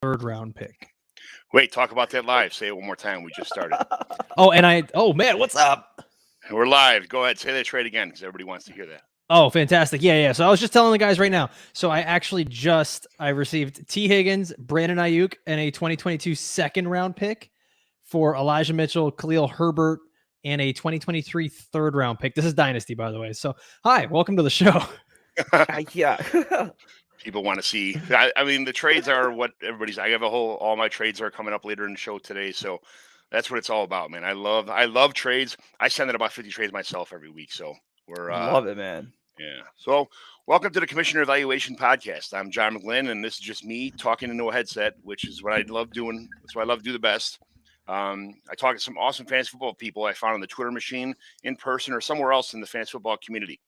third round pick. Wait, talk about that live. Say it one more time. We just started. Oh man, what's up? We're live. Go ahead. Say that trade again because everybody wants to hear that. Oh, fantastic. Yeah. So I was just telling the guys right now. So I received T. Higgins, Brandon Ayuk, and a 2022 second round pick for Elijah Mitchell, Khalil Herbert, and a 2023 third round pick. This is Dynasty, by the way. So, hi, welcome to the show. Yeah. People want to see. I mean, the trades are what everybody's. I have all my trades are coming up later in the show today. So that's what it's all about, man. I love trades. I send in about 50 trades myself every week. So we're love it, man. Yeah. So welcome to the Commissioner Evaluation Podcast. I'm John McGlynn, and this is just me talking into a headset, which is what I love doing. That's what I love to do the best. I talk to some awesome fantasy football people I found on the Twitter machine, in person, or somewhere else in the fantasy football community.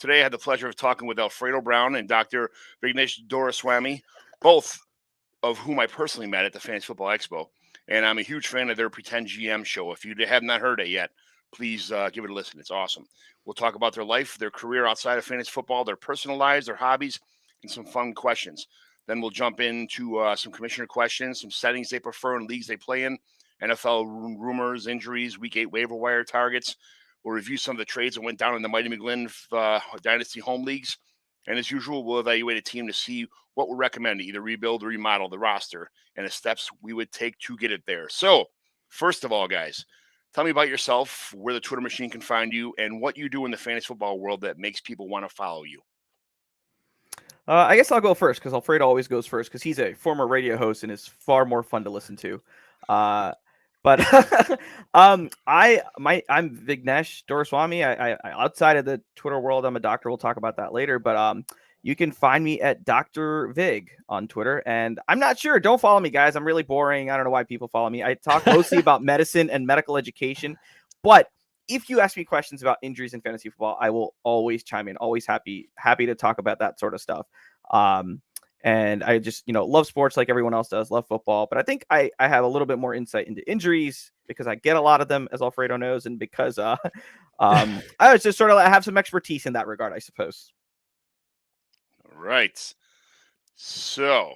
Today, I had the pleasure of talking with Alfredo Brown and Dr. Vignesh Doraiswamy, both of whom I personally met at the Fantasy Football Expo. And I'm a huge fan of their Pretend GM show. If you have not heard it yet, please give it a listen. It's awesome. We'll talk about their life, their career outside of fantasy football, their personal lives, their hobbies, and some fun questions. Then we'll jump into some commissioner questions, some settings they prefer and leagues they play in, NFL rumors, injuries, Week 8 waiver wire targets. We'll review some of the trades that went down in the Mighty McGlynn Dynasty home leagues. And as usual, we'll evaluate a team to see what we'll recommend to either rebuild or remodel the roster and the steps we would take to get it there. So, first of all, guys, tell me about yourself, where the Twitter machine can find you, and what you do in the fantasy football world that makes people want to follow you. I guess I'll go first because Alfredo always goes first because he's a former radio host and is far more fun to listen to. But I'm Vignesh Doraiswamy. I outside of the Twitter world, I'm a doctor. We'll talk about that later. But you can find me at Dr. Vig on Twitter. And I'm not sure. Don't follow me, guys. I'm really boring. I don't know why people follow me. I talk mostly about medicine and medical education. But if you ask me questions about injuries in fantasy football, I will always chime in. Always happy to talk about that sort of stuff. And I just, love sports like everyone else does, love football. But I think I have a little bit more insight into injuries because I get a lot of them, as Alfredo knows, and because I was just sort of have some expertise in that regard, I suppose. All right. So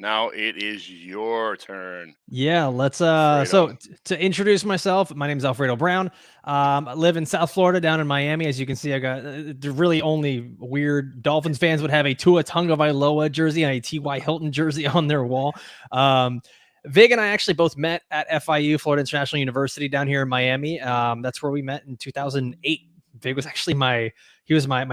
now it is your turn. Yeah, let's so to introduce myself, my name is Alfredo Brown. I live in South Florida down in Miami. As you can see, I got really only weird Dolphins fans would have a Tua Tagovailoa jersey and a T.Y. Hilton jersey on their wall. Vig and I actually both met at FIU, Florida International University, down here in Miami. That's where we met in 2008. Vig was actually my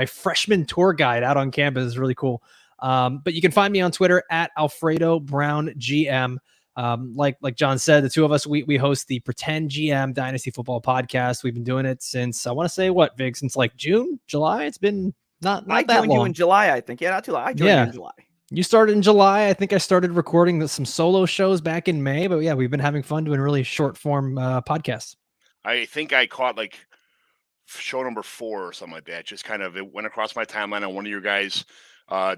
freshman tour guide out on campus. It's really cool. But you can find me on Twitter at Alfredo Brown GM. Like John said, the two of us, we host the Pretend GM Dynasty Football Podcast. We've been doing it since, I want to say Vig, since like June, July. It's been not I that long. joined you in July, I think. Yeah, not too long. I joined you in July. You started in July. I think I started recording some solo shows back in May, but yeah, we've been having fun doing really short form podcasts. I think I caught like show number 4 or something like that. Just kind of, it went across my timeline on one of your guys'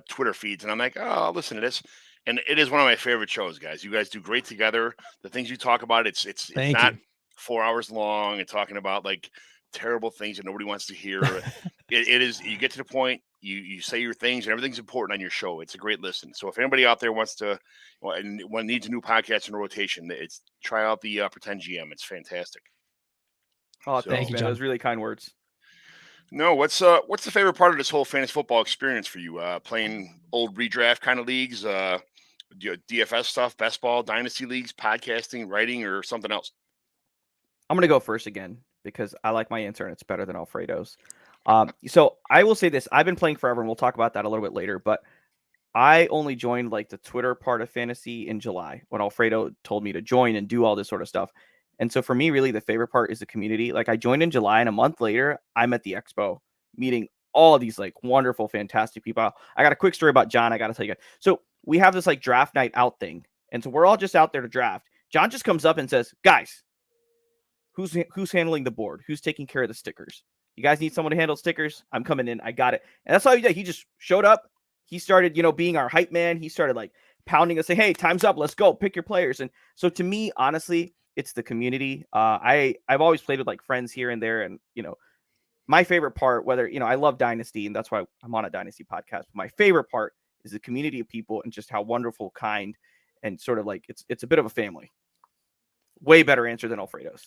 Twitter feeds, and I'm like, oh, I'll listen to this. And it is one of my favorite shows, guys. You guys do great together. The things you talk about, it's not 4 hours long and talking about like terrible things that nobody wants to hear. it is, you get to the point, you say your things, and everything's important on your show. It's a great listen. So if anybody out there wants to, and needs a new podcast in rotation, it's try out the Pretend GM. It's fantastic. Oh, thank you, man. Those really kind words. No, what's the favorite part of this whole fantasy football experience for you? Playing old redraft kind of leagues, DFS stuff, best ball, dynasty leagues, podcasting, writing, or something else? I'm going to go first again because I like my answer and it's better than Alfredo's. So I will say this. I've been playing forever and we'll talk about that a little bit later, but I only joined like the Twitter part of fantasy in July when Alfredo told me to join and do all this sort of stuff. And so for me, really, the favorite part is the community. Like I joined in July and a month later, I'm at the expo meeting all these like wonderful, fantastic people. I got a quick story about John. I got to tell you guys. So we have this like draft night out thing. And so we're all just out there to draft. John just comes up and says, guys, who's handling the board? Who's taking care of the stickers? You guys need someone to handle stickers? I'm coming in. I got it. And that's all he did. He just showed up. He started, being our hype man. He started like pounding us, saying, hey, time's up. Let's go. Pick your players. And so to me, honestly, it's the community. I've always played with like friends here and there. And, my favorite part, whether, I love Dynasty and that's why I'm on a Dynasty podcast. But my favorite part is the community of people and just how wonderful, kind, and sort of like it's a bit of a family. Way better answer than Alfredo's.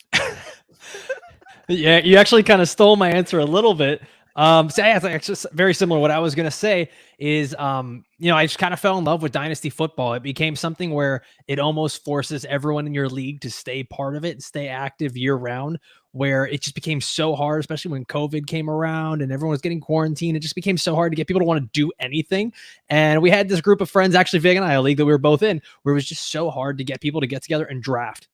Yeah, you actually kind of stole my answer a little bit. So yeah, it's just very similar. What I was gonna say is, I just kind of fell in love with Dynasty football. It became something where it almost forces everyone in your league to stay part of it and stay active year round. Where it just became so hard, especially when COVID came around and everyone was getting quarantined. It just became so hard to get people to want to do anything. And we had this group of friends, actually, Vig and I, a league that we were both in, where it was just so hard to get people to get together and draft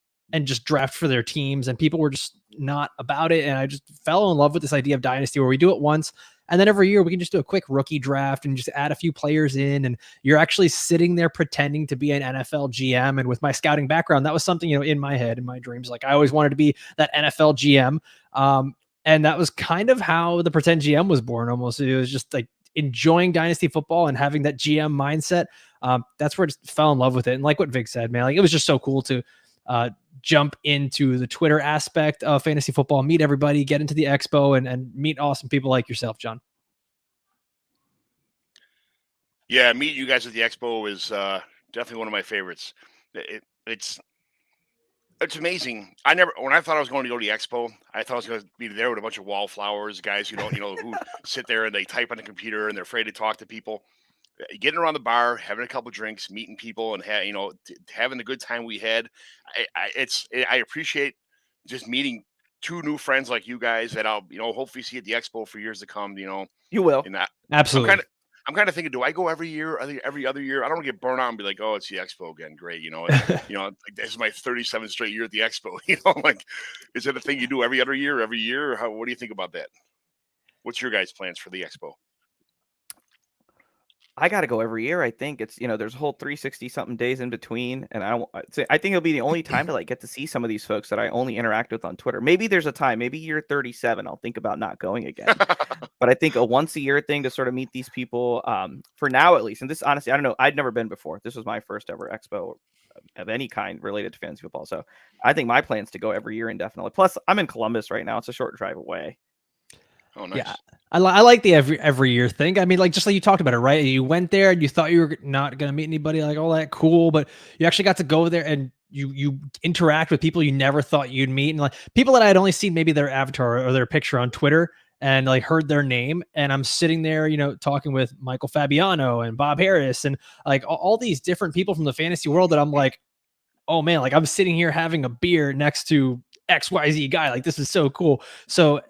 for their teams, and people were just not about it. And I just fell in love with this idea of Dynasty where we do it once, and then every year we can just do a quick rookie draft and just add a few players in, and you're actually sitting there pretending to be an NFL GM. And with my scouting background, that was something, in my head, in my dreams, like I always wanted to be that NFL GM. And that was kind of how the pretend GM was born. Almost, it was just like enjoying Dynasty football and having that GM mindset. That's where I just fell in love with it. And like what Vic said, man, like it was just so cool to jump into the Twitter aspect of fantasy football, meet everybody, get into the expo, and meet awesome people like yourself, John. Yeah, meeting you guys at the expo is definitely one of my favorites. It's amazing. When I thought I was going to go to the expo, I thought I was going to be there with a bunch of wallflowers, guys who who sit there and they type on the computer and they're afraid to talk to people. Getting around the bar, having a couple drinks, meeting people, and having the good time we had. I appreciate just meeting two new friends like you guys that I'll hopefully see at the expo for years to come. You will. And that, Absolutely. I'm kind of thinking, do I go every year? I think every other year. I don't want to get burned out and be like, oh, it's the expo again. Great, this is my 37th straight year at the expo. Like, is it a thing you do every other year? Every year? What do you think about that? What's your guys' plans for the expo? I got to go every year. I think it's, there's a whole 360 something days in between. And I think it'll be the only time to like get to see some of these folks that I only interact with on Twitter. Maybe there's a time, maybe year 37, I'll think about not going again. But I think a once a year thing to sort of meet these people for now, at least. And this, honestly, I don't know. I'd never been before. This was my first ever expo of any kind related to fantasy football. So I think my plan is to go every year indefinitely. Plus I'm in Columbus right now. It's a short drive away. Oh, nice. Yeah, I like the every year thing. I mean, like just like you talked about it, right? You went there and you thought you were not going to meet anybody like all that cool, but you actually got to go there and you interact with people you never thought you'd meet, and like people that I had only seen maybe their avatar or their picture on Twitter and like heard their name. And I'm sitting there, talking with Michael Fabiano and Bob Harris and like all these different people from the fantasy world that I'm like, oh man, like I'm sitting here having a beer next to XYZ guy. Like this is so cool. So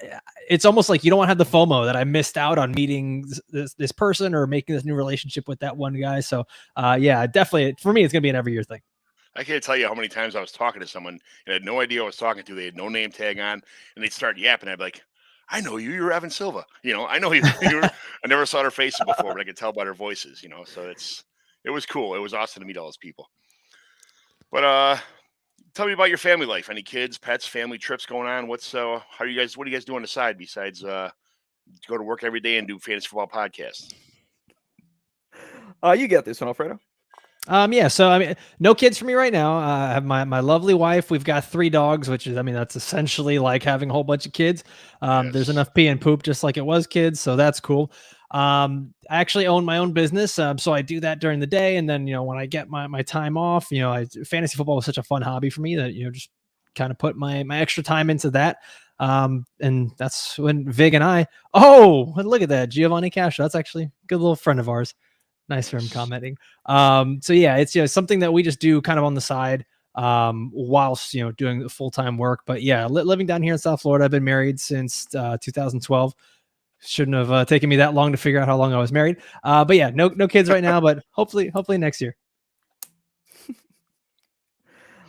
it's almost like you don't want to have the FOMO that I missed out on meeting this person or making this new relationship with that one guy. So yeah, definitely for me, it's going to be an every year thing. I can't tell you how many times I was talking to someone and had no idea who I was talking to. They had no name tag on and they'd start yapping. I'd be like, I know you, you're Evan Silva. I know you. I never saw their faces before, but I could tell by their voices, so it was cool. It was awesome to meet all those people. But tell me about your family life. Any kids, pets, family trips going on? What do you guys do on the side besides go to work every day and do fantasy football podcasts? You get this one, Alfredo. Yeah. So, I mean, no kids for me right now. I have my lovely wife. We've got 3 dogs, which is, I mean, that's essentially like having a whole bunch of kids. Yes. There's enough pee and poop just like it was kids. So that's cool. I actually own my own business. So I do that during the day. And then, when I get my time off, fantasy football was such a fun hobby for me that, just kind of put my extra time into that. And that's when Vig and I, look at that. Giovanni Castro. That's actually a good little friend of ours. Nice for him commenting. So yeah, it's something that we just do kind of on the side whilst doing the full-time work. But yeah, living down here in South Florida, I've been married since 2012. Shouldn't have taken me that long to figure out how long I was married. But yeah, no kids right now, but hopefully next year.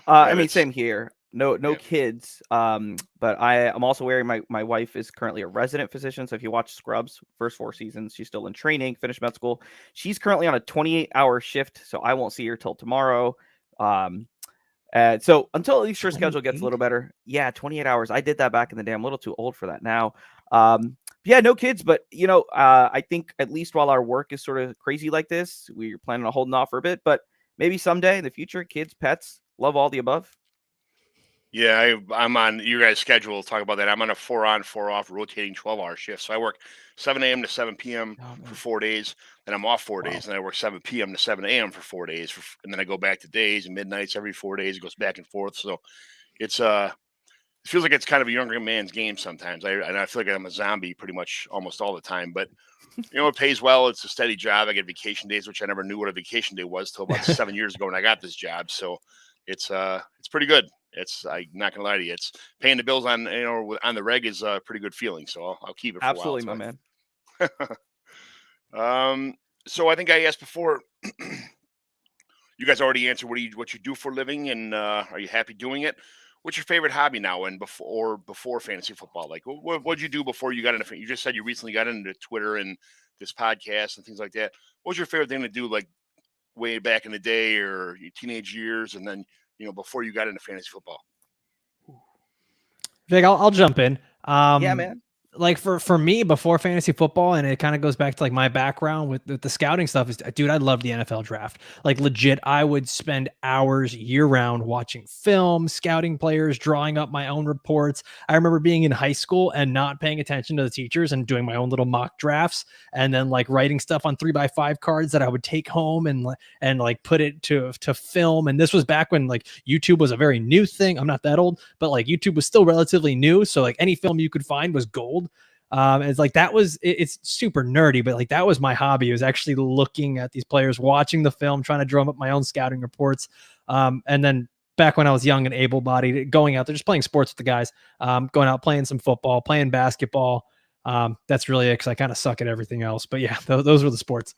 I mean, same here. No kids. But I'm also wearing my wife is currently a resident physician. So if you watch Scrubs, first 4 seasons, she's still in training, finished med school. She's currently on a 28-hour shift, so I won't see her till tomorrow. So until at least her schedule gets a little better. Yeah, 28 hours. I did that back in the day. I'm a little too old for that now. Yeah, no kids, but I think at least while our work is sort of crazy like this, we're planning on holding off for a bit, but maybe someday in the future, kids, pets, love all the above. Yeah, I'm on your guys' schedule. We'll talk about that. I'm on a 4-on, 4-off rotating 12-hour shift. So I work 7 a.m. to 7 p.m. Oh for man. 4 days. Then I'm off 4 Wow. days. And then I work 7 p.m. to 7 a.m. for 4 days. And then I go back to days and midnights every 4 days. It goes back and forth. So it's it feels like it's kind of a younger man's game sometimes. And I feel like I'm a zombie pretty much almost all the time. But it pays well. It's a steady job. I get vacation days, which I never knew what a vacation day was till about 7 years ago when I got this job. So it's pretty good. I'm not gonna lie to you. It's paying the bills on on the reg is a pretty good feeling. So I'll keep it for Absolutely, my a man. while. So I think I asked before. You guys already answered what you do for a living, and are you happy doing it? What's your favorite hobby now, and before fantasy football? Like, what'd you do before you got into? You just said you recently got into Twitter and this podcast and things like that. What was your favorite thing to do, like way back in the day or your teenage years, and then before you got into fantasy football? Vic, I'll jump in. Yeah, man. Like for me before fantasy football, and it kind of goes back to like my background with the scouting stuff is, dude, I love the NFL draft. Like legit, I would spend hours year round watching film, scouting players, drawing up my own reports. I remember being in high school and not paying attention to the teachers and doing my own little mock drafts, and then like writing stuff on 3x5 cards that I would take home and like put it to film. And this was back when like YouTube was a very new thing. I'm not that old, but like YouTube was still relatively new, so like any film you could find was gold. It's like it's super nerdy, but like that was my hobby. It was actually looking at these players, watching the film, trying to drum up my own scouting reports. And then back when I was young and able-bodied, going out there, just playing sports with the guys, going out, playing some football, playing basketball. That's really it, because I kind of suck at everything else. But yeah, those were the sports.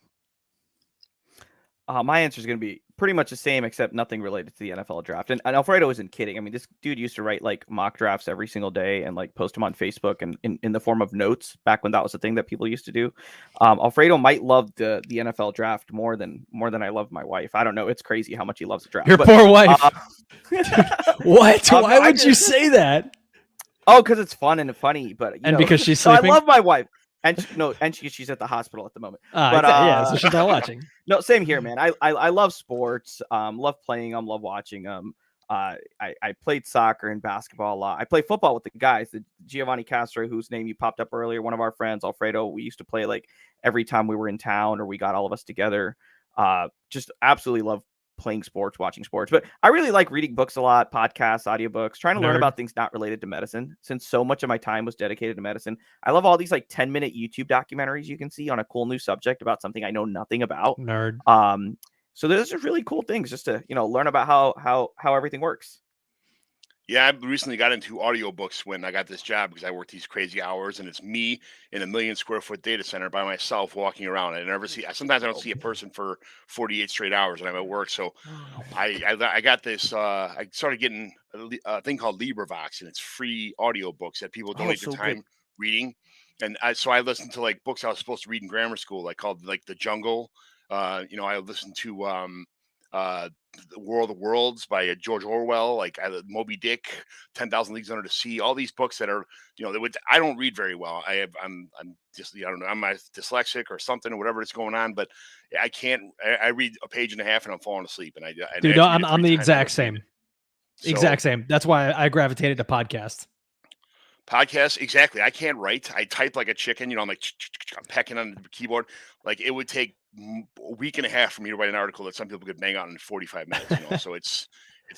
My answer is going to be pretty much the same, except nothing related to the NFL draft. And Alfredo isn't kidding. I mean, this dude used to write like mock drafts every single day and like post them on Facebook and in the form of notes back when that was a thing that people used to do. Alfredo might love the NFL draft more than I love my wife. I don't know. It's crazy how much he loves the draft. Your poor wife. What? Why I would you say that? Oh, because it's fun and funny, but because she's so sleeping. I love my wife. And she's at the hospital at the moment. But yeah, so she's not watching. No, same here, man. I love sports. Love playing them. Love watching them. I played soccer and basketball a lot. I play football with the guys. The Giovanni Castro, whose name you popped up earlier, one of our friends, Alfredo. We used to play like every time we were in town or we got all of us together. Just absolutely love playing sports, watching sports. But I really like reading books a lot, podcasts, audiobooks, trying to learn about things not related to medicine, since so much of my time was dedicated to medicine. I love all these like 10-minute YouTube documentaries you can see on a cool new subject about something I know nothing about. Nerd. So those are really cool things just to, learn about how everything works. Yeah, I recently got into audiobooks when I got this job because I work these crazy hours, and it's me in a 1,000,000-square-foot data center by myself walking around. Sometimes I don't see a person for 48 straight hours when I'm at work. So I got this. I started getting a thing called LibriVox, and it's free audiobooks that people donate their time reading. And so I listened to like books I was supposed to read in grammar school, like called like The Jungle. I listened to The World of Worlds by George Orwell, like Moby Dick, 10,000 Leagues Under the Sea, all these books that are, I don't read very well. I'm just, I don't know, I'm dyslexic or something or whatever is going on, but I can't, I read a page and a half and I'm falling asleep. And dude, I'm the exact same. Exact same. That's why I gravitated to podcasts. Podcasts, exactly. I can't write. I type like a chicken. I'm like I'm pecking on the keyboard. Like it would take a week and a half for me to write an article that some people could bang out in 45 minutes. So it's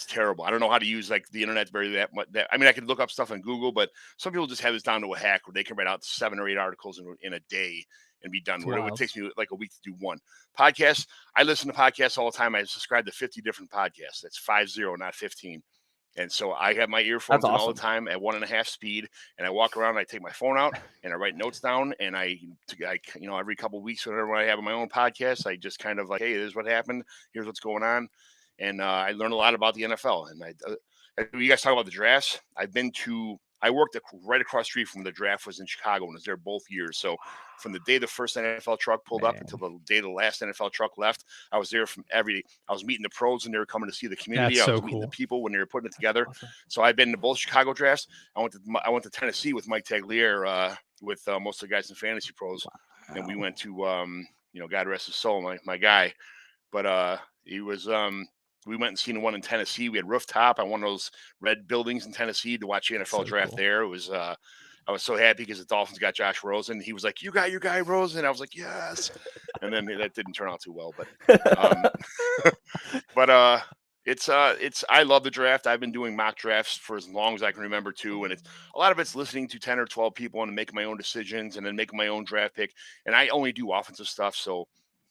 terrible. I don't know how to use like the internet very that much. I mean, I can look up stuff on Google, but some people just have this down to a hack where they can write out 7 or 8 articles in a day and be done. Where it takes me like a week to do one. Podcasts, I listen to podcasts all the time. I subscribe to 50 different podcasts. That's 50, not 15. And so I have my earphones in all the time at 1.5 speed, and I walk around. And I take my phone out and I write notes down. And I every couple of weeks, whenever I have my own podcast, I just kind of like, hey, this is what happened. Here's what's going on, and I learn a lot about the NFL. And you guys talk about the drafts. I worked right across the street from the draft was in Chicago and was there both years. So from the day the first NFL truck pulled up until the day the last NFL truck left, I was there from every day. I was meeting the pros when they were coming to see the community. I was meeting the people when they were putting it together. Awesome. So I've been to both Chicago drafts. I went to Tennessee with Mike Tagliere, with most of the guys in Fantasy Pros. Wow. And we went to, God rest his soul, my guy. But he was We went and seen one in Tennessee. We had rooftop on one of those red buildings in Tennessee to watch the NFL So draft cool. there. It was I was so happy because the Dolphins got Josh Rosen. He was like, "You got your guy Rosen." I was like, "Yes," and then that didn't turn out too well. But it's I love the draft. I've been doing mock drafts for as long as I can remember too, and it's a lot of it's listening to 10 or 12 people and making my own decisions and then making my own draft pick. And I only do offensive stuff, so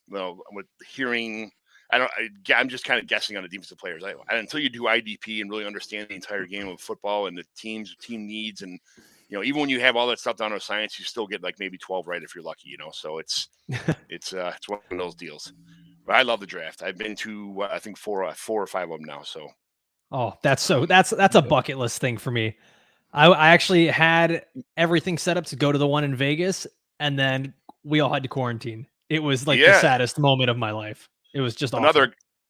with hearing. I'm just kind of guessing on the defensive players. Until you do IDP and really understand the entire game of football and the team needs, and even when you have all that stuff down to science, you still get like maybe 12 right if you're lucky. So it's one of those deals. But I love the draft. I've been to I think four or five of them now. So that's a bucket list thing for me. I actually had everything set up to go to the one in Vegas, and then we all had to quarantine. It was like the saddest moment of my life. It was just awful.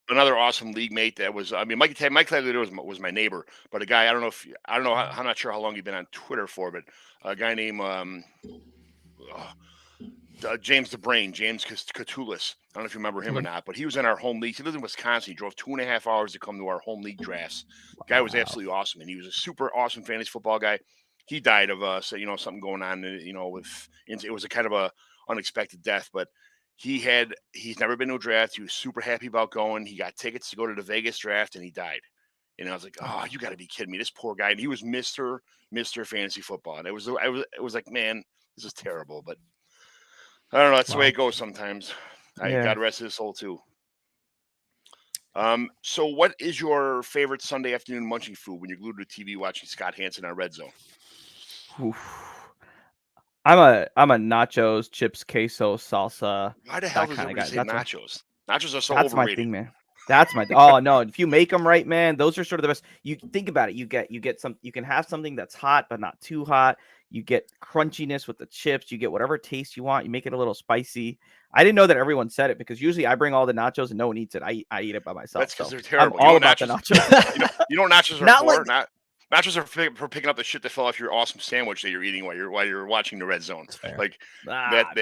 Another awesome league mate that was. I mean, Mike Taylor was my neighbor, but a guy I'm not sure how long you've been on Twitter for, but a guy named James the Brain, James Catullus. I don't know if you remember him or not, but he was in our home league. He lived in Wisconsin. He drove 2.5 hours to come to our home league drafts. The guy was absolutely awesome, and he was a super awesome fantasy football guy. He died of something going on, it was a kind of a unexpected death, but he's never been to a draft. He was super happy about going. He got tickets to go to the Vegas draft, and he died. And I was like, "Oh, you got to be kidding me! This poor guy." And he was Mr. Fantasy Football, and it was like, man, this is terrible. But I don't know. That's the way it goes sometimes. God rest his soul too. So what is your favorite Sunday afternoon munching food when you're glued to the TV watching Scott Hansen on Red Zone? Oof. I'm a nachos, chips, queso, salsa. Why the hell does everybody say nachos? Nachos are so overrated. That's my thing, man. That's my oh no! If you make them right, man, those are sort of the best. You think about it. You get some. You can have something that's hot but not too hot. You get crunchiness with the chips. You get whatever taste you want. You make it a little spicy. I didn't know that everyone said it because usually I bring all the nachos and no one eats it. I eat it by myself. That's because they're terrible. I'm all about the nachos. you know what nachos are for? Nachos are for picking up the shit that fell off your awesome sandwich that you're eating while you're watching the Red Zone. Like that.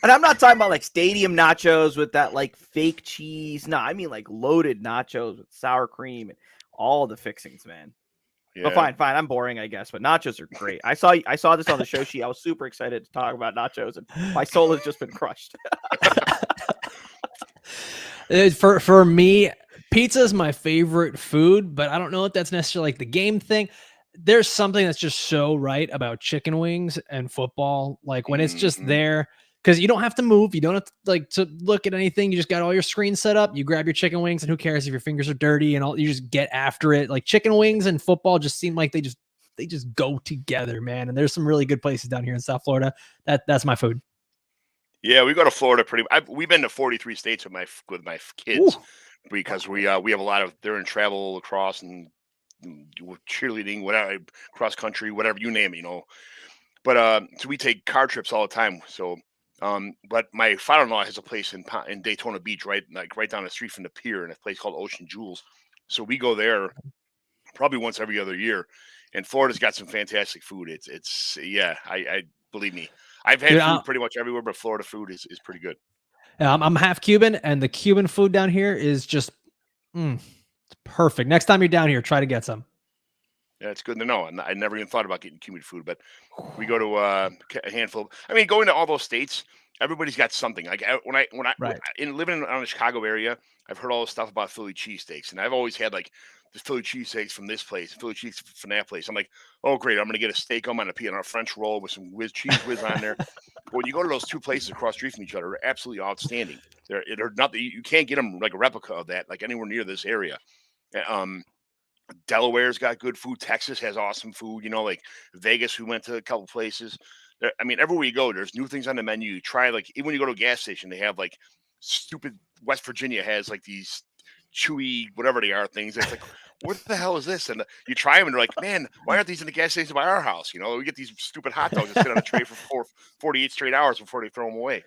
And I'm not talking about like stadium nachos with that like fake cheese. No, I mean like loaded nachos with sour cream and all the fixings, man. Yeah. But fine. I'm boring, I guess. But nachos are great. I saw this on the show sheet. I was super excited to talk about nachos, and my soul has just been crushed. For me, pizza is my favorite food, but I don't know if that's necessarily like the game thing. There's something that's just so right about chicken wings and football. Like when it's just there, because you don't have to move. You don't have to look at anything. You just got all your screens set up. You grab your chicken wings, and who cares if your fingers are dirty and all? You just get after it. Like chicken wings and football just seem like they just go together, man. And there's some really good places down here in South Florida. That's my food. Yeah, we go to Florida we've been to 43 states with my kids. Ooh. Because we have a lot of they're in travel, lacrosse, and cheerleading, whatever, cross country, whatever you name it, But so we take car trips all the time. So, but my father-in-law has a place in Daytona Beach, right down the street from the pier, in a place called Ocean Jewels. So we go there probably once every other year. And Florida's got some fantastic food. I believe me. I've had food pretty much everywhere, but Florida food is pretty good. I'm half Cuban, and the Cuban food down here is just it's perfect. Next time you're down here, try to get some. Yeah, it's good to know. I never even thought about getting Cuban food, but we go to a handful. Going to all those states, everybody's got something. Like living in the Chicago area, I've heard all this stuff about Philly cheesesteaks, and I've always had like the Philly cheesesteaks from this place, Philly cheese from that place. I'm like, oh great, I'm gonna get a steak on a French roll with some cheese whiz on there. But when you go to those two places across the street from each other, they're absolutely outstanding. They're not you can't get them like a replica of that like anywhere near this area. Delaware's got good food. Texas has awesome food. Like Vegas, we went to a couple places. Everywhere you go, there's new things on the menu. You try even when you go to a gas station, they have like stupid. West Virginia has like these chewy whatever they are things. It's like, what the hell is this? And you try them and they're like, man, why aren't these in the gas station by our house? We get these stupid hot dogs that sit on a tray for 48 straight hours before they throw them away.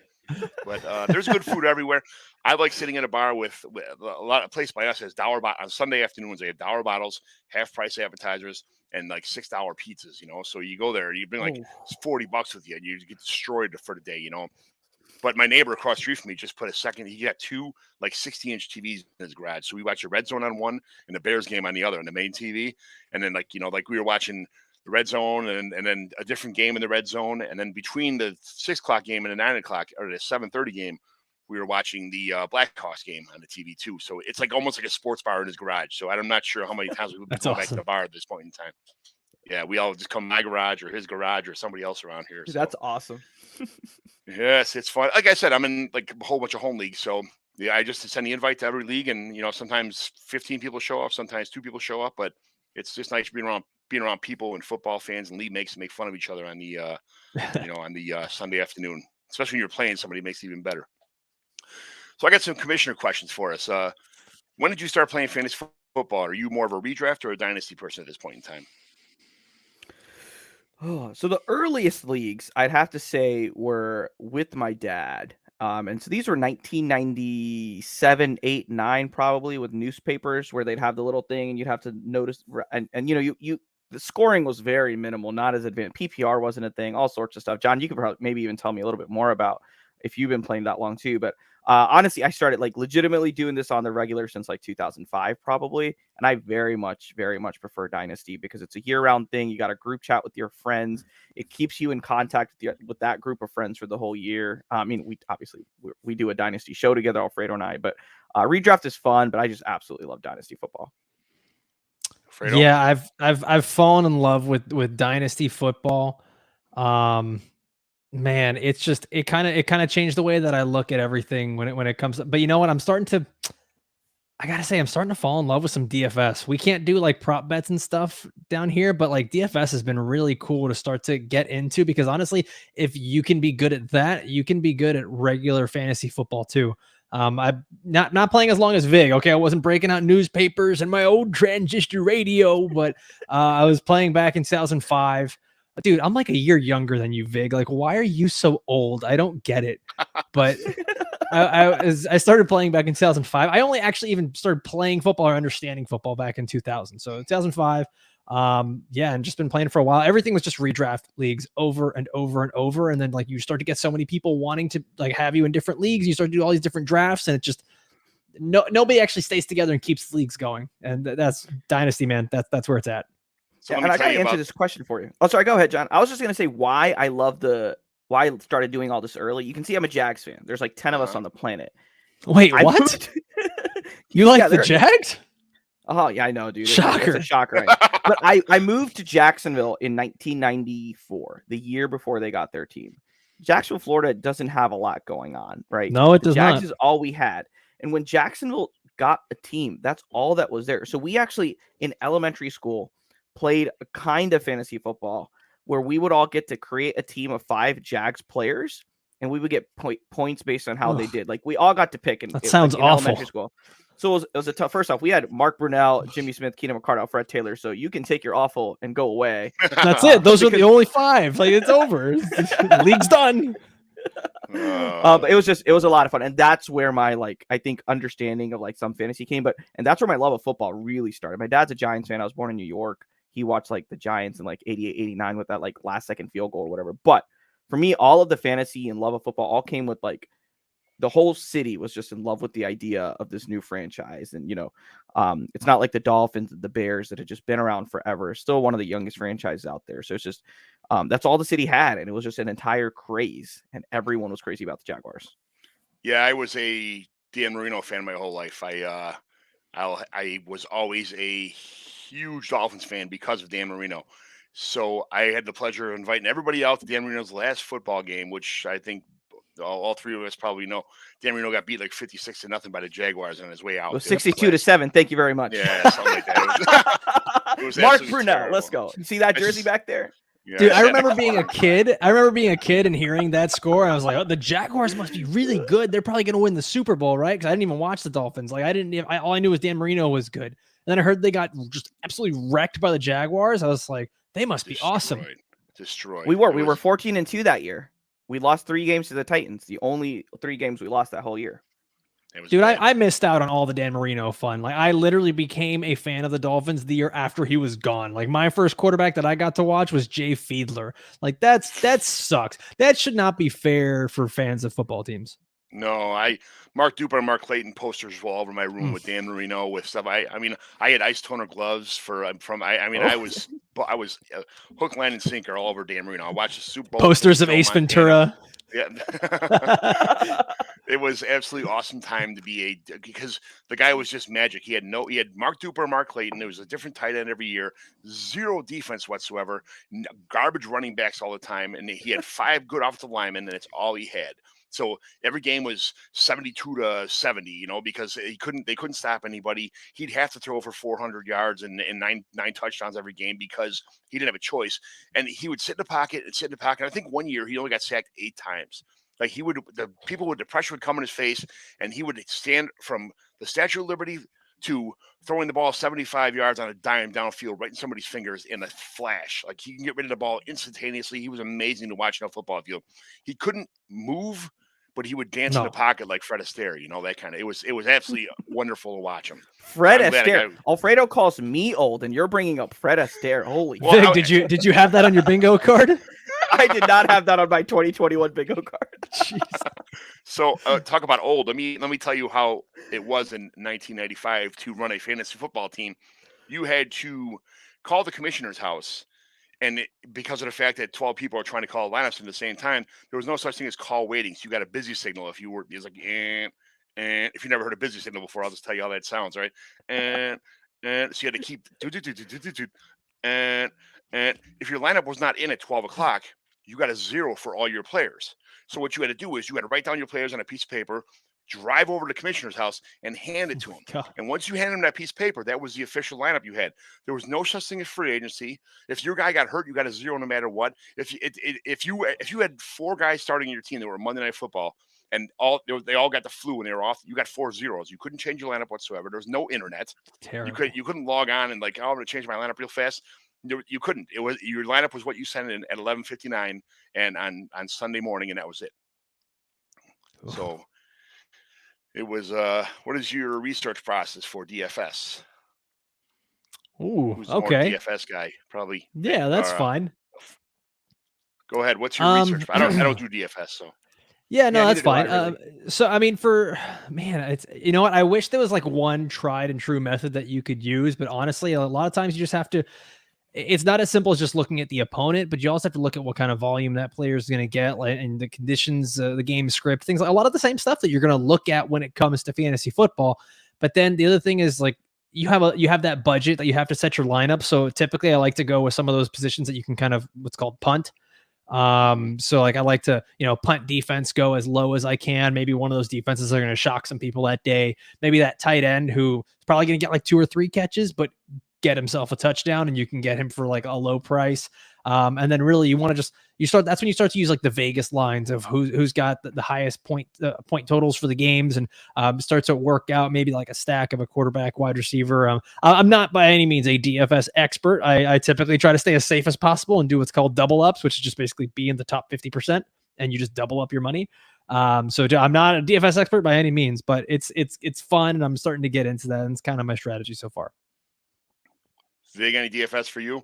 But there's good food everywhere. I like sitting in a bar with a place by us has $1 on Sunday afternoons. They have $1 bottles, half price appetizers, and like $6 pizzas. So you go there, you bring like $40 with you, and you get destroyed for the day. But my neighbor across the street from me just put a second. He got 2 like 60-inch TVs in his garage. So we watched the Red Zone on one and the Bears game on the other on the main TV. And then like we were watching the Red Zone and then a different game in the Red Zone. And then between the 6 o'clock game and the 9 o'clock or the 7:30 game, we were watching the Blackhawks game on the TV too. So it's like almost like a sports bar in his garage. So I'm not sure how many times we would go back to the bar at this point in time. Yeah, we all just come to my garage or his garage or somebody else around here. So. That's awesome. Yes, it's fun. Like I said, I'm in like a whole bunch of home leagues. So yeah, I just send the invite to every league, and sometimes 15 people show up, sometimes 2 people show up, but it's just nice being around people and football fans and league mates to make fun of each other on the on the Sunday afternoon, especially when you're playing somebody, it makes it even better. So I got some commissioner questions for us. When did you start playing fantasy football? Are you more of a redraft or a dynasty person at this point in time? Oh, so the earliest leagues I'd have to say were with my dad. And so these were 1997, 8, 9, probably, with newspapers where they'd have the little thing and you'd have to notice. And the scoring was very minimal, not as advanced. PPR wasn't a thing, all sorts of stuff. John, you could probably maybe even tell me a little bit more about if you've been playing that long too. But honestly, I started like legitimately doing this on the regular since like 2005 probably. And I very much prefer Dynasty because it's a year-round thing. You got a group chat with your friends. It keeps you in contact with that group of friends for the whole year. I mean, we do a Dynasty show together, Alfredo and I, but redraft is fun, but I just absolutely love Dynasty football. Alfredo? Yeah, I've fallen in love with Dynasty football. Man, it kind of changed the way that I look at everything when it comes to, but you know what? I'm starting to fall in love with some DFS. We can't do like prop bets and stuff down here, but like DFS has been really cool to start to get into because honestly, if you can be good at that, you can be good at regular fantasy football too. I'm not playing as long as Vig. Okay. I wasn't breaking out newspapers and my old transistor radio, but I was playing back in 2005. Dude, I'm like a year younger than you, Vig. Like, why are you so old? I don't get it. But I started playing back in 2005. I only actually even started playing football or understanding football back in 2000. So 2005, and just been playing for a while. Everything was just redraft leagues over and over and over. And then like you start to get so many people wanting to like have you in different leagues. You start to do all these different drafts, and it just nobody actually stays together and keeps leagues going. And that's Dynasty, man. That's where it's at. So and I got to answer this question for you. Oh, sorry. Go ahead, John. I was just going to say why I started doing all this early. You can see I'm a Jags fan. There's like 10 of us on the planet. Wait, what? You like the Jags? Oh, yeah, I know, dude. Shocker. It's a shocker. Right? But I moved to Jacksonville in 1994, the year before they got their team. Jacksonville, Florida doesn't have a lot going on, right? No, it does not. Jags is all we had. And when Jacksonville got a team, that's all that was there. So we actually, in elementary school, played a kind of fantasy football where we would all get to create a team of 5 Jags players, and we would get points based on how they did. Like we all got to pick. That sounds awful. Elementary school. So it was a tough. First off, we had Mark Brunell, Jimmy Smith, Keenan McCardell, Fred Taylor. So you can take your awful and go away. That's it. Those are the only 5. Like it's over. League's done. But it was a lot of fun, and that's where my I think understanding of like some fantasy came. And that's where my love of football really started. My dad's a Giants fan. I was born in New York. He watched like the Giants in like 88, 89 with that like last second field goal or whatever. But for me, all of the fantasy and love of football all came with like the whole city was just in love with the idea of this new franchise. And, it's not like the Dolphins and the Bears that had just been around forever. It's still one of the youngest franchises out there. So it's just that's all the city had. And it was just an entire craze. And everyone was crazy about the Jaguars. Yeah, I was a Dan Marino fan my whole life. I was always a huge Dolphins fan because of Dan Marino. So I had the pleasure of inviting everybody out to Dan Marino's last football game, which I think all 3 of us probably know. Dan Marino got beat like 56-0 by the Jaguars on his way out. It was 62-7. Thank you very much. Yeah, something like that. It was Mark Brunell, let's go. You see that jersey back there? Yeah, dude, I remember being a kid. And hearing that score. And I was like, oh, the Jaguars must be really good. They're probably going to win the Super Bowl, right? Because I didn't even watch the Dolphins. Like all I knew was Dan Marino was good. And then I heard they got just absolutely wrecked by the Jaguars. I was like, they must be awesome. Destroyed. We were 14-2 that year. We lost 3 games to the Titans. The only 3 games we lost that whole year. Dude, I missed out on all the Dan Marino fun. Like, I literally became a fan of the Dolphins the year after he was gone. Like, my first quarterback that I got to watch was Jay Fiedler. Like, that sucks. That should not be fair for fans of football teams. No, Mark Duper and Mark Clayton posters were all over my room with Dan Marino with stuff. I mean, I had ice toner gloves I was hook, line, and sinker all over Dan Marino. I watched the Super Bowl. Posters of Ace Ventura. Yeah. It was absolutely awesome time to be because the guy was just magic. He had Mark Duper and Mark Clayton. There was a different tight end every year, zero defense whatsoever, garbage running backs all the time. And he had 5 good offensive linemen, and it's all he had. So every game was 72-70, because they couldn't stop anybody. He'd have to throw for 400 yards and nine touchdowns every game because he didn't have a choice. And he would sit in the pocket. I think one year he only got sacked 8 times. Like the pressure would come in his face, and he would stand from the Statue of Liberty to throwing the ball 75 yards on a dime downfield right in somebody's fingers in a flash. Like, he can get rid of the ball instantaneously. He was amazing to watch on a football field. He couldn't move, but he would dance in the pocket like Fred Astaire, that kind of. It was absolutely wonderful to watch him. Fred Astaire. Alfredo calls me old, and you're bringing up Fred Astaire. Holy! Well, Vic, did you have that on your bingo card? I did not have that on my 2021 bingo card. Jeez. So talk about old. Let me tell you how it was in 1995 to run a fantasy football team. You had to call the commissioner's house. And because of the fact that 12 people are trying to call lineups at the same time, there was no such thing as call waiting. So you got a busy signal. It's like, and if you never heard a busy signal before, I'll just tell you how that sounds, right? And so you had to keep and if your lineup was not in at 12 o'clock, you got a 0 for all your players. So what you had to do is you had to write down your players on a piece of paper, drive over to the commissioner's house, and hand it to him. God. And once you handed him that piece of paper, that was the official lineup you had. There was no such thing as free agency. If your guy got hurt, you got a 0 no matter what. If you had 4 guys starting in your team that were Monday Night Football, and they all got the flu and they were off, you got 4 zeros. You couldn't change your lineup whatsoever. There was no internet. Terrible. You couldn't log on and I'm going to change my lineup real fast. You couldn't. It was your lineup was what you sent in at 11:59 and on Sunday morning, and that was it. Ooh. So it was. What is your research process for DFS? Ooh, who's the okay. more DFS guy? Probably. Yeah, that's fine. Go ahead. What's your research? I don't do DFS, so. Yeah, no, that's fine. Really. So, I mean, it's, what? I wish there was like one tried and true method that you could use, but honestly, a lot of times you just have to. It's not as simple as just looking at the opponent, but you also have to look at what kind of volume that player is going to get, and the conditions, the game script, things like a lot of the same stuff that you're going to look at when it comes to fantasy football. But then the other thing is, like, you have that budget that you have to set your lineup. So typically I like to go with some of those positions that you can kind of what's called punt. So like I like to, punt defense, go as low as I can. Maybe one of those defenses are going to shock some people that day. Maybe that tight end who is probably going to get like 2 or 3 catches, but get himself a touchdown, and you can get him for like a low price. And then really that's when you start to use like the Vegas lines of who's got the highest point totals for the games, and starts to work out maybe like a stack of a quarterback, wide receiver. I'm not by any means a DFS expert. I typically try to stay as safe as possible and do what's called double ups, which is just basically be in the top 50% and you just double up your money. So I'm not a DFS expert by any means, but it's fun, and I'm starting to get into that, and it's kind of my strategy so far. Vig, any DFS for you?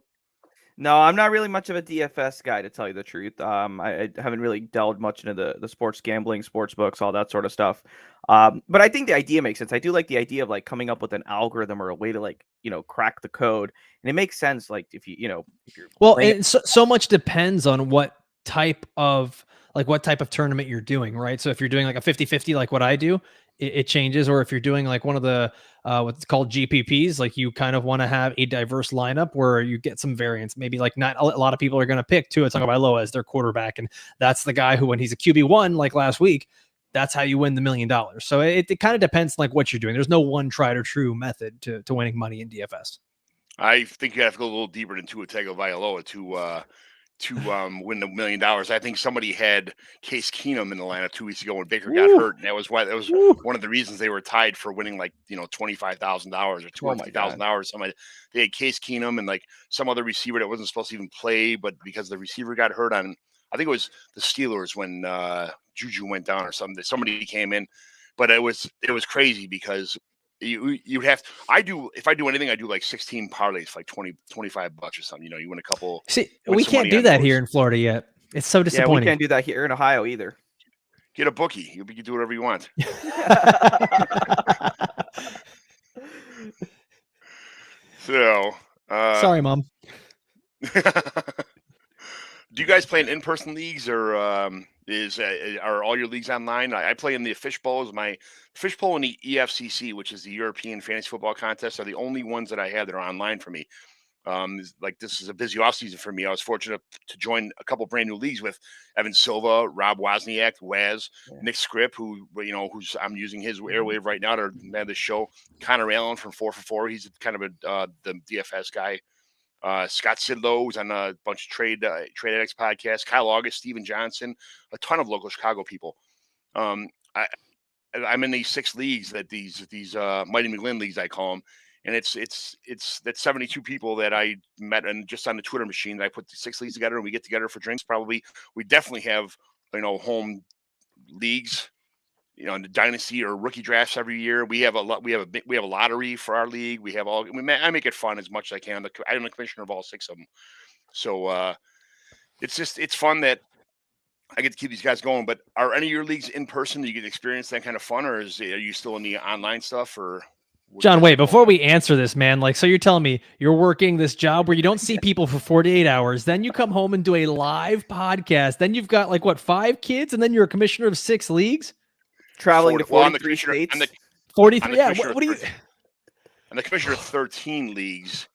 No, I'm not really much of a DFS guy, to tell you the truth. I haven't really delved much into the sports gambling, sports books, all that sort of stuff. But I think the idea makes sense. I do like the idea of like coming up with an algorithm or a way to like, crack the code. And it makes sense. Like if you're well, so much depends on what type of tournament you're doing, right? So if you're doing like a 50-50, like what I do, it changes. Or if you're doing like one of the what's called GPPs, like you kind of want to have a diverse lineup where you get some variance. Maybe like not a lot of people are going to pick Tua Tagovailoa as their quarterback, and that's the guy who, when he's a QB1 like last week, that's how you win the $1 million. So it kind of depends like what you're doing. There's no one tried or true method to winning money in DFS. I think you have to go a little deeper than Tua Tagovailoa to win the $1 million. I think somebody had Case Keenum in the lineup 2 weeks ago when Baker got hurt, and that was one of the reasons they were tied for winning like $25,000 or $250,000. Something. They had Case Keenum and like some other receiver that wasn't supposed to even play, but because the receiver got hurt I think it was the Steelers when Juju went down or something. Somebody came in. but it was crazy because you'd have if I do anything, I do like 16 parlays for like 25 bucks or something. You win a couple. See, win we some can't money do on that those. here in Florida yet. It's so Yeah, we disappointing. can't do that here in Ohio either. Get a bookie. You can do whatever you want. So, sorry, Mom. do you guys play in in-person leagues, or are all your leagues online? I play in the Fishbowl. My Fishbowl and the EFCC, which is the European Fantasy Football Contest, are the only ones that I have that are online for me. This is a busy off season for me. I was fortunate to join a couple brand new leagues with Evan Silva, Rob Wozniak, Waz, Nick Scripp, who's I'm using his airwave right now to man the show. Connor Allen from 4 for 4. He's kind of the DFS guy. Scott Sidlow, who's on a bunch of Trade Addicts podcasts. Kyle August, Steven Johnson, a ton of local Chicago people. I'm in these 6 leagues that these Mighty McGlynn leagues, I call them. And it's that 72 people that I met and just on the Twitter machine that I put the 6 leagues together and we get together for drinks. We definitely have, home leagues, in the dynasty or rookie drafts every year. We have a lottery for our league. We have I make it fun as much as I can. I'm the commissioner of all 6 of them. So it's fun that I get to keep these guys going. But are any of your leagues in person? Do you get to experience that kind of fun, or are you still in the online stuff? Or John, wait, before we answer this, man, so you're telling me you're working this job where you don't see people for 48 hours, then you come home and do a live podcast, then you've got 5 kids, and then you're a commissioner of 6 leagues? Traveling to 43 states? 43, yeah. What do you... I'm the commissioner of 13 leagues,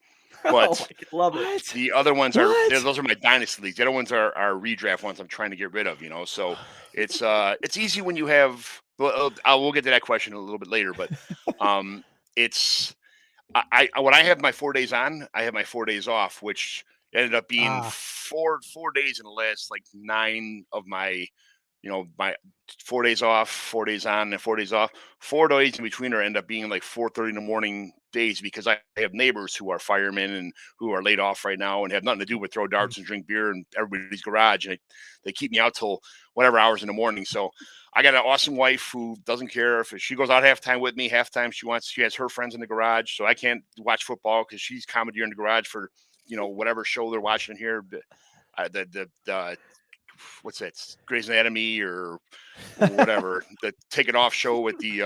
but love it. The other ones those are my dynasty leagues. The other ones are redraft ones I'm trying to get rid of, So it's easy when you have, we'll get to that question a little bit later, but when I have my 4 days on, I have my 4 days off, which ended up being 4 days in the last 9 of my, my 4 days off, 4 days on, and 4 days off. 4 days in between end up being 4:30 in the morning days because I have neighbors who are firemen and who are laid off right now and have nothing to do but throw darts and drink beer in everybody's garage, and they keep me out till whatever hours in the morning. So I got an awesome wife who doesn't care if she goes out halftime with me. Halftime she has her friends in the garage, so I can't watch football because she's commandeering the garage for whatever show they're watching here. The what's that? Grey's Anatomy or whatever. The Take It Off show with the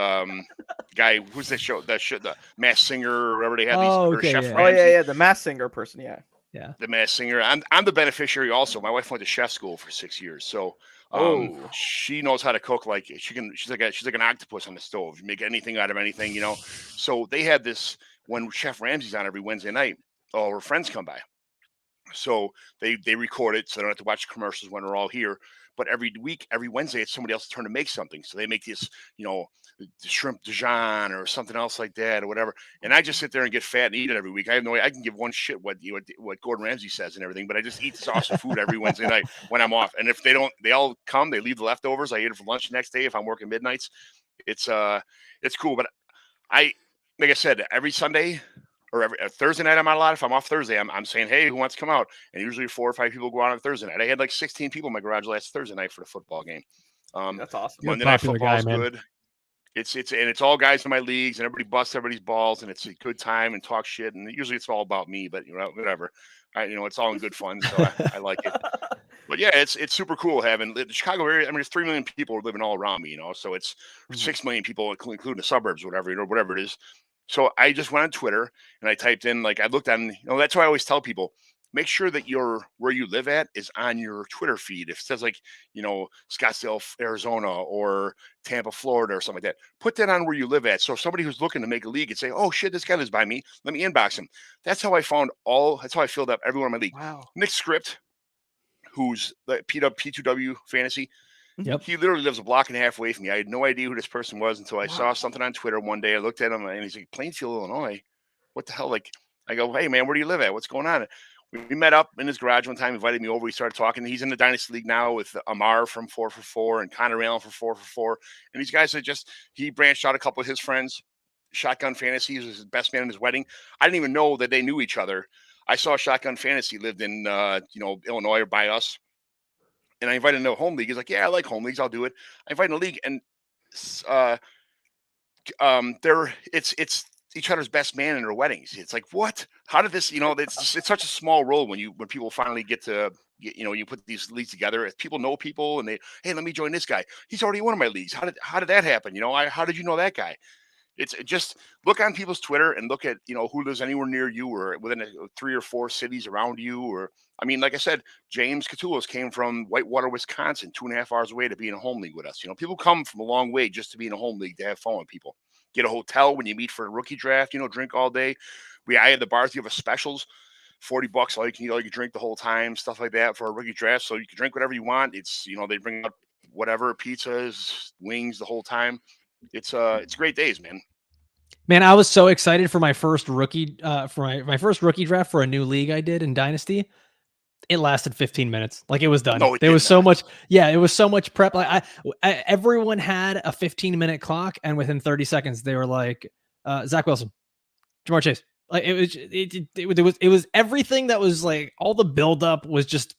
guy. Who's that show? The Masked Singer or whatever they have. Chef Ramsay. The Masked Singer person. Yeah. The Masked Singer. I'm the beneficiary also. My wife went to chef school for 6 years, so she knows how to cook. She's like an octopus on the stove. You make anything out of anything, So they had this when Chef Ramsay's on every Wednesday night. All her friends come by. So they record it so they don't have to watch commercials when we're all here. But every week, every Wednesday, it's somebody else's turn to make something. So they make this, shrimp Dijon or something else like that or whatever. And I just sit there and get fat and eat it every week. I have no way. I can give one shit what Gordon Ramsay says and everything. But I just eat this awesome food every Wednesday night when I'm off. And if they don't, they all come. They leave the leftovers. I eat it for lunch the next day if I'm working midnights. It's cool. But like I said, every Sunday. Or every Thursday night I'm out a lot. If I'm off Thursday, I'm saying, hey, who wants to come out? And usually 4 or 5 people go out on Thursday night. I had 16 people in my garage last Thursday night for the football game. That's awesome. Monday Night Football is good. It's all guys in my leagues, and everybody busts everybody's balls, and it's a good time and talk shit. And usually it's all about me, but whatever. It's all in good fun, so I like it. But yeah, it's super cool having the Chicago area. I mean, there's 3 million people living all around me, so it's 6 million people, including the suburbs, whatever it is. So I just went on Twitter and I typed in, I looked on, that's why I always tell people, make sure that where you live at is on your Twitter feed. If it says Scottsdale, Arizona or Tampa, Florida or something like that, put that on where you live at. So if somebody who's looking to make a league and say, oh shit, this guy lives by me, let me inbox him. That's how I filled up everyone in my league. Wow. Nick Script, who's the P2W fantasy. Yep. He literally lives a block and a half away from me. I had no idea who this person was until I saw something on Twitter one day. I looked at him and he's like, Plainfield, Illinois. What the hell? I go, hey man, where do you live at? What's going on? We met up in his garage one time, invited me over. We started talking. He's in the Dynasty League now with Amar from 4 for 4 and Connor Allen from 4 for 4. And these guys he branched out a couple of his friends. Shotgun Fantasy was his best man in his wedding. I didn't even know that they knew each other. I saw Shotgun Fantasy lived in Illinois or by us. And I invited him to a home league. He's like, yeah, I like home leagues. I'll do it. I invited him to a league. And it's each other's best man in their weddings. It's like, what? How did this? It's such a small world when people finally get to you put these leagues together. If people know people and hey, let me join this guy. He's already in one of my leagues. How did that happen? How did you know that guy? It's just look on people's Twitter and look at who lives anywhere near you or within 3 or 4 cities around you. Or I mean, like I said, James Catulos came from Whitewater, Wisconsin, 2.5 hours away to be in a home league with us. People come from a long way just to be in a home league to have fun with people. Get a hotel when you meet for a rookie draft. Drink all day. I had the bars. You have a specials, $40 all you can eat, all you can drink the whole time, stuff like that for a rookie draft. So you can drink whatever you want. It's they bring up whatever pizzas, wings the whole time. It's great days, man. Man, I was so excited for my first rookie my first rookie draft for a new league I did in Dynasty. It lasted 15 minutes. Like it was done. No, there was so much. Yeah, it was so much prep. Like everyone had a 15-minute clock, and within 30 seconds they were like, Zach Wilson, Jamar Chase. Like it was everything that was like all the buildup was just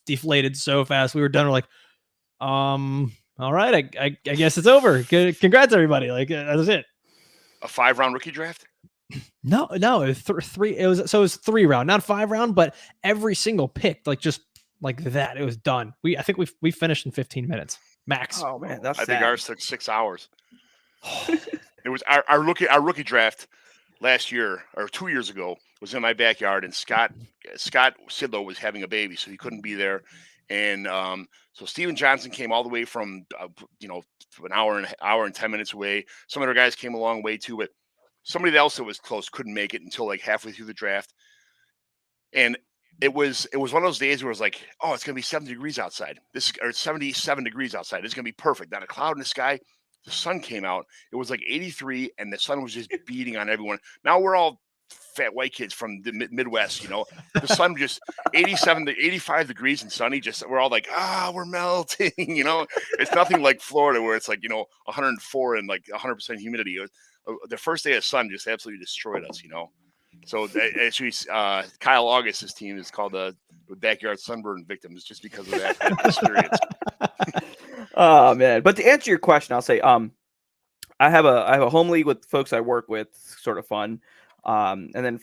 deflated so fast. We were done. We're like, all right, I guess it's over. Good, congrats everybody. Like that was it. A 5-round rookie draft? No, it was 3. It was 3-round, not 5-round, but every single pick, like just like that, it was done. I think we finished in 15 minutes max. Oh man, that's I sad. think ours took 6 hours. It was our rookie draft last year or 2 years ago was in my backyard, and Scott Sidlow was having a baby, so he couldn't be there. And so Steven Johnson came all the way from an hour and 10 minutes away. Some other guys came a long way too, but somebody else that was close couldn't make it until like halfway through the draft. And it was one of those days where it was like, oh, it's gonna be 70 degrees outside. Or 77 degrees outside. It's gonna be perfect. Not a cloud in the sky. The sun came out. It was like 83, and the sun was just beating on everyone. Now we're all fat white kids from the Midwest, The sun just 87 to 85 degrees and sunny. Just we're all like, we're melting. It's nothing like Florida where it's like 104 and like 100% humidity. The first day of sun just absolutely destroyed us. So actually, Kyle August's team is called the Backyard Sunburn Victims just because of that experience. Oh man! But to answer your question, I'll say I have a home league with folks I work with, sort of fun. And then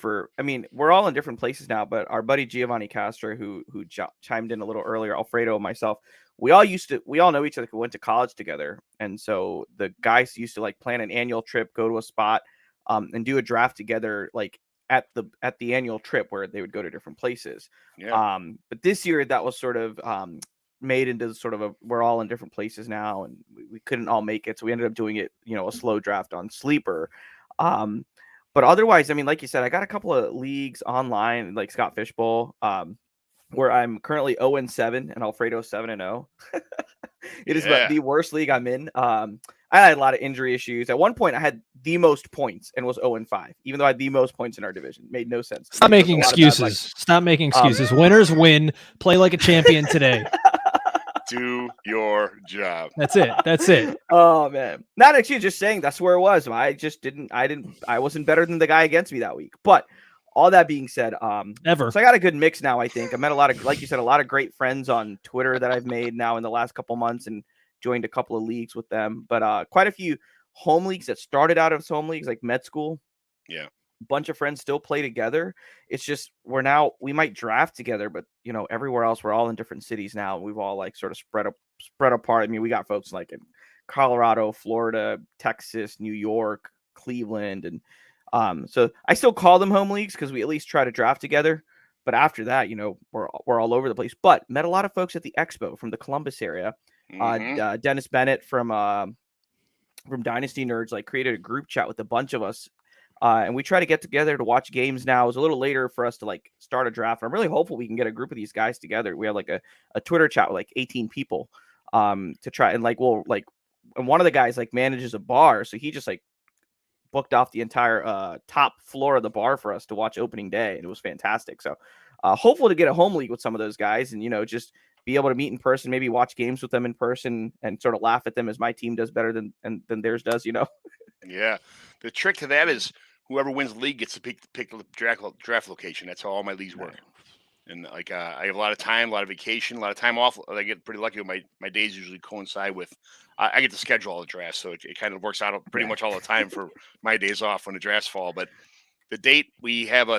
we're all in different places now, but our buddy Giovanni Castro, who chimed in a little earlier, Alfredo and myself, we all know each other. We went to college together, and so the guys used to like plan an annual trip, go to a spot, and do a draft together, like at the annual trip where they would go to different places. Yeah. But this year that was sort of made into sort of we're all in different places now, and we couldn't all make it, so we ended up doing it, a slow draft on Sleeper. But otherwise, I mean, like you said, I got a couple of leagues online, like Scott Fishbowl, where I'm currently 0-7 and Alfredo 7-0. It is the worst league I'm in. I had a lot of injury issues. At one point, I had the most points and was 0-5, even though I had the most points in our division. Made no sense. Stop making excuses. Stop making excuses. Winners win. Play like a champion today. Do your job. That's it. Oh man. Not actually just saying that's where it was. I wasn't better than the guy against me that week. But all that being said, so I got a good mix now, I think. I met a lot of, like you said, a lot of great friends on Twitter that I've made now in the last couple months and joined a couple of leagues with them. But quite a few home leagues that started out as home leagues, like med school. Yeah. Bunch of friends still play together. It's just we might draft together, but everywhere else we're all in different cities now. We've all like sort of spread apart. I mean, we got folks like in Colorado, Florida, Texas, New York, Cleveland, and so I still call them home leagues because we at least try to draft together. But after that, we're all over the place. But met a lot of folks at the Expo from the Columbus area. Mm-hmm. Dennis Bennett from Dynasty Nerds like created a group chat with a bunch of us. And we try to get together to watch games now. It was a little later for us to like start a draft. I'm really hopeful we can get a group of these guys together. We have like a Twitter chat with like 18 people to try and and one of the guys like manages a bar. So he just like booked off the entire top floor of the bar for us to watch opening day. And it was fantastic. So hopeful to get a home league with some of those guys and, just be able to meet in person, maybe watch games with them in person and sort of laugh at them as my team does better than theirs does, Yeah. The trick to that is whoever wins the league gets to pick the draft location. That's how all my leagues work. And like I have a lot of time, a lot of vacation, a lot of time off. I get pretty lucky. My days usually coincide with I get to schedule all the drafts, so it kind of works out pretty much all the time for my days off when the drafts fall. But the date we have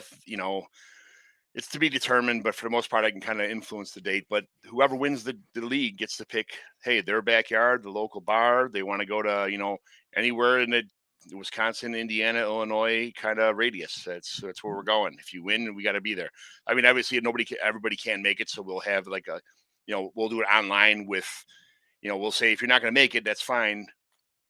it's to be determined, but for the most part, I can kind of influence the date. But whoever wins the league gets to pick, hey, their backyard, the local bar. They want to go to, anywhere in the Wisconsin, Indiana, Illinois kind of radius. That's where we're going. If you win, we got to be there. I mean, obviously, everybody can't make it, so we'll have like we'll do it online with, we'll say if you're not going to make it, that's fine.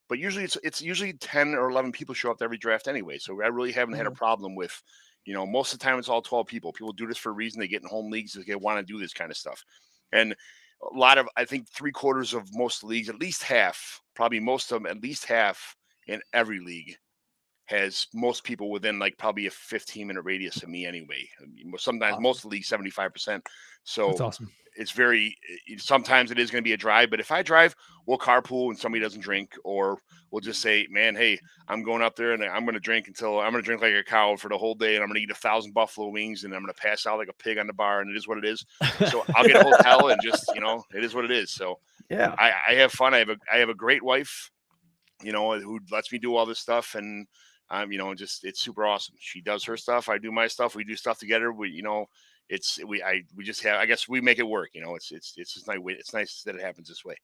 But usually it's usually 10 or 11 people show up to every draft anyway. So I really haven't had a problem with, most of the time it's all 12 people. People do this for a reason. They get in home leagues. They want to do this kind of stuff. And a lot of, I think 3/4 of most leagues, at least half, probably most of them, at least half in every league has most people within like probably a 15-minute radius of me anyway. Sometimes most of the leagues 75%. So that's awesome. It's sometimes it is going to be a drive, but if I drive, we'll carpool and somebody doesn't drink, or we'll just say, man, hey, I'm going up there and I'm going to drink like a cow for the whole day. And I'm going to eat 1,000 buffalo wings and I'm going to pass out like a pig on the bar. And it is what it is. So I'll get a hotel and just, it is what it is. So yeah, I have fun. I have a great wife, who lets me do all this stuff. And, it's super awesome. She does her stuff. I do my stuff. We do stuff together. We just have, I guess we make it work. It's just nice. It's nice that it happens this way.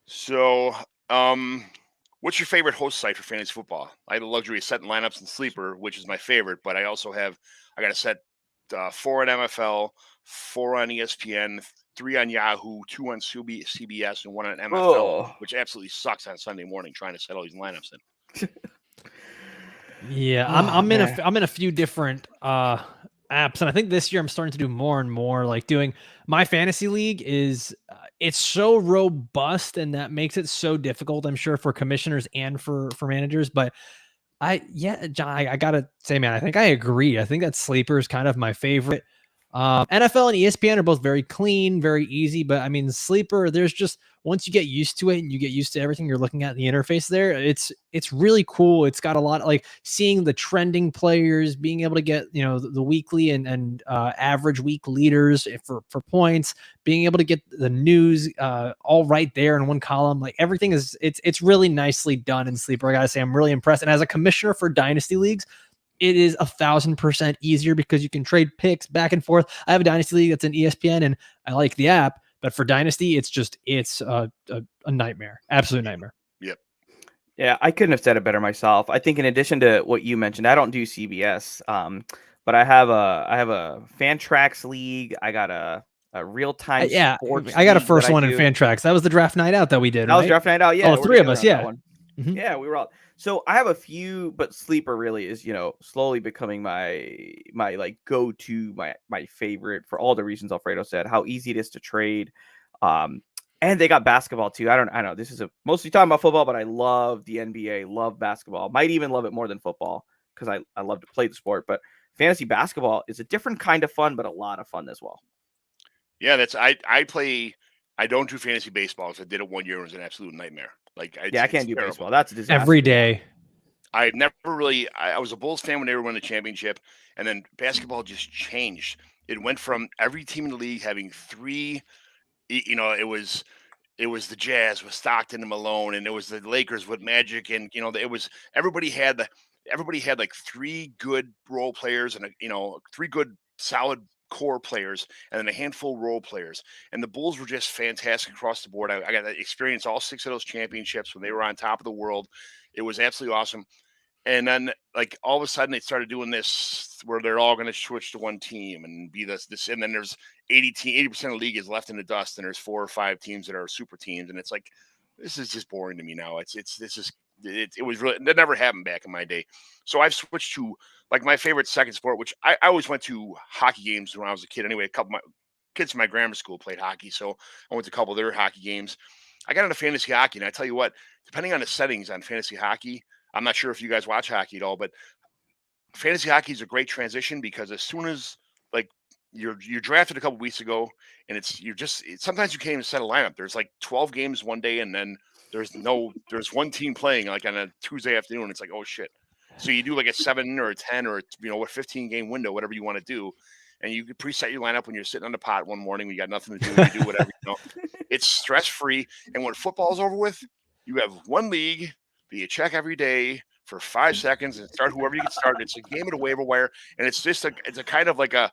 So, what's your favorite host site for fantasy football? I have the luxury of setting lineups in Sleeper, which is my favorite, but I got to set 4 on MFL, 4 on ESPN, 3 on Yahoo, 2 on CBS, and 1 on MFL, which absolutely sucks on Sunday morning trying to set all these lineups in. Yeah, I'm in a few different apps, and I think this year I'm starting to do more and more. Like doing my fantasy league is it's so robust, and that makes it so difficult, I'm sure, for commissioners and for managers. But John, I gotta say, man, I think I agree. I think that Sleeper is kind of my favorite. NFL and ESPN are both very clean, very easy, but I mean, Sleeper, there's just, once you get used to it and you get used to everything you're looking at in the interface there, it's really cool. It's got a lot of, like, seeing the trending players, being able to get, the weekly and average week leaders for points, being able to get the news all right there in one column. Like, everything it's really nicely done in Sleeper. I gotta say, I'm really impressed. And as a commissioner for dynasty leagues, it is 1,000% easier because you can trade picks back and forth. I have a dynasty league that's in ESPN and I like the app, but for dynasty, it's a nightmare. Absolute nightmare. Yep. Yeah, I couldn't have said it better myself. I think in addition to what you mentioned, I don't do CBS, but I have a Fantrax league. I got a real-time sports. I got a first one in Fantrax. That was the draft night out that we did. That was draft night out. Yeah. Oh, 3 of us. Yeah. Mm-hmm. Yeah, we were all. So I have a few, but Sleeper really is, slowly becoming my like go-to, my favorite for all the reasons Alfredo said. How easy it is to trade, and they got basketball too. I know this is mostly talking about football, but I love the NBA, love basketball. Might even love it more than football because I love to play the sport. But fantasy basketball is a different kind of fun, but a lot of fun as well. Yeah, I don't do fantasy baseball because I did it 1 year. It was an absolute nightmare. I can't do terrible. Baseball. That's a disaster. Every day. I've never really. I was a Bulls fan when they were winning the championship, and then basketball just changed. It went from every team in the league having 3. It was the Jazz with Stockton and Malone, and it was the Lakers with Magic, and it was everybody had like 3 good role players and 3 good solid core players and then a handful of role players, and the Bulls were just fantastic across the board. I got to experience all 6 of those championships when they were on top of the world. It was absolutely awesome. And then like all of a sudden they started doing this where they're all going to switch to one team and be this and then there's 80% of the league is left in the dust, and there's 4 or 5 teams that are super teams, and it's like, this is just boring to me now. It was really, that never happened back in my day. So I've switched to like my favorite second sport, which I always went to hockey games when I was a kid. Anyway, a couple of my kids from my grammar school played hockey, so I went to a couple of their hockey games. I got into fantasy hockey, and I tell you what, depending on the settings on fantasy hockey, I'm not sure if you guys watch hockey at all, but fantasy hockey is a great transition because as soon as like you're drafted a couple weeks ago, and sometimes you can't even set a lineup. There's like 12 games one day, and then there's one team playing like on a Tuesday afternoon. It's like, oh shit. So you do like a 7 or a 10 or a 15 game window, whatever you want to do. and you can preset your lineup when you're sitting on the pot one morning when you got nothing to do. You do whatever. It's stress free. And when football's over with, you have one league that you check every day for 5 seconds and start whoever you can start. It's a game of the waiver wire, and it's just it's a kind of like a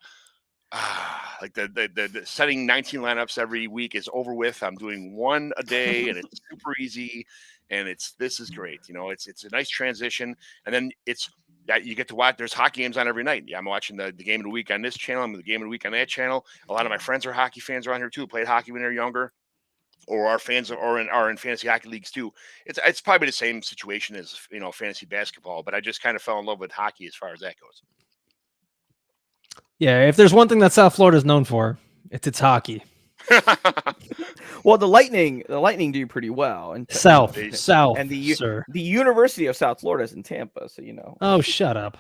like the setting 19 lineups every week is over with. I'm doing one a day, and it's super easy, and this is great. It's a nice transition, and then it's that you get to watch. There's hockey games on every night. Yeah, I'm watching the game of the week on this channel. I'm the game of the week on that channel. A lot of my friends are hockey fans around here too. Played hockey when they're younger, or our fans are in fantasy hockey leagues too. It's probably the same situation as fantasy basketball, but I just kind of fell in love with hockey as far as that goes. Yeah, if there's one thing that South Florida is known for, it's hockey. Well, the Lightning do pretty well. And South, and the University of South Florida is in Tampa, so Oh, shut up.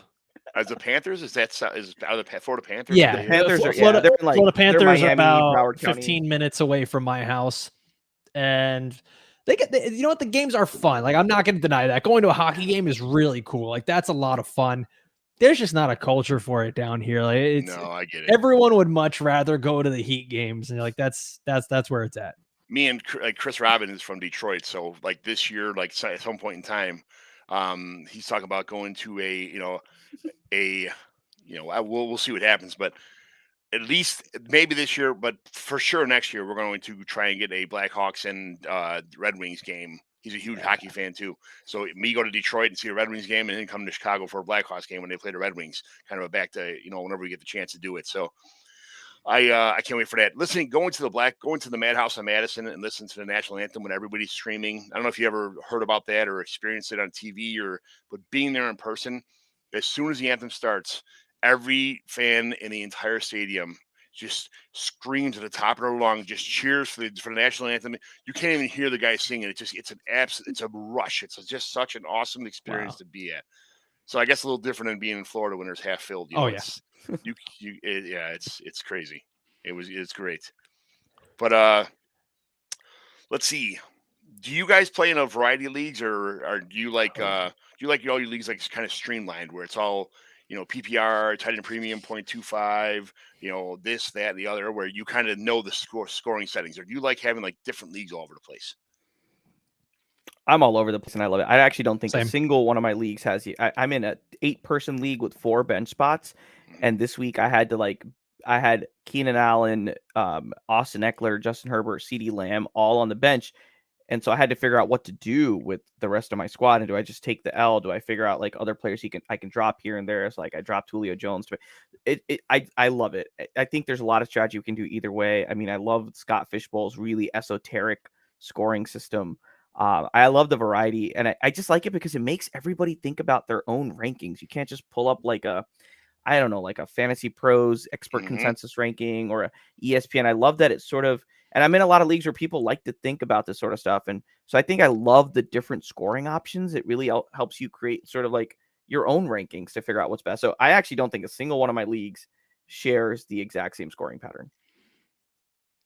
As the Panthers, are the Florida Panthers? Yeah, the Panthers Florida Panthers Miami, are about Broward 15 County. minutes away from my house, and you know what? The games are fun. Like, I'm not going to deny that. Going to a hockey game is really cool. Like, that's a lot of fun. There's just not a culture for it down here. Like, No, I get it. Everyone would much rather go to the Heat games, and like that's where it's at. Me and Chris Robin is from Detroit, so like this year, like at some point in time, he's talking about going to we'll see what happens, but at least maybe this year, but for sure next year we're going to try and get a Blackhawks and Red Wings game. He's a huge hockey fan too. So me go to Detroit and see a Red Wings game, and then come to Chicago for a Blackhawks game when they play the Red Wings. Kind of back to whenever we get the chance to do it. So I can't wait for that. Going to the Madhouse on Madison and listen to the national anthem when everybody's screaming. I don't know if you ever heard about that or experienced it on TV but being there in person, as soon as the anthem starts, every fan in the entire stadium just screams at the top of their lungs, just cheers for the national anthem. You can't even hear the guy singing. It's a rush. It's just such an awesome experience to be at. So I guess a little different than being in Florida when there's half filled. It's crazy. It's great. But let's see. Do you guys play in a variety of leagues, or do you like all your leagues like kind of streamlined where it's all PPR, tight end premium 0.25, this, that, and the other, where you kind of know the scoring settings, or do you like having like different leagues all over the place? I'm all over the place and I love it. I actually don't think Same. a single one of my leagues has. I'm in a 8-person league with 4 bench spots, and this week I had Keenan Allen, Austin Eckler, Justin Herbert, CeeDee Lamb all on the bench. And so I had to figure out what to do with the rest of my squad. And do I just take the L? Do I figure out like other players I can drop here and there? It's like I dropped Julio Jones. I love it. I think there's a lot of strategy we can do either way. I mean, I love Scott Fishbowl's really esoteric scoring system. I love the variety, and I just like it because it makes everybody think about their own rankings. You can't just pull up like a Fantasy Pros expert consensus ranking or a ESPN. I love that it's sort of, and I'm in a lot of leagues where people like to think about this sort of stuff. And so I think I love the different scoring options. It really helps you create sort of like your own rankings to figure out what's best. So I actually don't think a single one of my leagues shares the exact same scoring pattern.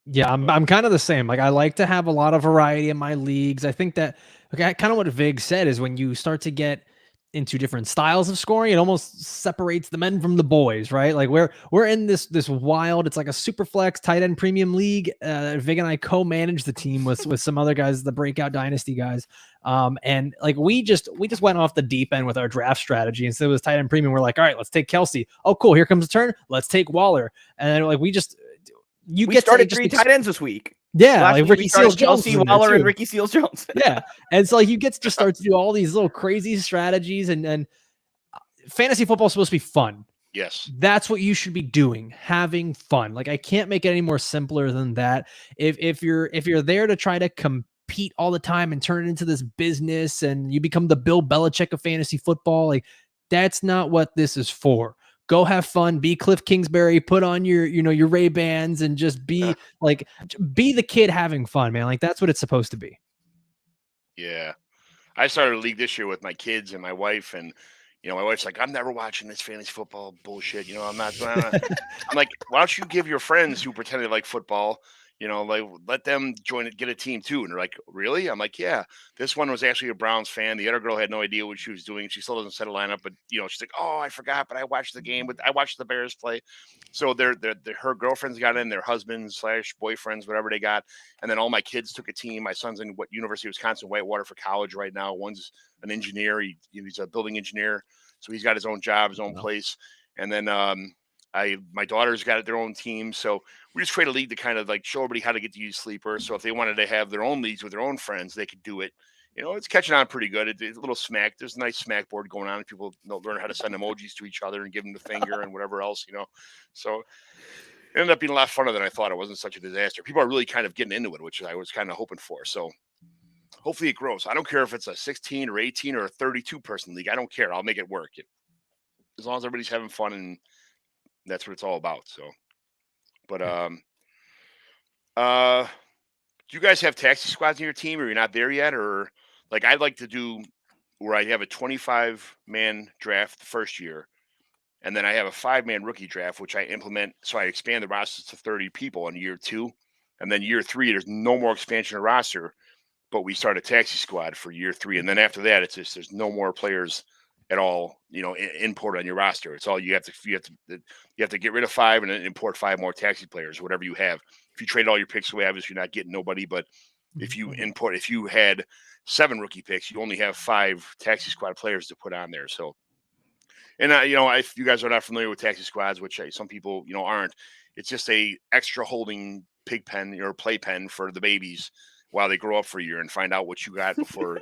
Yeah, I'm kind of the same. Like, I like to have a lot of variety in my leagues. I think that kind of what Vig said is when you start to get into different styles of scoring, it almost separates the men from the boys, right? Like we're in this wild, it's like a super flex tight end premium league. Vig and I co-manage the team with some other guys, the breakout dynasty guys. And like we just went off the deep end with our draft strategy. Instead of this tight end premium, we're like, all right, let's take Kelsey. Oh, cool, here comes the turn. Let's take Waller. And then like we started 3 tight ends this week. Yeah, Last like week Ricky Seals Jones, Chelsea Waller and Ricky Seals Jones. Yeah, and so like you get to just start to do all these little crazy strategies, and fantasy football is supposed to be fun. Yes, that's what you should be doing, having fun. Like I can't make it any more simpler than that. If you're there to try to compete all the time and turn it into this business, and you become the Bill Belichick of fantasy football, like that's not what this is for. Go have fun, be Cliff Kingsbury, put on your Ray-Bans and just be the kid having fun, man. Like that's what it's supposed to be. Yeah. I started a league this year with my kids and my wife, and my wife's like, I'm never watching this fantasy football bullshit. I'm not. I'm like, why don't you give your friends who pretend they like football, like let them join it, get a team too. And they're like, really? I'm like, yeah. This one was actually a Browns fan. The other girl had no idea what she was doing. She still doesn't set a lineup, but she's like, oh, I forgot, but I watched the game. I watched the Bears play. So her girlfriends got in, their husbands / boyfriends, whatever they got, and then all my kids took a team. My son's in University of Wisconsin Whitewater for college right now. One's an engineer. He's a building engineer, so he's got his own job, his own place. And then my daughter's got their own team, so we just create a league to kind of like show everybody how to get to use Sleeper. So if they wanted to have their own leagues with their own friends, they could do it. It's catching on pretty good. It's a little smack. There's a nice smack board going on. People learn how to send emojis to each other and give them the finger and whatever else, So it ended up being a lot funner than I thought. It wasn't such a disaster. People are really kind of getting into it, which I was kind of hoping for. So hopefully it grows. I don't care if it's a 16 or 18 or a 32 person league. I don't care. I'll make it work. As long as everybody's having fun, and that's what it's all about. So, but do you guys have taxi squads in your team, or you're not there yet? Or like I'd like to do where I have a 25-man draft the first year, and then I have a 5-man rookie draft, which I implement. So I expand the roster to 30 people in year 2, and then year 3 there's no more expansion of roster, but we start a taxi squad for year 3, and then after that it's just there's no more players at all, import on your roster. It's all you have to get rid of 5 and then import 5 more taxi players, whatever you have. If you trade all your picks away, obviously you're not getting nobody. But if you had 7 rookie picks, you only have 5 taxi squad players to put on there. So, and if you guys are not familiar with taxi squads, which some people aren't, it's just a extra holding pig pen or play pen for the babies while they grow up for a year and find out what you got before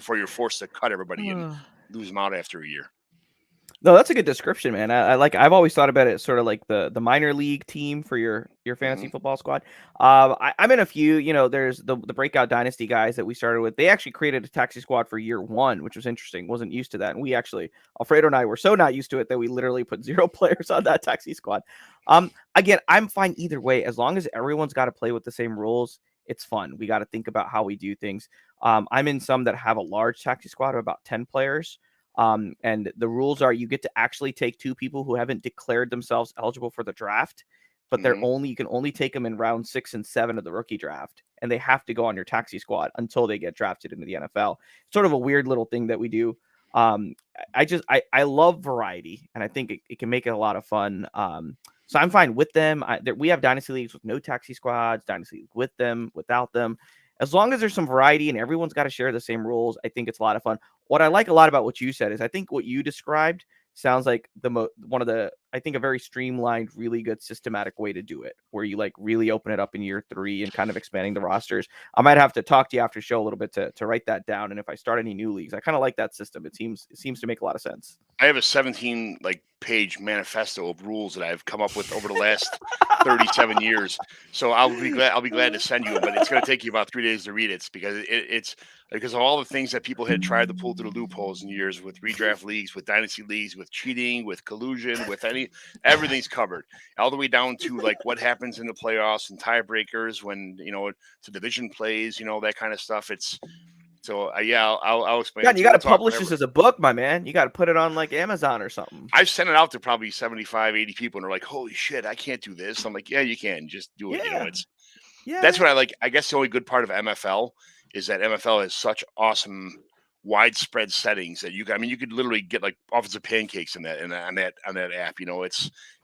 you're forced to cut everybody and lose them out after a year. No, that's a good description, man. I've always thought about it sort of like the minor league team for your fantasy football squad. I'm in a few, there's the breakout dynasty guys that we started with. They actually created a taxi squad for year 1, which was interesting. Wasn't used to that. And Alfredo and I were so not used to it that we literally put 0 players on that taxi squad. Again, I'm fine either way. As long as everyone's got to play with the same rules, it's fun. We got to think about how we do things. I'm in some that have a large taxi squad of about 10 players. And the rules are you get to actually take 2 people who haven't declared themselves eligible for the draft, but you can only take them in round 6 and 7 of the rookie draft, and they have to go on your taxi squad until they get drafted into the NFL. Sort of a weird little thing that we do. I love variety, and I think it can make it a lot of fun. So I'm fine with them. We have dynasty leagues with no taxi squads, dynasty leagues with them, without them. As long as there's some variety and everyone's got to share the same rules, I think it's a lot of fun. What I like a lot about what you said is I think what you described sounds like I think a very streamlined, really good systematic way to do it, where you like really open it up in year 3 and kind of expanding the rosters. I might have to talk to you after show a little bit to write that down. And if I start any new leagues, I kind of like that system. It seems to make a lot of sense. I have a 17 page manifesto of rules that I've come up with over the last 37 years. So I'll be glad to send you it, but it's going to take you about 3 days to read it because it's because of all the things that people had tried to pull through the loopholes in years with redraft leagues, with dynasty leagues, with cheating, with collusion, with everything's covered all the way down to what happens in the playoffs and tiebreakers when, to division plays, that kind of stuff. So I'll explain. Yeah, you got to publish this as a book, my man. You got to put it on Amazon or something. I've sent it out to probably 75, 80 people, and they're like, "Holy shit, I can't do this." I'm like, "Yeah, you can. Just do it." That's what I like. I guess the only good part of MFL is that MFL has such awesome, widespread settings that you could literally get offensive pancakes on that app.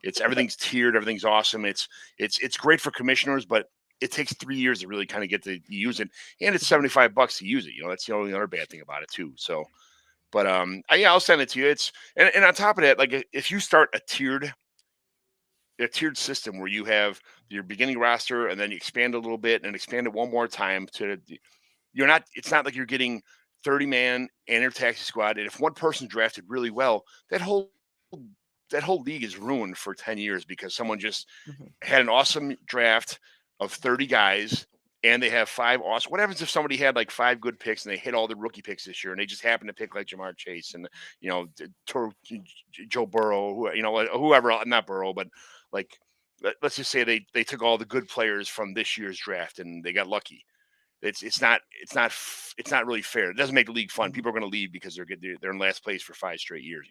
It's everything's tiered, everything's awesome. It's great for commissioners, but it takes 3 years to really kind of get to use it, and it's $75 to use it. That's the only other bad thing about it too. So, but I'll send it to you. And on top of that, if you start a tiered system where you have your beginning roster and then you expand a little bit and expand it one more time it's not like you're getting 30-man and your taxi squad. And if one person drafted really well, that whole league is ruined for 10 years because someone just had an awesome draft of 30 guys and they have 5 awesome. What happens if somebody had 5 good picks and they hit all the rookie picks this year and they just happen to pick Jamar Chase and Joe Burrow, whoever, not Burrow, but let's just say they took all the good players from this year's draft and they got lucky. It's not really fair. It doesn't make the league fun. People are going to leave because they're in last place for 5 straight years.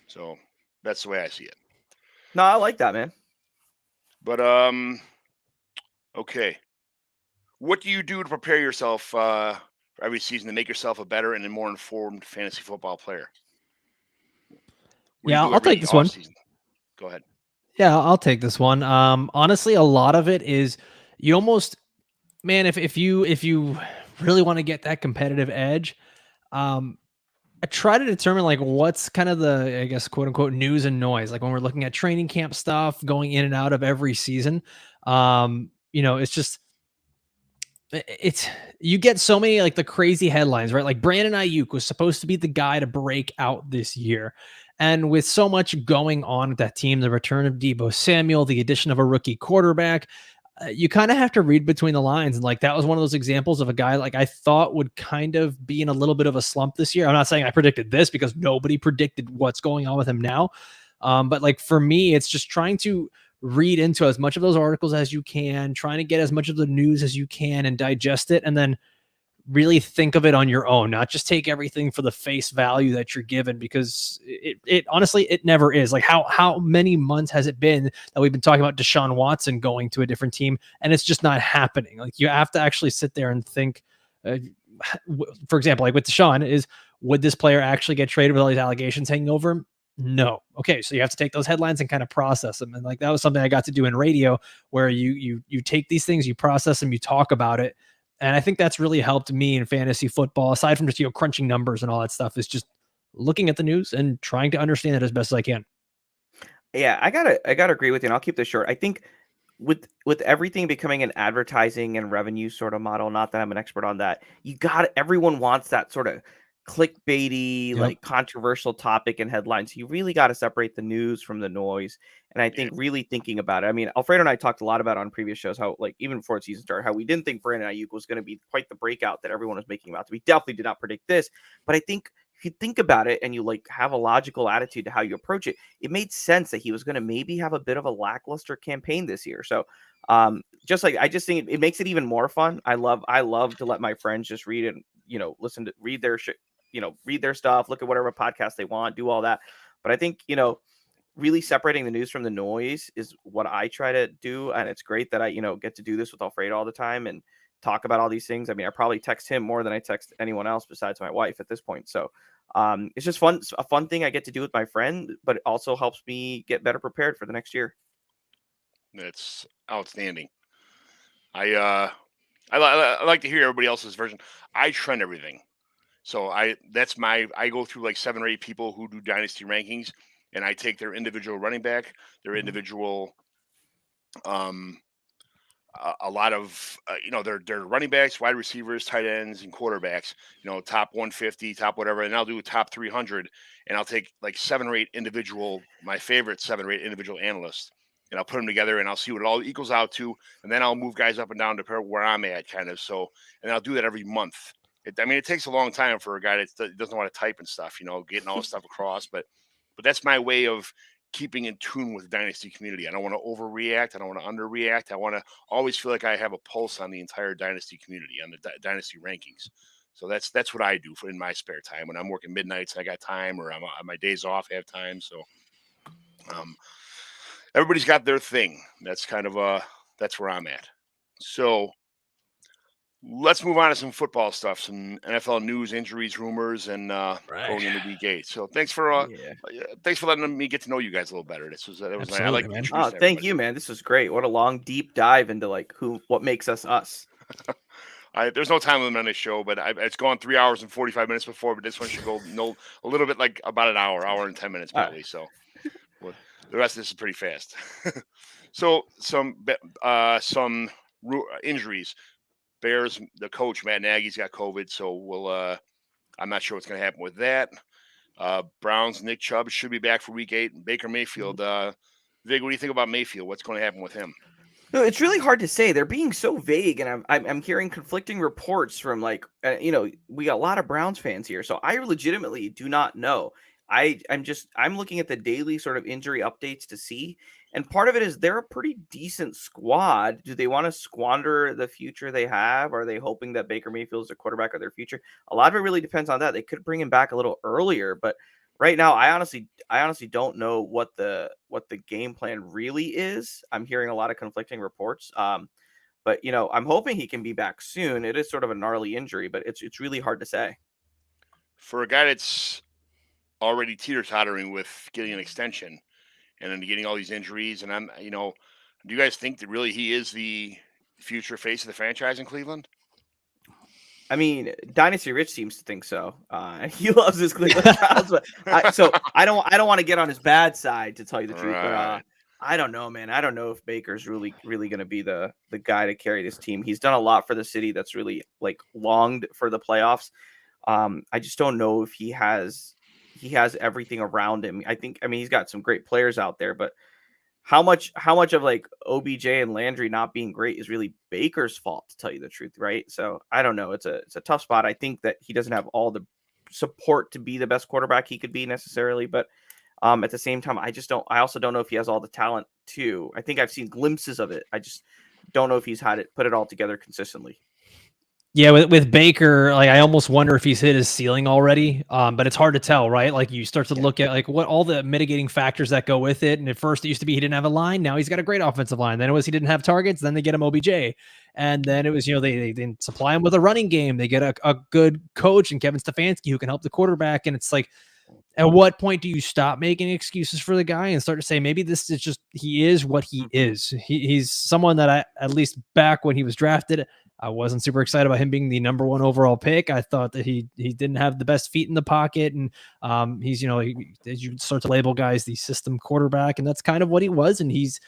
So that's the way I see it. No, I like that, man. But okay. What do you do to prepare yourself for every season to make yourself a better and a more informed fantasy football player? What do you Yeah, do I'll take every this off one. season? Go ahead. Yeah, I'll take this one. Honestly, a lot of it is you almost, man, if you really want to get that competitive edge, um, I try to determine like what's kind of the, I guess, quote unquote news and noise. Like when we're looking at training camp stuff going in and out of every season. It's just it's you get so many like the crazy headlines, right? Like Brandon Ayuk was supposed to be the guy to break out this year. And with so much going on with that team, the return of Deebo Samuel, the addition of a rookie quarterback, you kind of have to read between the lines. And like that was one of those examples of a guy like I thought would kind of be in a little bit of a slump this year. I'm not saying I predicted this because nobody predicted what's going on with him now. But like for me, it's just trying to read into as much of those articles as you can, trying to get as much of the news as you can and digest it, and then really think of it on your own, not just take everything for the face value that you're given, because it honestly, it never is. Like how many months has it been that we've been talking about Deshaun Watson going to a different team and it's just not happening? Like you have to actually sit there and think, uh, for example, like with Deshaun is, would this player actually get traded with all these allegations hanging over him? No. Okay, so you have to take those headlines and kind of process them, and like that was something I got to do in radio, where you take these things, you process them, you talk about it, and I think that's really helped me in fantasy football. Aside from just crunching numbers and all that stuff, is just looking at the news and trying to understand it as best as I can. Yeah, I gotta agree with you, and I'll keep this short. I think with everything becoming an advertising and revenue sort of model, not that I'm an expert on that, everyone wants that sort of clickbaity, Yep. like controversial topic and headlines. You really got to separate the news from the noise. And I Yeah. think really thinking about it. I mean, Alfredo and I talked a lot about on previous shows how, like, even before the season started, how we didn't think Brandon Ayuk was going to be quite the breakout that everyone was making him out to be. Definitely did not predict this. But I think if you think about it and you like have a logical attitude to how you approach it, it made sense that he was going to maybe have a bit of a lackluster campaign this year. So just like I just think it makes it even more fun. I love to let my friends just read and listen to read their read their stuff, look at whatever podcast they want, do all that. But I think really separating the news from the noise is what I try to do, and it's great that I get to do this with Alfredo all the time and talk about all these things. I mean, I probably text him more than I text anyone else besides my wife at this point. So it's just fun. It's a fun thing I get to do with my friend, but it also helps me get better prepared for the next year. That's outstanding. I like to hear everybody else's version. I trend everything. So I go through like 7 or 8 people who do dynasty rankings, and I take their individual running back, their individual um a lot of their running backs, wide receivers, tight ends, and quarterbacks. Top 150, top whatever, and I'll do a top 300, and I'll take like 7 or 8 my favorite 7 or 8 individual analysts, and I'll put them together, and I'll see what it all equals out to, and then I'll move guys up and down to where I'm at, kind of. So, and I'll do that every month. It takes a long time for a guy that doesn't want to type and stuff, getting all this stuff across, but that's my way of keeping in tune with the dynasty community. I don't want to overreact. I don't want to underreact. I want to always feel like I have a pulse on the entire dynasty community, on the dynasty rankings. So that's what I do in my spare time when I'm working midnights. I got time, or I'm on my days off. I have time. So um, everybody's got their thing. That's kind of that's where I'm at. So let's move on to some football stuff, some NFL news, injuries, rumors, and Right. going into week 8. So thanks Yeah. for letting me get to know you guys a little better. That was nice. I Absolutely, like man. introducing Thank everybody. you, man. This was great. What a long, deep dive into like what makes us us. There's no time limit on this show, but it's gone 3 hours and 45 minutes before. But this one should go a little bit like about an hour and 10 minutes All right. probably. So well, the rest of this is pretty fast. So some injuries. Bears, the coach Matt Nagy's got COVID, so I'm not sure what's going to happen with that. Browns Nick Chubb should be back for week 8. And Baker Mayfield. Vig, what do you think about Mayfield? What's going to happen with him? No, it's really hard to say. They're being so vague, and I'm hearing conflicting reports from we got a lot of Browns fans here, so I legitimately do not know. I'm looking at the daily sort of injury updates to see, and part of it is they're a pretty decent squad. Do they want to squander the future they have? Are they hoping that Baker Mayfield is the quarterback of their future? A lot of it really depends on that. They could bring him back a little earlier, but right now, I honestly don't know what the game plan really is. I'm hearing a lot of conflicting reports. But I'm hoping he can be back soon. It is sort of a gnarly injury, but it's really hard to say. For a guy that's already teeter-tottering with getting an extension and then getting all these injuries, and do you guys think that really he is the future face of the franchise in Cleveland? I mean, Dynasty Rich seems to think so. He loves his Cleveland Browns, but I don't want to get on his bad side, to tell you the truth. Right. But I don't know, man. I don't know if Baker's really going to be the guy to carry this team. He's done a lot for the city that's really like longed for the playoffs. I just don't know if he has everything around him. I mean, he's got some great players out there, but how much of like OBJ and Landry not being great is really Baker's fault, to tell you the truth, right? So I don't know. It's a tough spot. I think that he doesn't have all the support to be the best quarterback he could be necessarily, but at the same time, I also don't know if he has all the talent too. I think I've seen glimpses of it. I just don't know if he's put it all together consistently. Yeah, with Baker, like I almost wonder if he's hit his ceiling already. But it's hard to tell, right? Like you start to look at like what all the mitigating factors that go with it. And at first it used to be he didn't have a line. Now he's got a great offensive line. Then it was he didn't have targets. Then they get him OBJ. And then it was, they didn't supply him with a running game. They get a good coach and Kevin Stefanski who can help the quarterback. And it's like, at what point do you stop making excuses for the guy and start to say, maybe this is just, he is what he is. He's someone that at least back when he was drafted, I wasn't super excited about him being the number 1 overall pick. I thought that he didn't have the best feet in the pocket. And he's, as you start to label guys, the system quarterback, and that's kind of what he was. And he's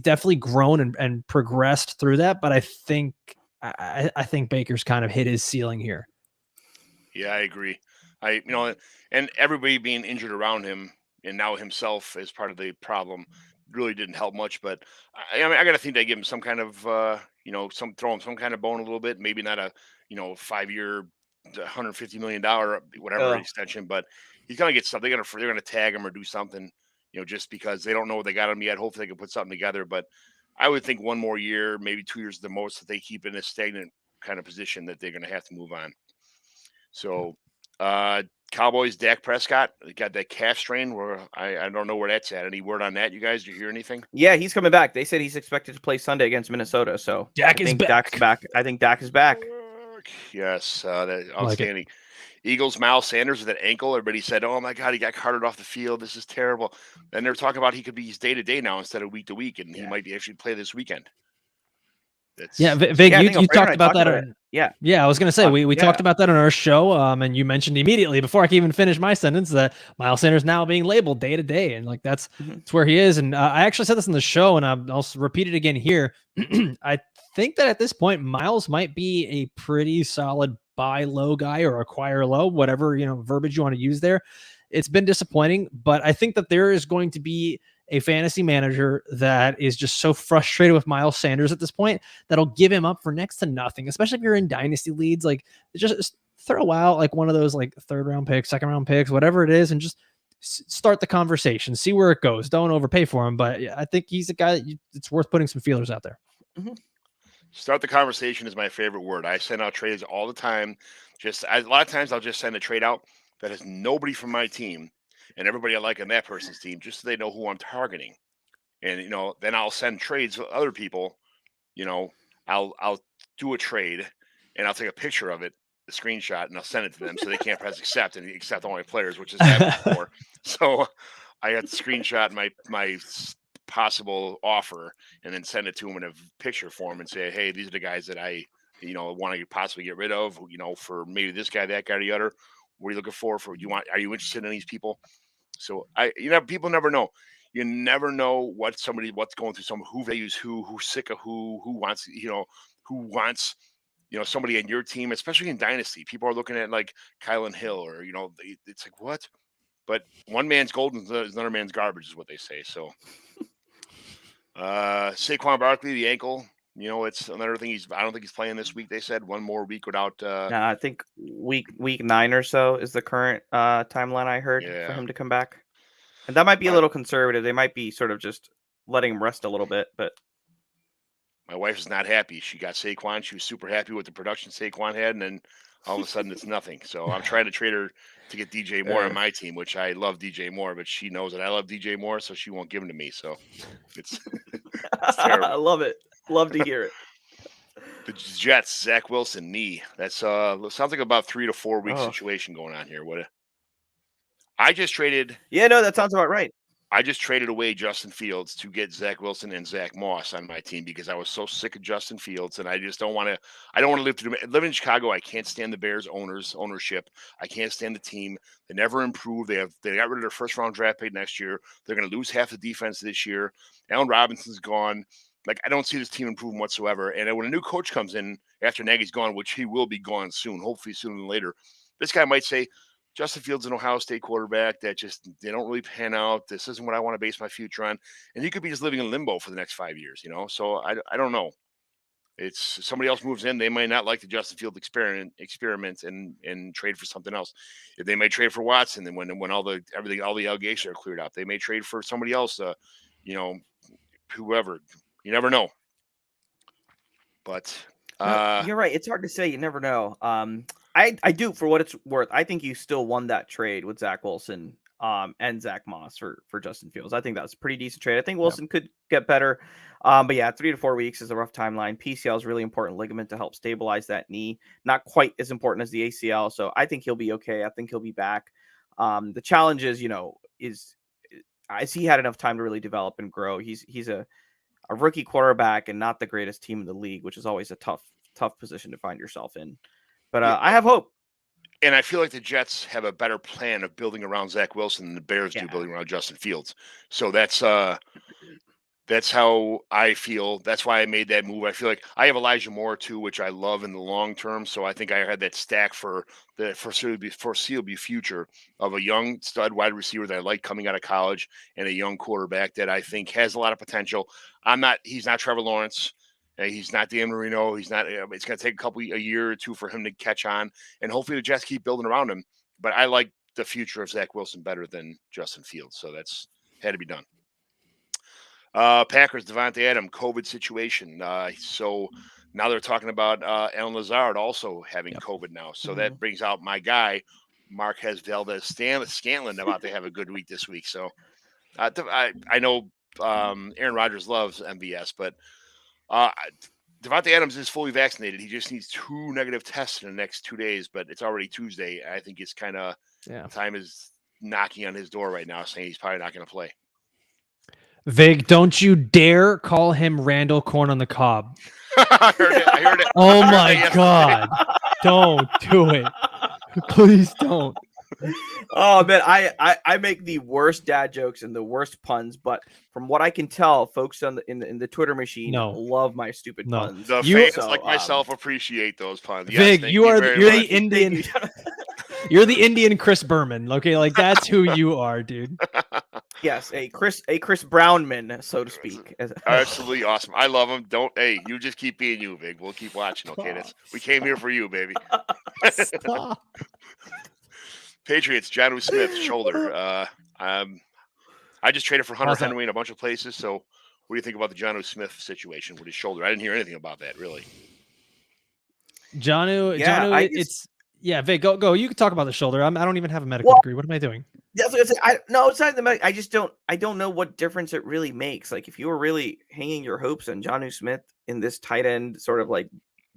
definitely grown and progressed through that. But I think Baker's kind of hit his ceiling here. Yeah, I agree. And everybody being injured around him and now himself as part of the problem really didn't help much. But I got to think they give him some kind of, throw him some kind of bone a little bit. Maybe not a, 5-year, $150 million, whatever extension, but he's gonna get something. They're gonna tag him or do something, just because they don't know what they got him yet. Hopefully they can put something together. But I would think 1 more year, maybe 2 years at the most, that they keep in a stagnant kind of position that they're gonna have to move on. So, Cowboys, Dak Prescott got that calf strain where I don't know where that's at. Any word on that, you guys? Did you hear anything? Yeah, he's coming back. They said he's expected to play Sunday against Minnesota. So Dak is back. Dak's back. I think Dak is back. Yes, that outstanding. Eagles, Miles Sanders with that ankle. Everybody said, "Oh my God, he got carted off the field. This is terrible." Then they're talking about he could be day to day now instead of week to week, and he might be actually play this weekend. Vig, you talked about that. I was going to say, we talked about that on our show. And you mentioned immediately before I can even finish my sentence that Miles Sanders now being labeled day to day. And like, that's where he is. And I actually said this in the show and I'll repeat it again here. I think that at this point, Miles might be a pretty solid buy low guy or acquire low, whatever, verbiage you want to use there. It's been disappointing, but I think that there is going to be a fantasy manager that is just so frustrated with Miles Sanders at this point that'll give him up for next to nothing, especially if you're in dynasty leads. Like just throw out like one of those like 3rd round picks, 2nd round picks, whatever it is, and just start the conversation, see where it goes. Don't overpay for him, but I think he's a guy that it's worth putting some feelers out there. Start the conversation is my favorite word. I send out trades all the time. A lot of times I'll just send a trade out that has nobody from my team and everybody I like on that person's team, just so they know who I'm targeting. And, then I'll send trades to other people. I'll do a trade and I'll take a picture of it, the screenshot, and I'll send it to them so they can't press accept and accept all my players, which is happened before. So I got to screenshot my possible offer and then send it to them in a picture form and say, hey, these are the guys that I, want to possibly get rid of, for maybe this guy, that guy, or the other. What are you looking for? Are you interested in these people? So people never know. You never know what's going through someone, who values who's sick of who wants, somebody in your team, especially in dynasty. People are looking at like Kylan Hill or, it's like, what? But one man's gold is another man's garbage is what they say. So Saquon Barkley, the ankle, it's another thing. I don't think he's playing this week. They said 1 more week without. I think week 9 or so is the current timeline I heard for him to come back, and that might be a little conservative. They might be sort of just letting him rest a little bit, but My wife is not happy. She got Saquon. She was super happy with the production Saquon had, and then all of a sudden it's nothing. So I'm trying to trade her to get DJ Moore on my team, which I love DJ Moore, but she knows that I love DJ Moore, so she won't give him to me. So it's, it's terrible. I love it. Love to hear it. The Jets, Zach Wilson knee. That's sounds like about 3 to 4 week situation going on here. I just traded. Yeah, no, that sounds about right. I just traded away Justin Fields to get Zach Wilson and Zach Moss on my team because I was so sick of Justin Fields, and I just don't want to. I don't want to live through. Living in Chicago, I can't stand the Bears ownership. I can't stand the team. They never improve. They got rid of their first round draft pick next year. They're going to lose half the defense this year. Allen Robinson's gone. Like, I don't see this team improving whatsoever. And when a new coach comes in after Nagy's gone, which he will be gone soon, hopefully sooner than later, this guy might say, Justin Fields, an Ohio State quarterback that just, they don't really pan out. This isn't what I want to base my future on. And he could be just living in limbo for the next 5 years, you know? So I don't know. It's somebody else moves in. They might not like the Justin Field experiment and trade for something else. If they may trade for Watson, then when all the allegations are cleared out, they may trade for somebody else, you know, whoever. You never know. But you're right. It's hard to say. You never know. I do, for what it's worth. I think you still won that trade with Zach Wilson and Zach Moss for Justin Fields. I think that's a pretty decent trade. I think Wilson could get better. But yeah, 3 to 4 weeks is a rough timeline. PCL is a really important ligament to help stabilize that knee. Not quite as important as the ACL. So I think he'll be okay. I think he'll be back. The challenge is, as he had enough time to really develop and grow. He's a rookie quarterback and not the greatest team in the league, which is always a tough position to find yourself in. But I have hope. And I feel like the Jets have a better plan of building around Zach Wilson than the Bears do building around Justin Fields. So that's how I feel. That's why I made that move. I feel like I have Elijah Moore too, which I love in the long term. So I think I had that stack for the foreseeable future of a young stud wide receiver that I like coming out of college and a young quarterback that I think has a lot of potential. He's not Trevor Lawrence. He's not Dan Marino. He's not. It's going to take a year or two for him to catch on, and hopefully the Jets keep building around him. But I like the future of Zach Wilson better than Justin Fields, so that's had to be done. Packers, Devontae Adams, COVID situation. So now they're talking about Allen Lazard also having COVID now. So that brings out my guy, Marquez Valdez-Scantling, about to have a good week this week. So I know Aaron Rodgers loves MVS, but Devontae Adams is fully vaccinated. He just needs 2 negative tests in the next 2 days, but it's already Tuesday. I think it's kind of time is knocking on his door right now, saying he's probably not going to play. Vig, don't you dare call him Randall Corn on the Cob. I heard it. Oh my God. Don't do it. Please don't. Oh man, I make the worst dad jokes and the worst puns, but from what I can tell, folks in the Twitter machine love my stupid puns. The fans like myself appreciate those puns. Yes, Vig, you're the Indian. You're the Indian Chris Berman. Okay, like that's who you are, dude. Yes, a Chris Brownman, so to speak. Absolutely awesome. I love him. You just keep being you, Vig. We'll keep watching. Okay, we came here for you, baby. Stop. Patriots, Jonnu Smith, shoulder. I just traded for Hunter Henry in a bunch of places. So what do you think about the Jonnu Smith situation with his shoulder? I didn't hear anything about that, really. Jonnu, Vic, go. You can talk about the shoulder. I don't even have a medical degree. What am I doing? That's what I say. No, it's not the medical. I don't know what difference it really makes. Like if you were really hanging your hopes on Jonnu Smith in this tight end sort of like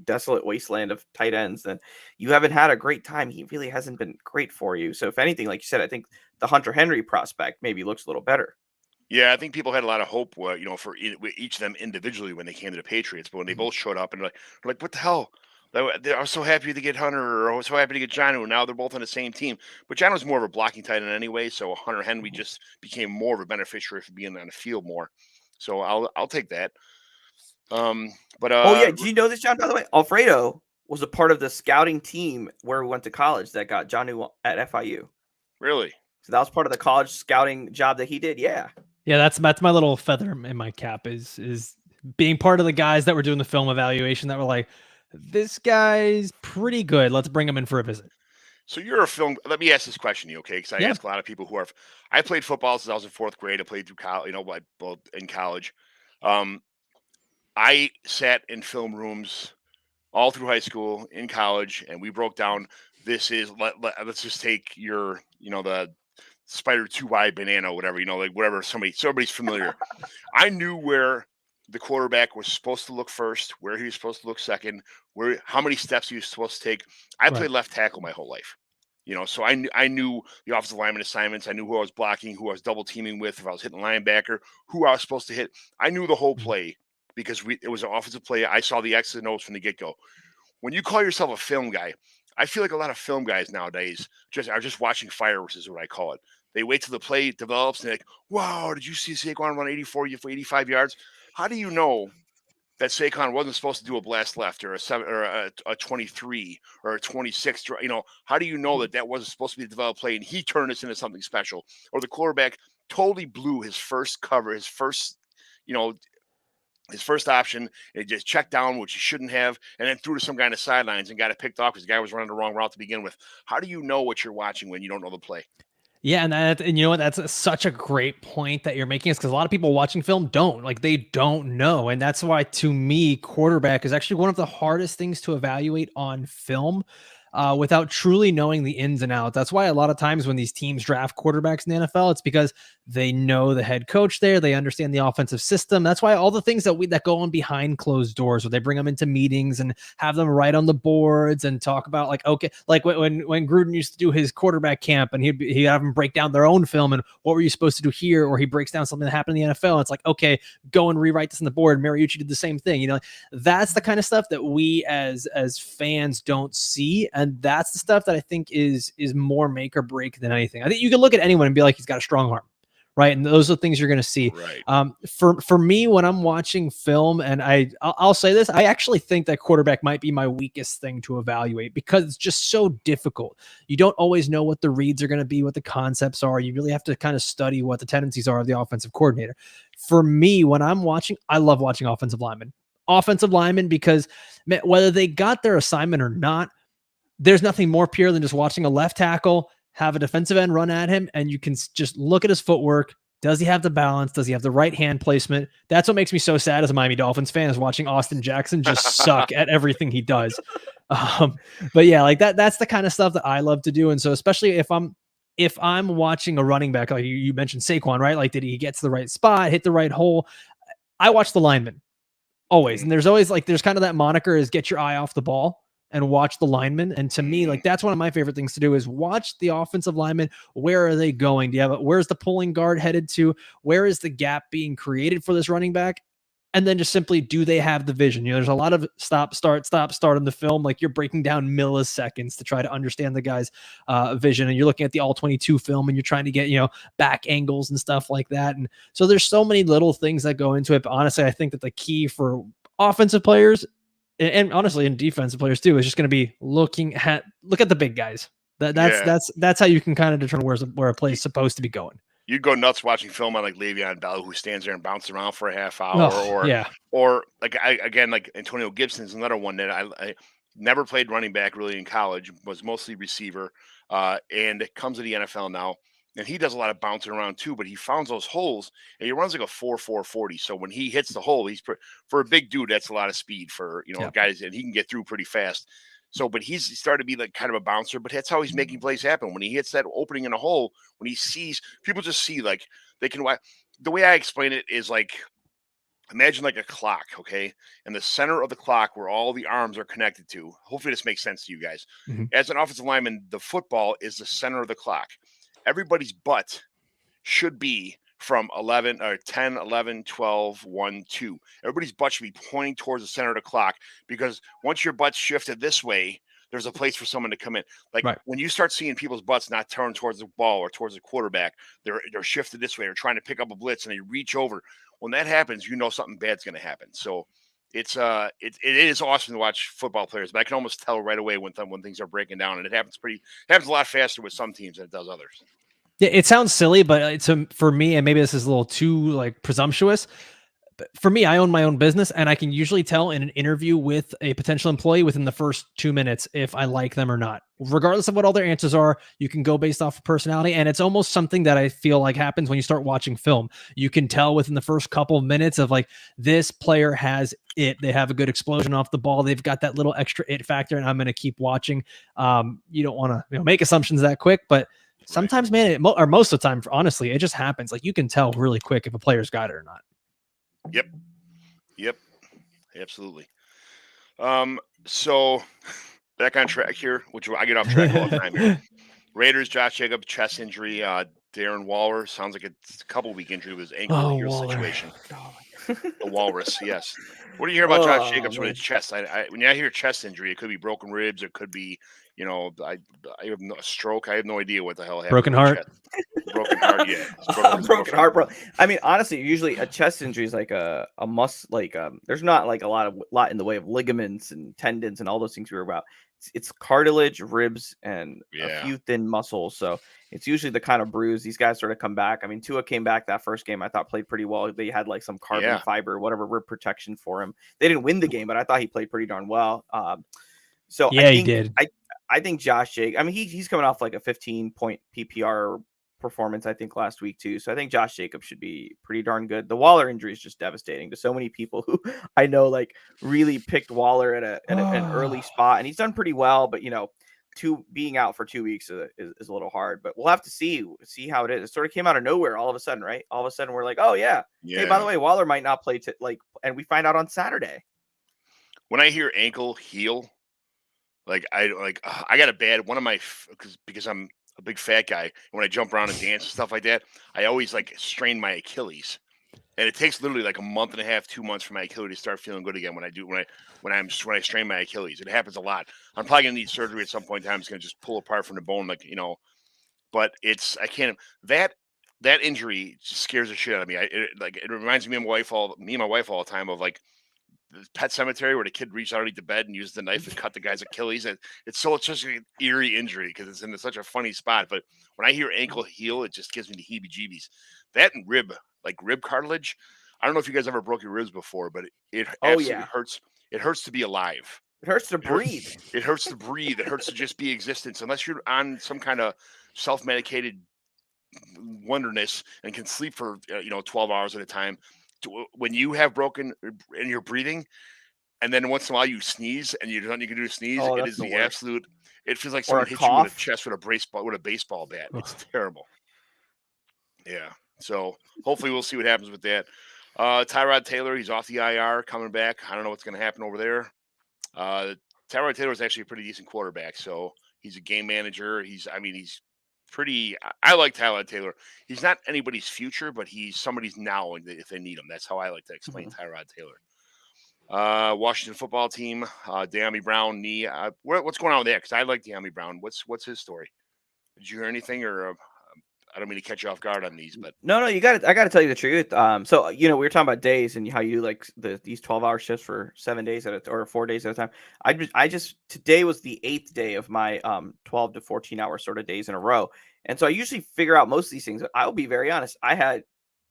desolate wasteland of tight ends, then you haven't had a great time. He really hasn't been great for you. So if anything, like you said, I think the Hunter Henry prospect maybe looks a little better. Yeah, I think people had a lot of hope, for each of them individually when they came to the Patriots, but when they both showed up and like, what the hell? They are so happy to get Hunter, or I was so happy to get Jonnu, and now they're both on the same team. But Jonnu's more of a blocking tight end anyway, so Hunter Henry just became more of a beneficiary for being on the field more. So I'll take that. Did you know this, John? By the way, Alfredo was a part of the scouting team where we went to college that got Jonnu at FIU. Really? So that was part of the college scouting job that he did. Yeah. Yeah, that's my little feather in my cap is being part of the guys that were doing the film evaluation that were like, this guy's pretty good. Let's bring him in for a visit. So you're a film. Let me ask this question to you, okay? Because I ask a lot of people who are. I played football since I was in 4th grade. I played through college, in college. I sat in film rooms all through high school, in college, and we broke down. Let's just take your, the Spider 2Y banana, whatever, like whatever somebody's familiar. I knew where the quarterback was supposed to look first, where he was supposed to look second, how many steps he was supposed to take. I played left tackle my whole life. So I knew the offensive lineman assignments. I knew who I was blocking, who I was double teaming with, if I was hitting linebacker, who I was supposed to hit. I knew the whole play because it was an offensive play. I saw the X's and O's from the get-go. When you call yourself a film guy, I feel like a lot of film guys nowadays are just watching fireworks is what I call it. They wait till the play develops and they're like, wow, did you see Saquon run 84 for 85 yards? How do you know that Saquon wasn't supposed to do a blast left or a 23 or a 26? How do you know that wasn't supposed to be a developed play and he turned this into something special? Or the quarterback totally blew his first cover, his first option, it just checked down, which he shouldn't have, and then threw to some guy on the sidelines and got it picked off because the guy was running the wrong route to begin with. How do you know what you're watching when you don't know the play? Yeah, and you know what? That's such a great point that you're making, is because a lot of people watching film they don't know, and that's why, to me, quarterback is actually one of the hardest things to evaluate on film. Without truly knowing the ins and outs. That's why a lot of times when these teams draft quarterbacks in the NFL, it's because they know the head coach there. They understand the offensive system. That's why all the things that go on behind closed doors, where they bring them into meetings and have them write on the boards and talk about when Gruden used to do his quarterback camp and he'd have them break down their own film and what were you supposed to do here, or he breaks down something that happened in the NFL. And it's like, okay, go and rewrite this on the board. Mariucci did the same thing. That's the kind of stuff that we as fans don't see. And that's the stuff that I think is more make or break than anything. I think you can look at anyone and be like, he's got a strong arm, right? And those are things you're going to see. Right. For me, when I'm watching film, and I'll say this, I actually think that quarterback might be my weakest thing to evaluate because it's just so difficult. You don't always know what the reads are going to be, what the concepts are. You really have to kind of study what the tendencies are of the offensive coordinator. For me, when I'm watching, I love watching offensive linemen because whether they got their assignment or not, there's nothing more pure than just watching a left tackle have a defensive end run at him, and you can just look at his footwork. Does he have the balance? Does he have the right hand placement? That's what makes me so sad as a Miami Dolphins fan, is watching Austin Jackson just suck at everything he does. But yeah, like that's the kind of stuff that I love to do. And so especially if I'm watching a running back, like you mentioned Saquon, right? Like, did he get to the right spot, hit the right hole? I watch the lineman always. And there's always there's kind of that moniker is get your eye off the ball and watch the linemen. And to me, that's one of my favorite things to do is watch the offensive linemen. Where are they going? Where's the pulling guard headed to? Where is the gap being created for this running back? And then just simply, do they have the vision? There's a lot of stop, start in the film. Like, you're breaking down milliseconds to try to understand the guy's vision. And you're looking at the all 22 film and you're trying to get, back angles and stuff like that. And so there's so many little things that go into it. But honestly, I think that the key for offensive players, and honestly, in defensive players too, is just going to be look at the big guys. That's how you can kind of determine where a play is supposed to be going. You'd go nuts watching film on like Le'Veon Bell, who stands there and bounces around for a half hour, or like Antonio Gibson's another one that I never played running back really in college, was mostly receiver, and it comes to the NFL now. And he does a lot of bouncing around too, but he finds those holes and he runs like a 4.40. So when he hits the hole, for a big dude, that's a lot of speed for, guys, and he can get through pretty fast. So, but he's started to be like kind of a bouncer, but that's how he's making plays happen. When he hits that opening in a hole, when he sees, people just see, like, they can, the way I explain it is like, imagine like a clock, okay? And the center of the clock where all the arms are connected to, hopefully this makes sense to you guys. Mm-hmm. As an offensive lineman, the football is the center of the clock. Everybody's butt should be from 11 or 10, 11, 12, 1, 2. Everybody's butt should be pointing towards the center of the clock, because once your butt's shifted this way, there's a place for someone to come in. Like, right. When you start seeing people's butts not turned towards the ball or towards the quarterback, they're shifted this way. They're trying to pick up a blitz and they reach over. When that happens, something bad's going to happen. So it is awesome to watch football players, but I can almost tell right away when things are breaking down, and it happens a lot faster with some teams than it does others. Yeah, it sounds silly, but for me, and maybe this is a little too presumptuous, for me, I own my own business, and I can usually tell in an interview with a potential employee within the first 2 minutes if I like them or not. Regardless of what all their answers are, you can go based off of personality, and it's almost something that I feel like happens when you start watching film. You can tell within the first couple of minutes of like, this player has it. They have a good explosion off the ball. They've got that little extra it factor, and I'm going to keep watching. You don't want to make assumptions that quick, but sometimes, man, or most of the time, honestly, it just happens. Like, you can tell really quick if a player's got it or not. Yep. Absolutely. So back on track here, which I get off track all the time here. Raiders, Josh Jacobs, chest injury. Darren Waller, sounds like it's a couple week injury with his ankle heel situation. The Walrus, yes. What do you hear about Josh Jacobs with his chest? When I hear chest injury, it could be broken ribs. It could be, I have a stroke. I have no idea what the hell happened. Broken heart. Broken heart, yeah. Broken heart, bro. I mean, honestly, usually a chest injury is like a must. Like, there's not like a lot in the way of ligaments and tendons and all those things we were about. It's cartilage, ribs, and a few thin muscles. So it's usually the kind of bruise these guys sort of come back. I mean, Tua came back that first game. I thought played pretty well. They had like some carbon fiber, whatever, rib protection for him. They didn't win the game, but I thought he played pretty darn well. So yeah, he did. I think Josh Jacobs, I mean, he's coming off like a 15-point PPR performance, I think, last week too. So I think Josh Jacobs should be pretty darn good. The Waller injury is just devastating to so many people who I know like really picked Waller at an early spot, and he's done pretty well. But being out for 2 weeks is a little hard. But we'll have to see how it is. It sort of came out of nowhere all of a sudden, right? All of a sudden we're like, oh yeah. Hey, by the way, Waller might not play and we find out on Saturday. When I hear ankle heel, I got a bad one of my because I'm a big fat guy. When I jump around and dance and stuff like that, I always strain my Achilles, and it takes literally like a month and a half, 2 months for my Achilles to start feeling good again. When I strain my Achilles, it happens a lot. I'm probably gonna need surgery at some point in time. It's gonna just pull apart from the bone, But I can't. That injury just scares the shit out of me. It reminds me of me and my wife all the time of like the Pet Cemetery where the kid reached out underneath the bed and used the knife to cut the guy's Achilles. It's such an eerie injury because it's in such a funny spot. But when I hear ankle heel, it just gives me the heebie-jeebies. That and rib cartilage. I don't know if you guys ever broke your ribs before, but it absolutely hurts. It hurts to be alive. It hurts to breathe. It hurts to breathe. It hurts to just be existence. Unless you're on some kind of self-medicated wonderness and can sleep for 12 hours at a time. When you have broken and you're breathing, and then once in a while you sneeze and you can do a sneeze, it is the absolute. It feels like someone hit you with a chest with a baseball bat. It's terrible. Yeah. So hopefully we'll see what happens with that. Tyrod Taylor, he's off the IR, coming back. I don't know what's going to happen over there. Tyrod Taylor is actually a pretty decent quarterback, so he's a game manager. He's pretty. I like Tyrod Taylor. He's not anybody's future, but he's somebody's now if they need him. That's how I like to explain Tyrod Taylor. Washington football team, De'Ami Brown knee. What's going on with that? Because I like De'Ami Brown. What's his story? Did you hear anything, or I don't mean to catch you off guard on these, but no, I got to tell you the truth. So we were talking about days and how you like these 12-hour shifts for 7 days or 4 days at a time. I just today was the 8th day of my 12 to 14-hour sort of days in a row, and so I usually figure out most of these things. I'll be very honest. I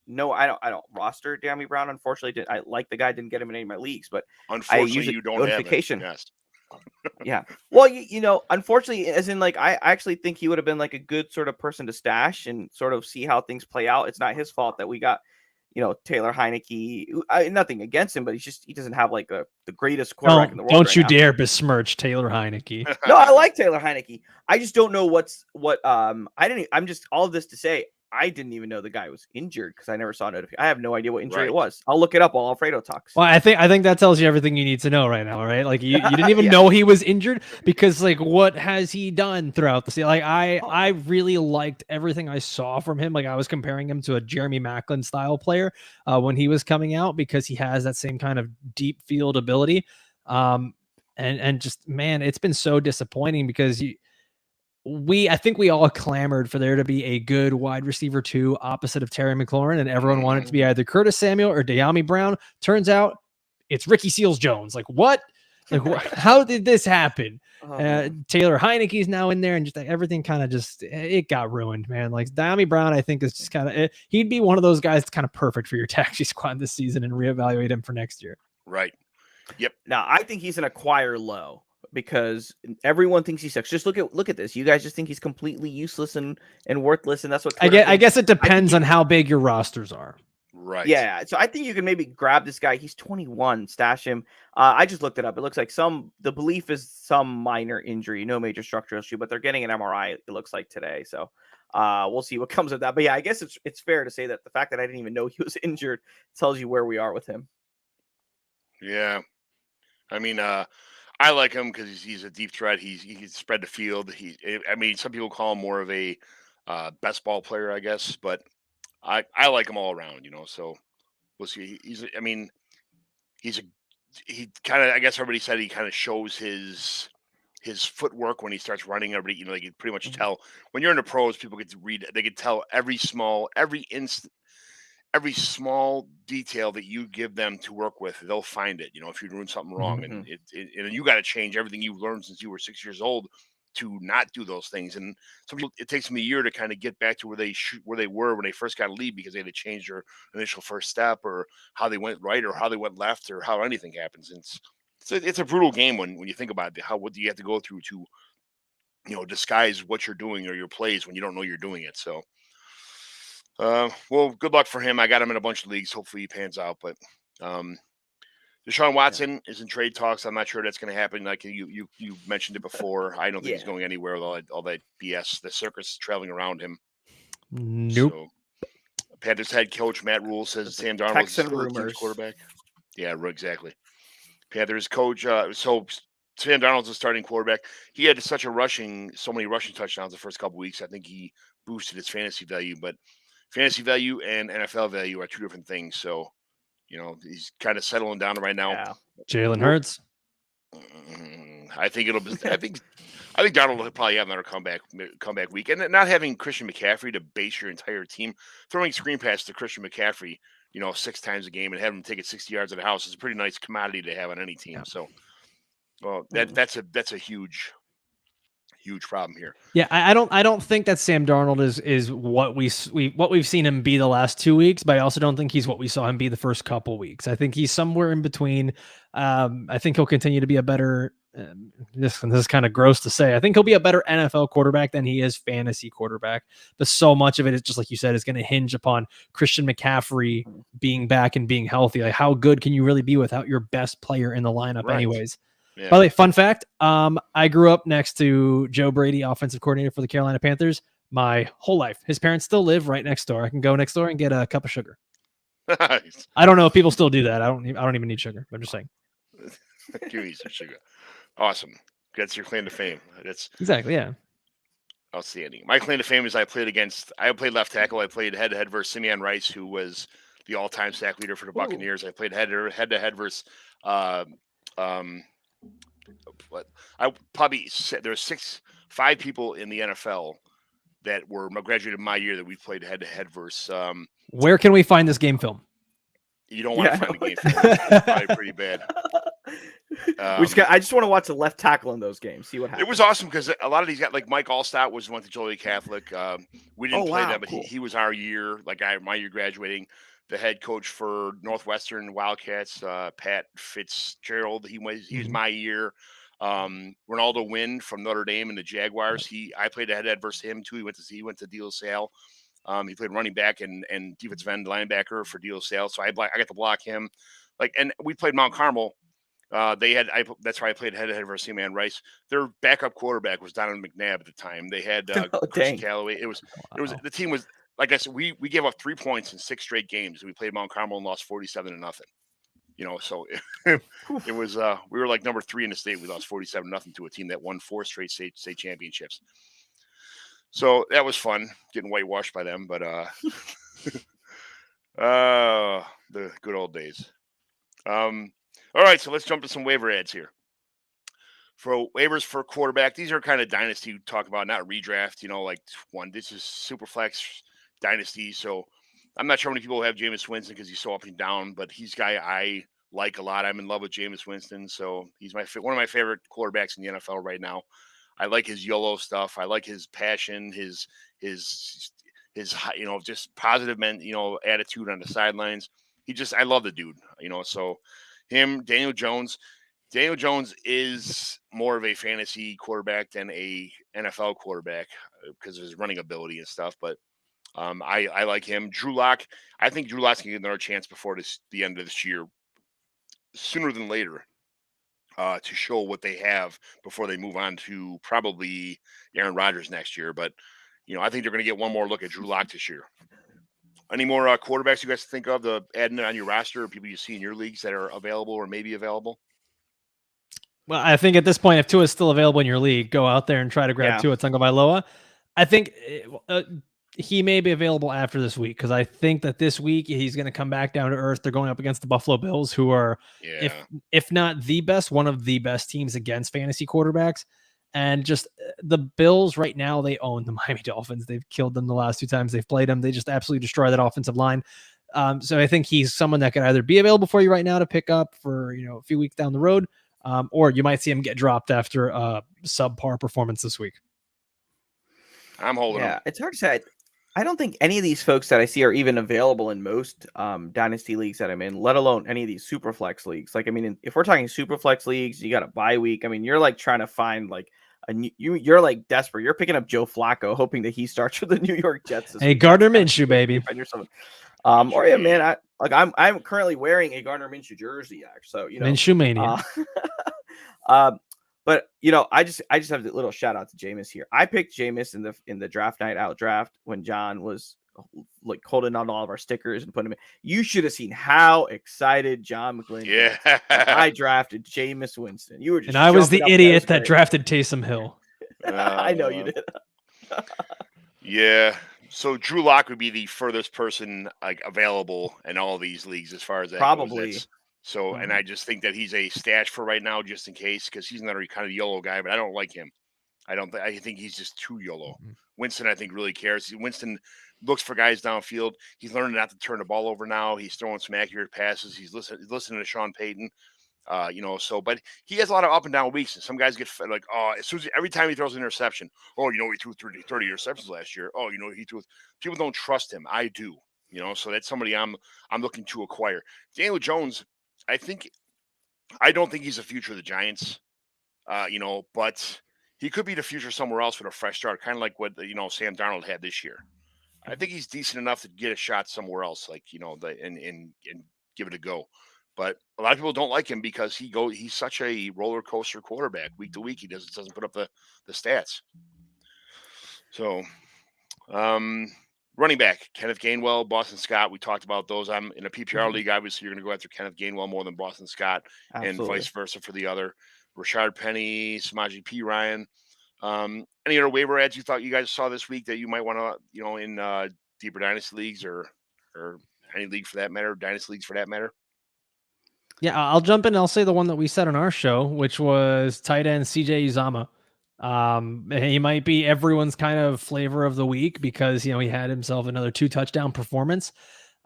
don't roster De'Ami Brown. Unfortunately, I like the guy, didn't get him in any of my leagues, but unfortunately you don't have it. Yes. Yeah. Well, unfortunately, as in like, I actually think he would have been like a good sort of person to stash and sort of see how things play out. It's not his fault that we got, Taylor Heineke. Nothing against him, but he doesn't have like the greatest quarterback in the world. Don't you dare besmirch Taylor Heineke. No, I like Taylor Heineke. I just don't know I'm just all of this to say, I didn't even know the guy was injured because I never saw a notification. I have no idea what injury it was. I'll look it up while Alfredo talks. Well, I think that tells you everything you need to know right now, right? Like you didn't even know he was injured because like what has he done throughout the season? Like I really liked everything I saw from him. Like I was comparing him to a Jeremy Maclin style player when he was coming out because he has that same kind of deep field ability. And just, man, it's been so disappointing because I think we all clamored for there to be a good wide receiver 2 opposite of Terry McLaurin, and everyone wanted it to be either Curtis Samuel or De'Ami Brown. Turns out it's Ricky Seals-Jones. Like, what? Like, how did this happen? Oh, man. Taylor Heineke's now in there, and just like, everything kind of it got ruined, man. Like Diami Brown, I think is just kind of he'd be one of those guys that's kind of perfect for your taxi squad this season and reevaluate him for next year. Right. Yep. Now I think he's an acquire low because everyone thinks he sucks. Just look at this. You guys just think he's completely useless and worthless, and that's what I guess it depends on how big your rosters are. Right. Yeah, so I think you can maybe grab this guy. He's 21, stash him. I just looked it up. It looks like the belief is some minor injury, no major structural issue, but they're getting an MRI, it looks like today. So we'll see what comes of that. But yeah, I guess it's fair to say that the fact that I didn't even know he was injured tells you where we are with him. Yeah. I mean, I like him because he's a deep threat. He can spread the field. Some people call him more of a best ball player, I guess, but I like him all around, so we'll see. He kind of, I guess everybody said he kind of shows his footwork when he starts running. Everybody, they can pretty much tell when you're in the pros, people get to read, they can tell every small detail that you give them to work with, they'll find it, if you're doing something wrong, and and you got to change everything you've learned since you were 6 years old to not do those things. And some people, it takes them a year to kind of get back to where they were when they first got a lead because they had to change their initial first step or how they went right or how they went left or how anything happens. And it's a brutal game when you think about it, what do you have to go through to, disguise what you're doing or your plays when you don't know you're doing it. So, well, good luck for him. I got him in a bunch of leagues. Hopefully he pans out, but, Deshaun Watson is in trade talks. I'm not sure that's going to happen. Like you mentioned it before. I don't think he's going anywhere with all that BS. The circus is traveling around him. Nope. So, Panthers head coach Matt Rule says Sam Darnold is still the team's quarterback. Yeah, exactly. Panthers coach. So Sam Darnold's a starting quarterback. He had so many rushing touchdowns the first couple weeks. I think he boosted his fantasy value, but fantasy value and NFL value are two different things. So, he's kind of settling down right now. Yeah. Jalen Hurts. I think Darnold will probably have another comeback week, and not having Christian McCaffrey to base your entire team, throwing screen pass to Christian McCaffrey, 6 times a game and having him take it 60 yards of the house is a pretty nice commodity to have on any team. Yeah. So, well, that's a huge problem here. Yeah, I don't think that Sam Darnold is what we've seen him be the last 2 weeks, but I also don't think he's what we saw him be the first couple weeks. I think he's somewhere in between. I think he'll continue to be a better. This is kind of gross to say. I think he'll be a better NFL quarterback than he is fantasy quarterback. But so much of it is just like you said, is going to hinge upon Christian McCaffrey being back and being healthy. Like, how good can you really be without your best player in the lineup, anyways? Yeah. By the way, fun fact, I grew up next to Joe Brady, offensive coordinator for the Carolina Panthers, my whole life. His parents still live right next door. I can go next door and get a cup of sugar. Nice. I don't know if people still do that. I don't even need sugar. I'm just saying. Give me some sugar. Awesome. That's your claim to fame. That's exactly, yeah. Outstanding. My claim to fame is I played left tackle. I played head-to-head versus Simeon Rice, who was the all-time sack leader for the Buccaneers. I played head-to-head versus but I probably said there's 5 people in the NFL that were graduated my year that we played head-to-head versus. Where can we find this game film? You don't want to find the game film. It's probably pretty bad. I just want to watch the left tackle in those games. See what happens. It was awesome because a lot of these guys, like Mike Allstott, went to Joliet Catholic. We didn't play that, but cool. he was our year, my year graduating. The head coach for Northwestern Wildcats, Pat Fitzgerald, he was my year. Ronaldo Wynn from Notre Dame and the Jaguars. I played head-to-head versus him too. He went to De La Salle. He played running back and defensive end linebacker for De La Salle. So I got to block him. And we played Mount Carmel. That's why I played head-to-head versus Simeon Rice. Their backup quarterback was Donovan McNabb at the time. They had Chris Callaway. It was the team was, like I said, we gave up 3 points in 6 straight games. We played Mount Carmel and lost 47-0. So it was we were like number 3 in the state. We lost 47-0 to a team that won 4 straight state championships. So that was fun getting whitewashed by them, but the good old days. All right, so let's jump to some waiver ads here. For waivers for quarterback, these are kind of dynasty we talk about, not redraft. This is super flex dynasty. So I'm not sure how many people have Jameis Winston because he's so up and down, but he's a guy I like a lot. I'm in love with Jameis Winston, so he's one of my favorite quarterbacks in the NFL right now. I like his YOLO stuff. I like his passion, his just positive attitude on the sidelines. I love the dude. So him, Daniel Jones. Daniel Jones is more of a fantasy quarterback than a NFL quarterback because of his running ability and stuff. But I like him. Drew Lock. I think Drew Lock's gonna get another chance before the end of this year, sooner than later, to show what they have before they move on to probably Aaron Rodgers next year. But I think they're gonna get one more look at Drew Lock this year. Any more quarterbacks you guys think of adding on your roster, or people you see in your leagues that are available or maybe available? Well, I think at this point, if Tua is still available in your league, go out there and try to grab Tua Tagovailoa. I think he may be available after this week because I think that this week he's going to come back down to earth. They're going up against the Buffalo Bills, who are, if not the best, one of the best teams against fantasy quarterbacks. And just the Bills right now, they own the Miami Dolphins. They've killed them the last 2 times they've played them. They just absolutely destroy that offensive line. So I think he's someone that could either be available for you right now to pick up for a few weeks down the road, or you might see him get dropped after a subpar performance this week. I'm holding him. It's hard to say. I don't think any of these folks that I see are even available in most dynasty leagues that I'm in, let alone any of these super flex leagues. Like, I mean, if we're talking super flex leagues, you got a bye week. I mean, you're like trying to find like you're like desperate. You're picking up Joe Flacco, hoping that he starts for the New York Jets. Hey, Gardner Minshew, baby. Or yeah, man, I'm currently wearing a Gardner Minshew jersey, actually. So Minshew mania. But I just have a little shout out to Jameis here. I picked Jameis in the draft night out draft when John was like holding on to all of our stickers and putting them in. You should have seen how excited John McGlynn was. I drafted Jameis Winston. You were just, and I was the idiot that drafted Taysom Hill. I know you did. Yeah. So Drew Lock would be the furthest person like available in all these leagues as far as that probably goes. So, and I just think that he's a stash for right now, just in case, because he's another kind of YOLO guy, but I don't like him. I think he's just too YOLO. Winston, I think, really cares. Winston looks for guys downfield. He's learning not to turn the ball over now. He's throwing some accurate passes. He's listening to Sean Payton. But he has a lot of up and down weeks. And some guys get like, every time he throws an interception, he threw 30 interceptions last year. People don't trust him. I do, so that's somebody I'm looking to acquire. Daniel Jones, I don't think he's the future of the Giants, but he could be the future somewhere else with a fresh start, kind of like what, Sam Darnold had this year. I think he's decent enough to get a shot somewhere else, and give it a go. But a lot of people don't like him because he's such a roller coaster quarterback week to week. He doesn't put up the stats. So, running back, Kenneth Gainwell, Boston Scott. We talked about those. I'm in a PPR league. Obviously, you're going to go after Kenneth Gainwell more than Boston Scott. Absolutely. And vice versa for the other. Rashard Penny, Samaje Perine. Any other waiver ads you thought you guys saw this week that you might want to, in deeper dynasty leagues or any league for that matter, dynasty leagues for that matter? Yeah, I'll jump in. I'll say the one that we said on our show, which was tight end CJ Uzomah. He might be everyone's kind of flavor of the week because, he had himself another 2 touchdown performance.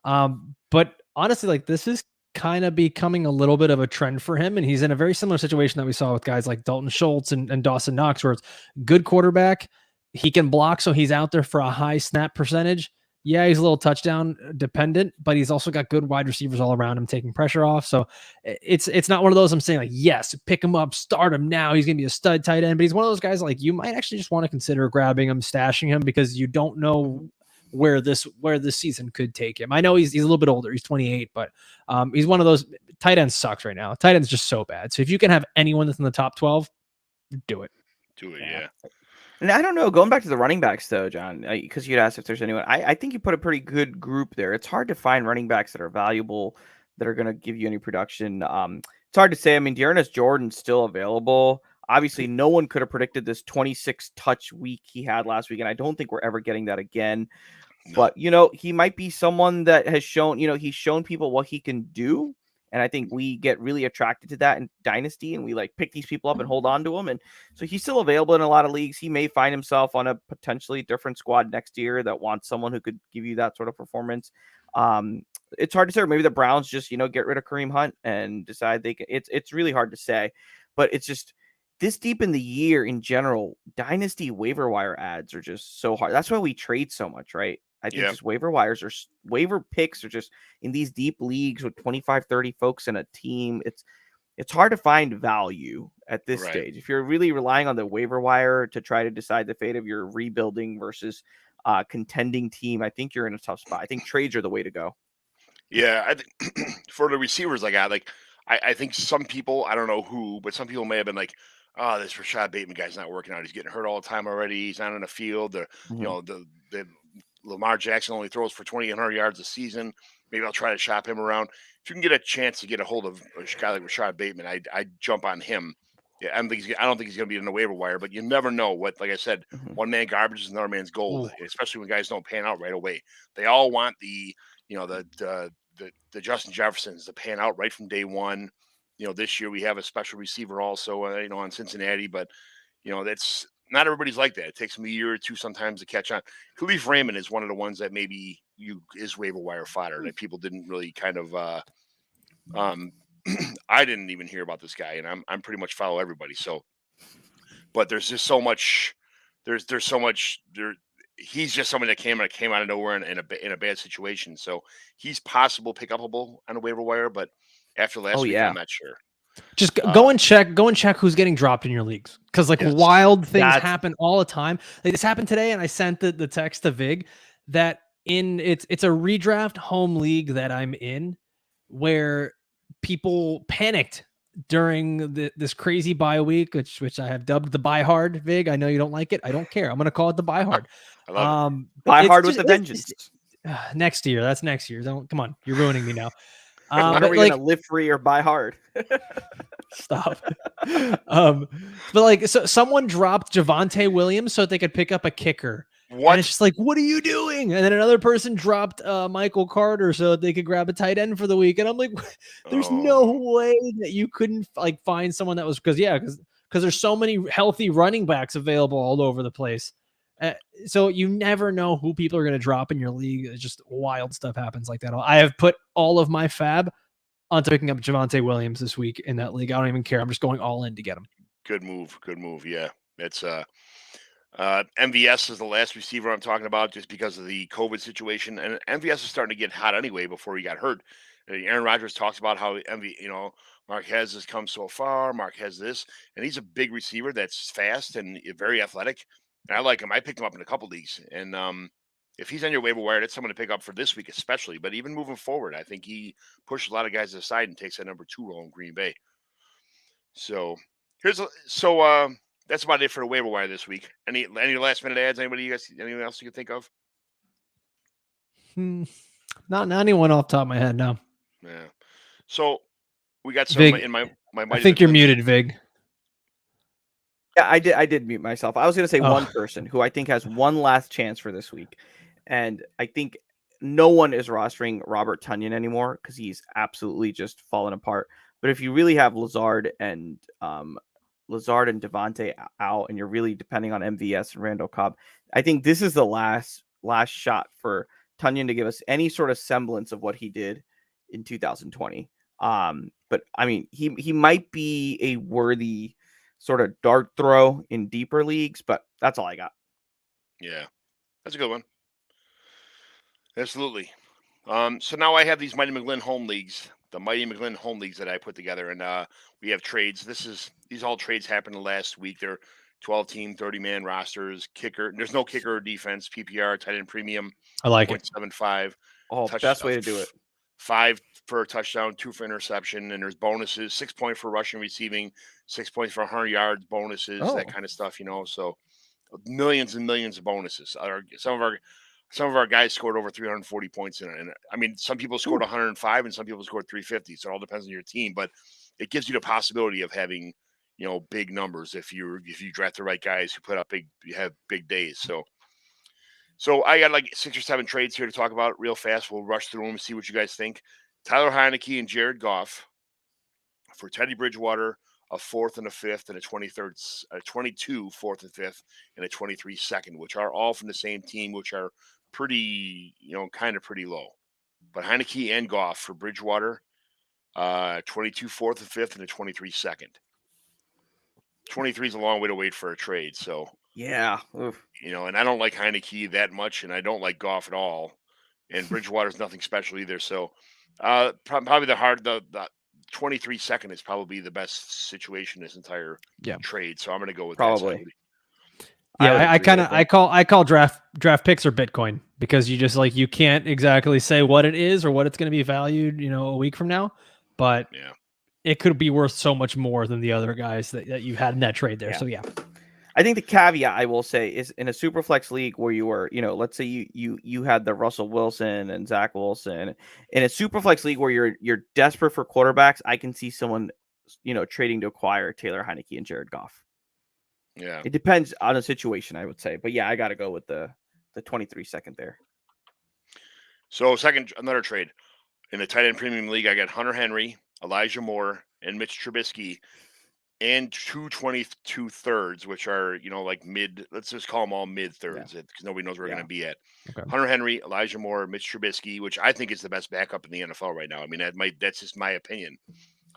But honestly, this is kind of becoming a little bit of a trend for him. And he's in a very similar situation that we saw with guys like Dalton Schultz and Dawson Knox, where it's good quarterback. He can block. So he's out there for a high snap percentage. Yeah, he's a little touchdown dependent, but he's also got good wide receivers all around him taking pressure off. So it's not one of those I'm saying yes, pick him up, start him now. He's going to be a stud tight end, but he's one of those guys you might actually just want to consider grabbing him, stashing him because you don't know where this season could take him. I know he's a little bit older. He's 28, but he's one of those. Tight ends sucks right now. Tight end's just so bad. So if you can have anyone that's in the top 12, do it. Yeah. And I don't know, going back to the running backs, though, John, because you'd asked if there's anyone. I think you put a pretty good group there. It's hard to find running backs that are valuable, that are going to give you any production. It's hard to say. I mean, Dearness Jordan's still available. Obviously, no one could have predicted this 26 touch week he had last week, and I don't think we're ever getting that again. No. But, he might be someone that has shown, he's shown people what he can do. And I think we get really attracted to that in Dynasty, and we pick these people up and hold on to them. And so he's still available in a lot of leagues. He may find himself on a potentially different squad next year that wants someone who could give you that sort of performance. It's hard to say. Maybe the Browns just get rid of Kareem Hunt and decide they can. It's really hard to say, but it's just this deep in the year in general. Dynasty waiver wire ads are just so hard. That's why we trade so much, right? I think just waiver picks are just in these deep leagues with 25, 30 folks in a team. It's hard to find value at this stage. If you're really relying on the waiver wire to try to decide the fate of your rebuilding versus contending team, I think you're in a tough spot. I think trades are the way to go. Yeah, I think for the receivers I got, I think some people, I don't know who, but some people may have been like, oh, this Rashad Bateman guy's not working out. He's getting hurt all the time already. He's not on the field. The Lamar Jackson only throws for 2,800 yards a season. Maybe I'll try to shop him around. If you can get a chance to get a hold of a guy like Rashad Bateman, I'd jump on him. Yeah, I don't think he's going to be in the waiver wire, but you never know what. Like I said, one man garbage is another man's gold, especially when guys don't pan out right away. They all want the Justin Jeffersons to pan out right from day one. This year we have a special receiver also, on Cincinnati, but that's not everybody's like that. It takes them a year or two sometimes to catch on. Khalif Raymond is one of the ones that maybe is waiver wire fodder that people didn't really kind of. I didn't even hear about this guy, and I'm pretty much follow everybody. So, but there's just so much. There's so much there. He's just someone that came out of nowhere in a bad situation. So he's possible pick upable on a waiver wire, but after last week, I'm not sure. Just go and check who's getting dropped in your leagues. Cause wild things happen all the time. Like this happened today. And I sent the text to Vig that it's a redraft home league that I'm in where people panicked during this crazy bye week, which I have dubbed the bye hard. Vig, I know you don't like it. I don't care. I'm going to call it the bye hard. I love it. Buy hard with a vengeance. Next year. That's next year. Come on. You're ruining me now. When are we going to live free or buy hard? Stop. So someone dropped Javonte Williams so that they could pick up a kicker. What? And it's just like, what are you doing? And then another person dropped Michael Carter so that they could grab a tight end for the week. And I'm like, there's no way that you couldn't find someone that was because there's so many healthy running backs available all over the place. So you never know who people are going to drop in your league. It's just wild stuff happens like that. I have put all of my fab onto picking up Javonte Williams this week in that league. I don't even care. I'm just going all in to get him. Good move. Yeah. It's MVS is the last receiver I'm talking about just because of the COVID situation. And MVS is starting to get hot anyway before he got hurt. Aaron Rodgers talks about how Marquez has come so far. Marquez this, and he's a big receiver that's fast and very athletic. And I like him. I picked him up in a couple leagues. And if he's on your waiver wire, that's someone to pick up for this week especially. But even moving forward, I think he pushes a lot of guys aside and takes that number 2 role in Green Bay. So that's about it for the waiver wire this week. Any last minute ads? Anyone else you can think of? Not anyone off the top of my head, no. Yeah. So we got some Vig, in my I think you're muted, Vig. Yeah, I did mute myself. I was going to say one person who I think has one last chance for this week. And I think no one is rostering Robert Tonyan anymore because he's absolutely just fallen apart. But if you really have Lazard and Devontae out, and you're really depending on MVS and Randall Cobb, I think this is the last shot for Tonyan to give us any sort of semblance of what he did in 2020. But I mean, he might be a worthy sort of dart throw in deeper leagues, but that's all I got. Yeah, that's a good one. Absolutely. So now I have these Mighty McGlynn home leagues, the Mighty McGlynn home leagues that I put together, and we have trades. These all trades happened last week. They're 12-team, 30-man rosters, kicker. There's no kicker or defense, PPR, tight end premium. I like it. 0.75. Oh, best way to do it. 5 for a touchdown, 2 for interception, and there's bonuses, 6 points for rushing, receiving, 6 points for 100 yards, bonuses, that kind of stuff, So millions and millions of bonuses. Some of our guys scored over 340 points in it. And I mean, some people scored 105 and some people scored 350. So it all depends on your team, but it gives you the possibility of having, big numbers if you draft the right guys who have big days. So I got like 6 or 7 trades here to talk about real fast. We'll rush through them and see what you guys think. Tyler Heineke and Jared Goff for Teddy Bridgewater, a 4th and a 5th, and a 23rd, a 22 4th and 5th, and a 23 2nd, which are all from the same team, which are pretty, kind of pretty low. but Heineke and Goff for Bridgewater, 22 fourth and fifth, and a 23 second. 23 is a long way to wait for a trade. So, Yeah. Oof. and I don't like Heineke that much, and I don't like Goff at all. And Bridgewater's nothing special either. So, probably the 23 second is probably the best situation in this entire trade. So I'm going to go with Probably. that. Yeah, I call draft picks or Bitcoin, because you just you can't exactly say what it is or what it's going to be valued, a week from now, but it could be worth so much more than the other guys that you had in that trade there. Yeah. So I think the caveat I will say is, in a super flex league where you were, let's say you had the Russell Wilson and Zach Wilson, in a super flex league where you're desperate for quarterbacks, I can see someone, trading to acquire Taylor Heineke and Jared Goff. Yeah. It depends on the situation, I would say. But yeah, I got to go with the 23 second there. So another trade in the tight end premium league, I got Hunter Henry, Elijah Moore, and Mitch Trubisky, and 222 thirds, which are, mid, let's just call them all mid thirds, because nobody knows where we're going to be at. Okay. Hunter Henry, Elijah Moore, Mitch Trubisky, which I think is the best backup in the NFL right now. I mean, that's just my opinion.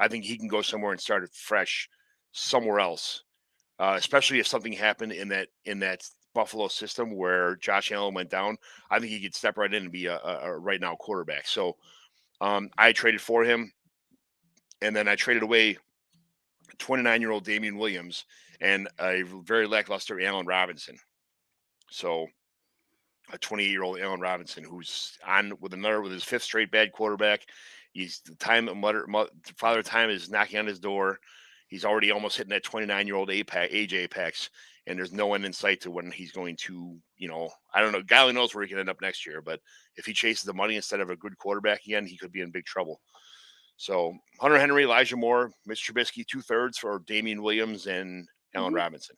I think he can go somewhere and start fresh somewhere else, especially if something happened in that Buffalo system where Josh Allen went down. I think he could step right in and be a right now quarterback. So I traded for him, and then I traded away 29-year-old Damian Williams and a very lackluster Allen Robinson. So a 28-year-old Allen Robinson, who's on with his fifth straight bad quarterback. Father Time is knocking on his door. He's already almost hitting that 29-year-old age apex, and there's no end in sight to when he's going to, I don't know. God only knows where he can end up next year, but if he chases the money instead of a good quarterback again, he could be in big trouble. So Hunter Henry, Elijah Moore, Mitch Trubisky, 2/3 for Damian Williams and Allen Robinson.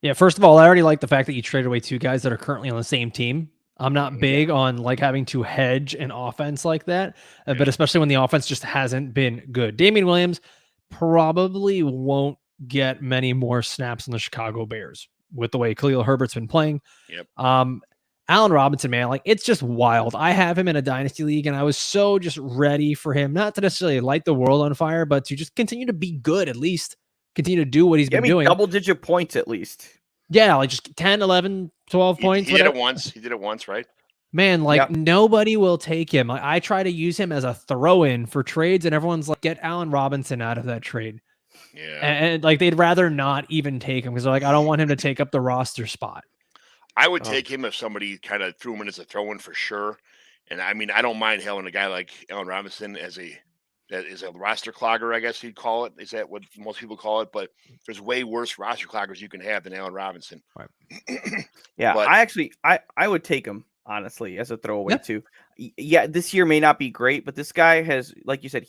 Yeah, first of all, I already like the fact that you traded away two guys that are currently on the same team. I'm not big on having to hedge an offense like that, but especially when the offense just hasn't been good. Damian Williams probably won't get many more snaps in the Chicago Bears with the way Khalil Herbert's been playing. Yep. Allen Robinson, man, it's just wild. I have him in a dynasty league, and I was so just ready for him, not to necessarily light the world on fire, but to just continue to be good, at least continue to do what he's been doing. Double-digit points at least. Yeah, just 10, 11, 12 points. He did it once. He did it once, right? Man, nobody will take him. I try to use him as a throw-in for trades, and everyone's like, get Allen Robinson out of that trade. Yeah. And they'd rather not even take him because they're like, I don't want him to take up the roster spot. I would take him if somebody kind of threw him in as a throw-in for sure. And I mean, I don't mind having a guy like Allen Robinson that is a roster clogger, I guess you'd call it. Is that what most people call it? But there's way worse roster cloggers you can have than Allen Robinson. Right. Yeah, but I would take him, honestly, as a throwaway too. Yeah, this year may not be great, but this guy has, like you said,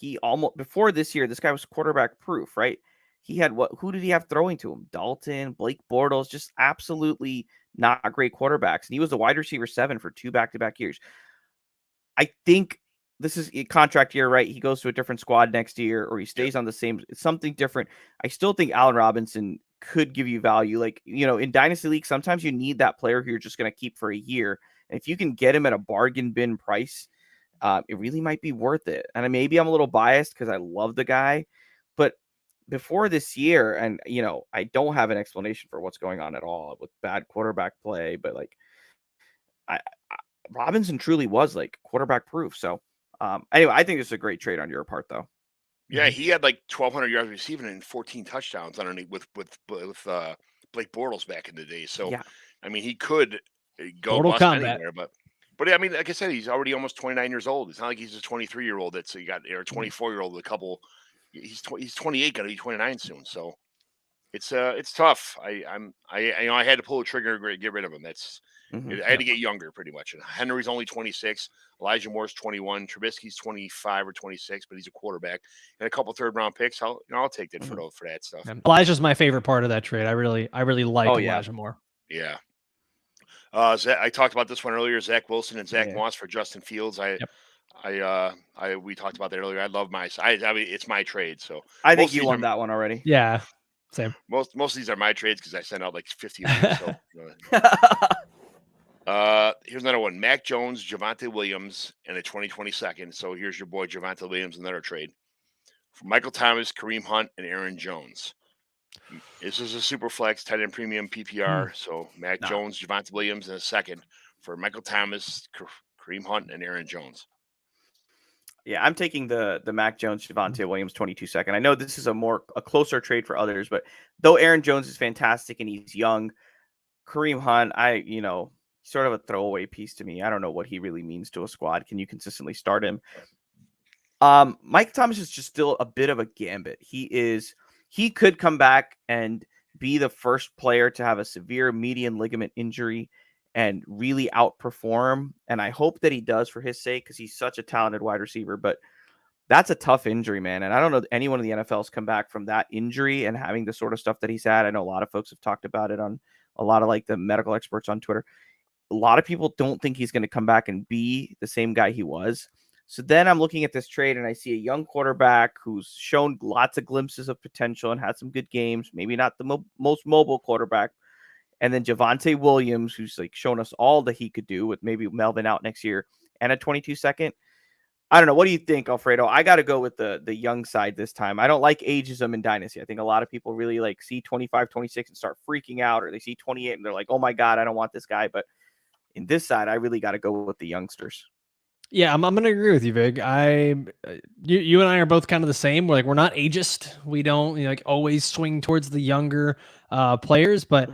before this year, this guy was quarterback proof, right? He had who did he have throwing to him? Dalton, Blake Bortles, just absolutely not great quarterbacks. And he was the wide receiver 7 for 2 back-to-back years. I think this is a contract year, right? He goes to a different squad next year, or he stays on the same, something different. I still think Allen Robinson could give you value. In Dynasty League, sometimes you need that player who you're just going to keep for a year. And if you can get him at a bargain bin price, it really might be worth it. And maybe I'm a little biased because I love the guy, but before this year, and I don't have an explanation for what's going on at all with bad quarterback play, but Robinson truly was quarterback proof. So anyway, I think this is a great trade on your part, though. Yeah, he had 1,200 yards receiving and 14 touchdowns underneath with Blake Bortles back in the day. So I mean, he could go bust anywhere, but I mean, like I said, he's already almost 29 years old. It's not like he's a 23-year-old that's or 24-year-old with a couple. He's 28, going to be 29 soon. So it's tough. I had to pull the trigger and get rid of him. I had to get younger pretty much. And Henry's only 26. Elijah Moore's 21. Trubisky's 25 or 26, but he's a quarterback. And a couple third-round picks. I'll take that for that stuff. Elijah's my favorite part of that trade. I really like Elijah Moore. Yeah. I talked about this one earlier. Zach Wilson and Zach Moss for Justin Fields. We talked about that earlier. I love it's my trade. So I think you won that one already. Yeah, same. Most of these are my trades because I sent out 50 of these. So, Here's another one. Mac Jones, Javonte Williams, and a 2020 second. So here's your boy Javonte Williams, another trade. For Michael Thomas, Kareem Hunt, and Aaron Jones. This is a super flex, tight end premium PPR. So Mac Jones, Javonte Williams, and a second for Michael Thomas, Kareem Hunt, and Aaron Jones. Yeah, I'm taking the Mac Jones, Javonte Williams 22 second. I know this is a closer trade for others, but though Aaron Jones is fantastic and he's young, Kareem Hunt, sort of a throwaway piece to me. I don't know what he really means to a squad. Can you consistently start him? Mike Thomas is just still a bit of a gambit. He could come back and be the first player to have a severe median ligament injury and really outperform. And I hope that he does for his sake, because he's such a talented wide receiver. But that's a tough injury, man. And I don't know that anyone in the NFL has come back from that injury and having the sort of stuff that he's had. I know a lot of folks have talked about it on a lot of like the medical experts on Twitter. A lot of people don't think he's going to come back and be the same guy he was. So then I'm looking at this trade and I see a young quarterback who's shown lots of glimpses of potential and had some good games. Maybe not the most mobile quarterback. And then Javonte Williams, who's like shown us all that he could do with maybe Melvin out next year and a 22 second. I don't know. What do you think, Alfredo? I got to go with the young side this time. I don't like ageism in Dynasty. I think a lot of people really like see 25, 26 and start freaking out, or they see 28 and they're like, oh my God, I don't want this guy. But in this side, I really got to go with the youngsters. Yeah, I'm going to agree with you, Vig. You and I are both kind of the same. We're not ageist. We don't always swing towards the younger players, but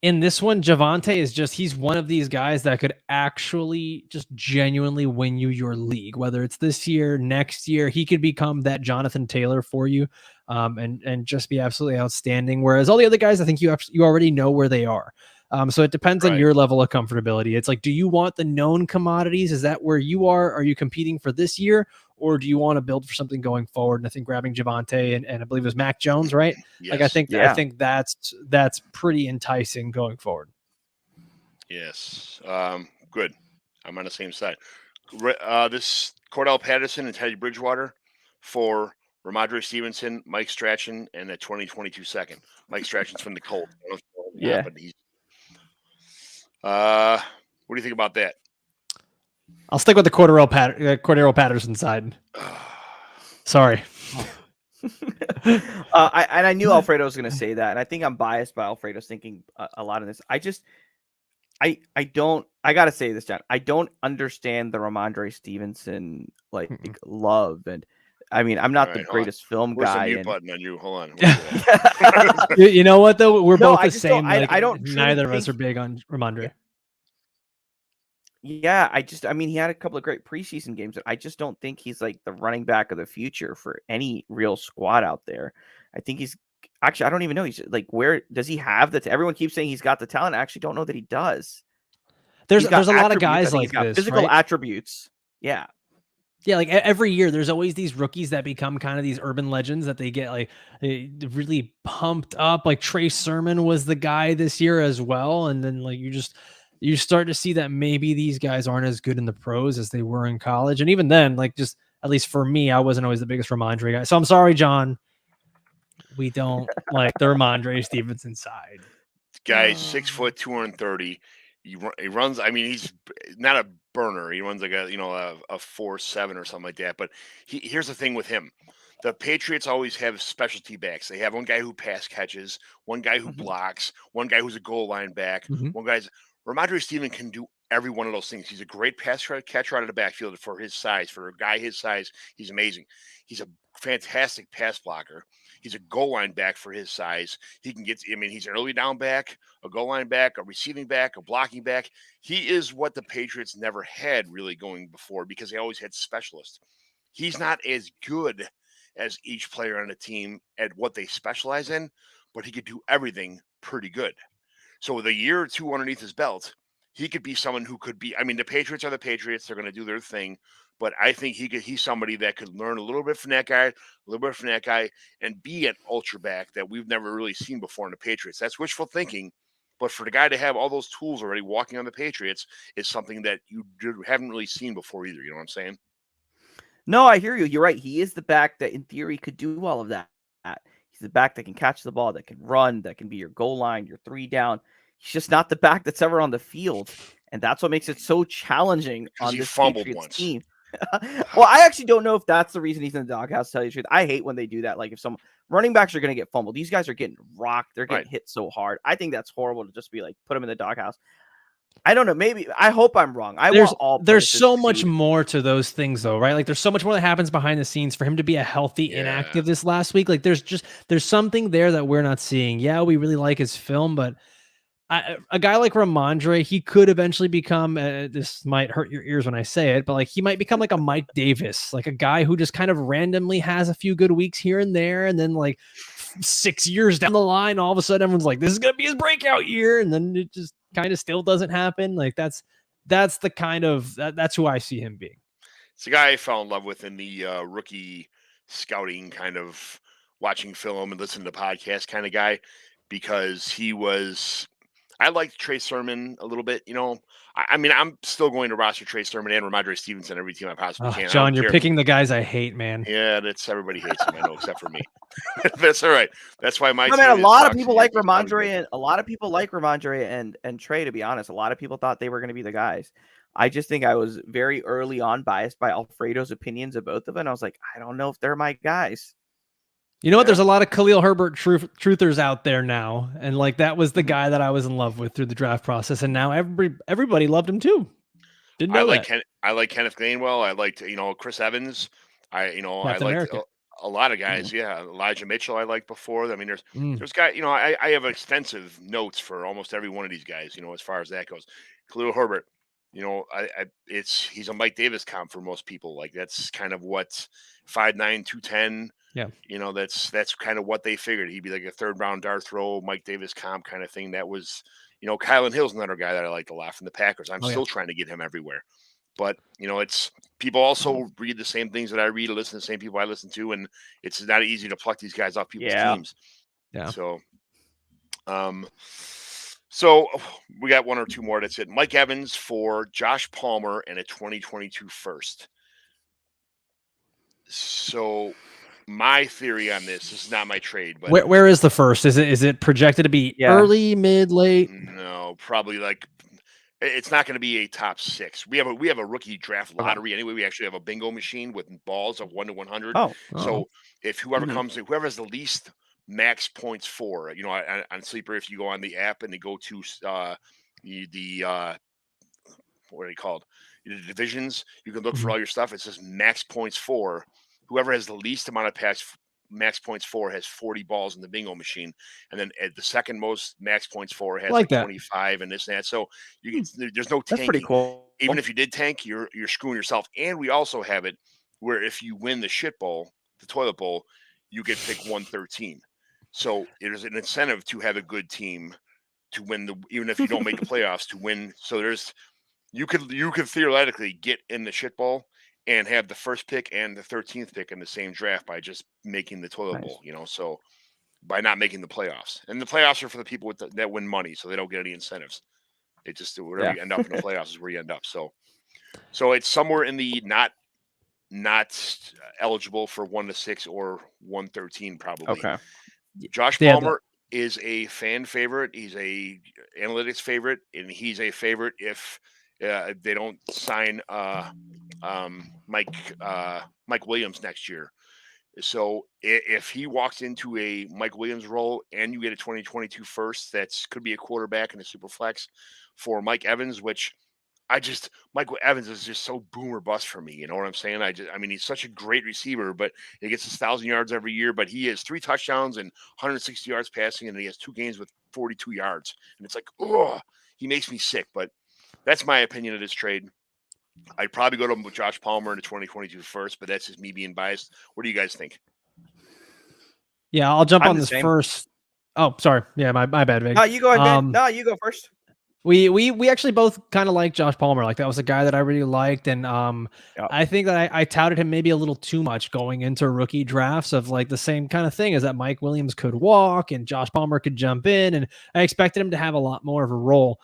in this one, Javonte he's one of these guys that could actually just genuinely win you your league, whether it's this year, next year. He could become that Jonathan Taylor for you, and just be absolutely outstanding. Whereas all the other guys, I think you already know where they are. So it depends on your level of comfortability. It's like, do you want the known commodities? Is that where you are? Are you competing for this year? Or do you want to build for something going forward? And I think grabbing Javonte and I believe it was Mac Jones, right? Yes. I think that's pretty enticing going forward. Yes. Good. I'm on the same side. This Cordell Patterson and Teddy Bridgewater for Ramondre Stevenson, Mike Strachan, and a 2022 second. Mike Strachan's from the Colts. Yeah. But he's what do you think about that? I'll stick with the Cordero Patterson side. Sorry. I knew Alfredo was going to say that, and I think I'm biased by Alfredo's thinking a lot of this. I got to say this, John. I don't understand the Ramondre Stevenson love, and I mean, I'm not the greatest film Where's guy. The mute button on you? Hold on. You know what though? We're both the same. I don't. Neither of us are big on Ramondre. Yeah, I mean, he had a couple of great preseason games, but I just don't think he's like the running back of the future for any real squad out there. I think he's actually, I don't even know. He's like, where does he have that? Everyone keeps saying he's got the talent. I actually don't know that he does. There's a lot of guys like this, physical attributes. Yeah. Yeah, like every year, there's always these rookies that become kind of these urban legends that they get really pumped up. Like Trey Sermon was the guy this year as well, and then you start to see that maybe these guys aren't as good in the pros as they were in college, and even then, just at least for me, I wasn't always the biggest Ramondre guy. So I'm sorry, John. We don't like the Ramondre Stevenson side. Guy's 6 foot, 230. He runs. I mean, he's not a burner. He runs like a 4.7 or something like that. But here's the thing with him: the Patriots always have specialty backs. They have one guy who pass catches, one guy who blocks, one guy who's a goal line back, one guy's. Ramondre Stevenson can do every one of those things. He's a great pass catcher out of the backfield for his size. For a guy his size, he's amazing. He's a fantastic pass blocker. He's a goal line back for his size. He can get, I mean, he's an early down back, a goal line back, a receiving back, a blocking back. He is what the Patriots never had really going before because they always had specialists. He's not as good as each player on the team at what they specialize in, but he could do everything pretty good. So with a year or two underneath his belt, he could be someone who could be, I mean, the Patriots are the Patriots. They're going to do their thing. But I think he's somebody that could learn a little bit from that guy, and be an ultra back that we've never really seen before in the Patriots. That's wishful thinking. But for the guy to have all those tools already walking on the Patriots is something that you haven't really seen before either. You know what I'm saying? No, I hear you. You're right. He is the back that in theory could do all of that. He's the back that can catch the ball, that can run, that can be your goal line, your 3 down. He's just not the back that's ever on the field. and that's what makes it so challenging on he this fumbled Patriots once. team. Well, I actually don't know if that's the reason he's in the doghouse, to tell you the truth. I hate when they do that. Like, if some running backs are going to get fumbled, these guys are getting rocked. They're getting hit so hard. I think that's horrible to just be like, put them in the doghouse. I don't know. Maybe, I hope I'm wrong. There's so much more to those things, though, right? Like, there's so much more that happens behind the scenes for him to be a healthy inactive this last week. Like, there's something there that we're not seeing. Yeah, we really like his film, but a guy like Ramondre, he could eventually become, this might hurt your ears when I say it, but like he might become like a Mike Davis, like a guy who just kind of randomly has a few good weeks here and there. And then like 6 years down the line, all of a sudden everyone's like, this is going to be his breakout year. And then it just kind of still doesn't happen. Like that's the kind of, that's who I see him being. It's a guy I fell in love with in the rookie scouting kind of watching film and listening to podcasts kind of guy, because he was, I liked Trey Sermon a little bit. You know, I mean, I'm still going to roster Trey Sermon and Ramondre Stevenson every team I possibly can. John, you're picking the guys I hate, man. Yeah, that's everybody hates him, I know, except for me. That's all right. That's why my. I mean, a lot of people like Ramondre, and a lot of people like Ramondre and Trey. To be honest, a lot of people thought they were going to be the guys. I just think I was very early on biased by Alfredo's opinions of both of them. I was like, I don't know if they're my guys. You know what? There's a lot of Khalil Herbert truthers out there now. And like, that was the guy that I was in love with through the draft process. And now everybody loved him too. Didn't know that. I like Kenneth Gainwell. I liked, Chris Evans. I liked a lot of guys. Yeah. Elijah Mitchell, I liked before. I mean, there's guys, I have extensive notes for almost every one of these guys, as far as that goes. Khalil Herbert, he's a Mike Davis comp for most people. Like, that's kind of what 5'9", 210. Yeah. That's kind of what they figured. He'd be like a third round dart throw, Mike Davis comp kind of thing. That was, Kylan Hill's another guy that I liked a lot from the Packers. I'm still trying to get him everywhere. But, it's people also read the same things that I read, listen to the same people I listen to, and it's not easy to pluck these guys off people's teams. Yeah. So we got one or two more. That's it. Mike Evans for Josh Palmer and a 2022 first. So my theory on this is not my trade, but where is the first? Is it projected to be early, mid, late? No, probably like it's not going to be a top 6. We have a rookie draft lottery anyway. We actually have a bingo machine with balls of 1 to 100. So if whoever has the least max points for, on Sleeper, if you go on the app and they go to the what are they called? The divisions, you can look for all your stuff. It says max points for. Whoever has the least amount of max points for has 40 balls in the bingo machine, and then at the second most max points for has like 25 and this and that. So there's no tanking. That's pretty cool. Even if you did tank, you're screwing yourself. And we also have it where if you win the shit bowl, the toilet bowl, you get pick 113. So it is an incentive to have a good team to win even if you don't make the playoffs to win. So you could theoretically get in the shit bowl and have the first pick and the 13th pick in the same draft by just making the toilet bowl, so by not making the playoffs. And the playoffs are for the people that win money, so they don't get any incentives. They just do whatever you end up in the playoffs is where you end up. So it's somewhere in the not eligible for 1 to 6 or 113 probably. Okay. Josh Palmer is a fan favorite. He's a analytics favorite, and he's a favorite if they don't sign Mike Williams next year. So if he walks into a Mike Williams role and you get a 2022 first, that's could be a quarterback in a super flex for Mike Evans, which Michael Evans is just so boom or bust for me. You know what I'm saying? I mean, he's such a great receiver, but he gets his 1,000 yards every year, but he has 3 touchdowns and 160 yards passing, and he has 2 games with 42 yards. And it's like, he makes me sick, but that's my opinion of this trade. I'd probably go to Josh Palmer in the 2022 first, but that's just me being biased. What do you guys think? Yeah, I'll jump on this first. Oh, sorry. Yeah, my bad, Vic. No, you go ahead. No, you go first. We actually both kind of like Josh Palmer. Like, that was a guy that I really liked, and I think that I touted him maybe a little too much going into rookie drafts of like the same kind of thing as that Mike Williams could walk and Josh Palmer could jump in, and I expected him to have a lot more of a role.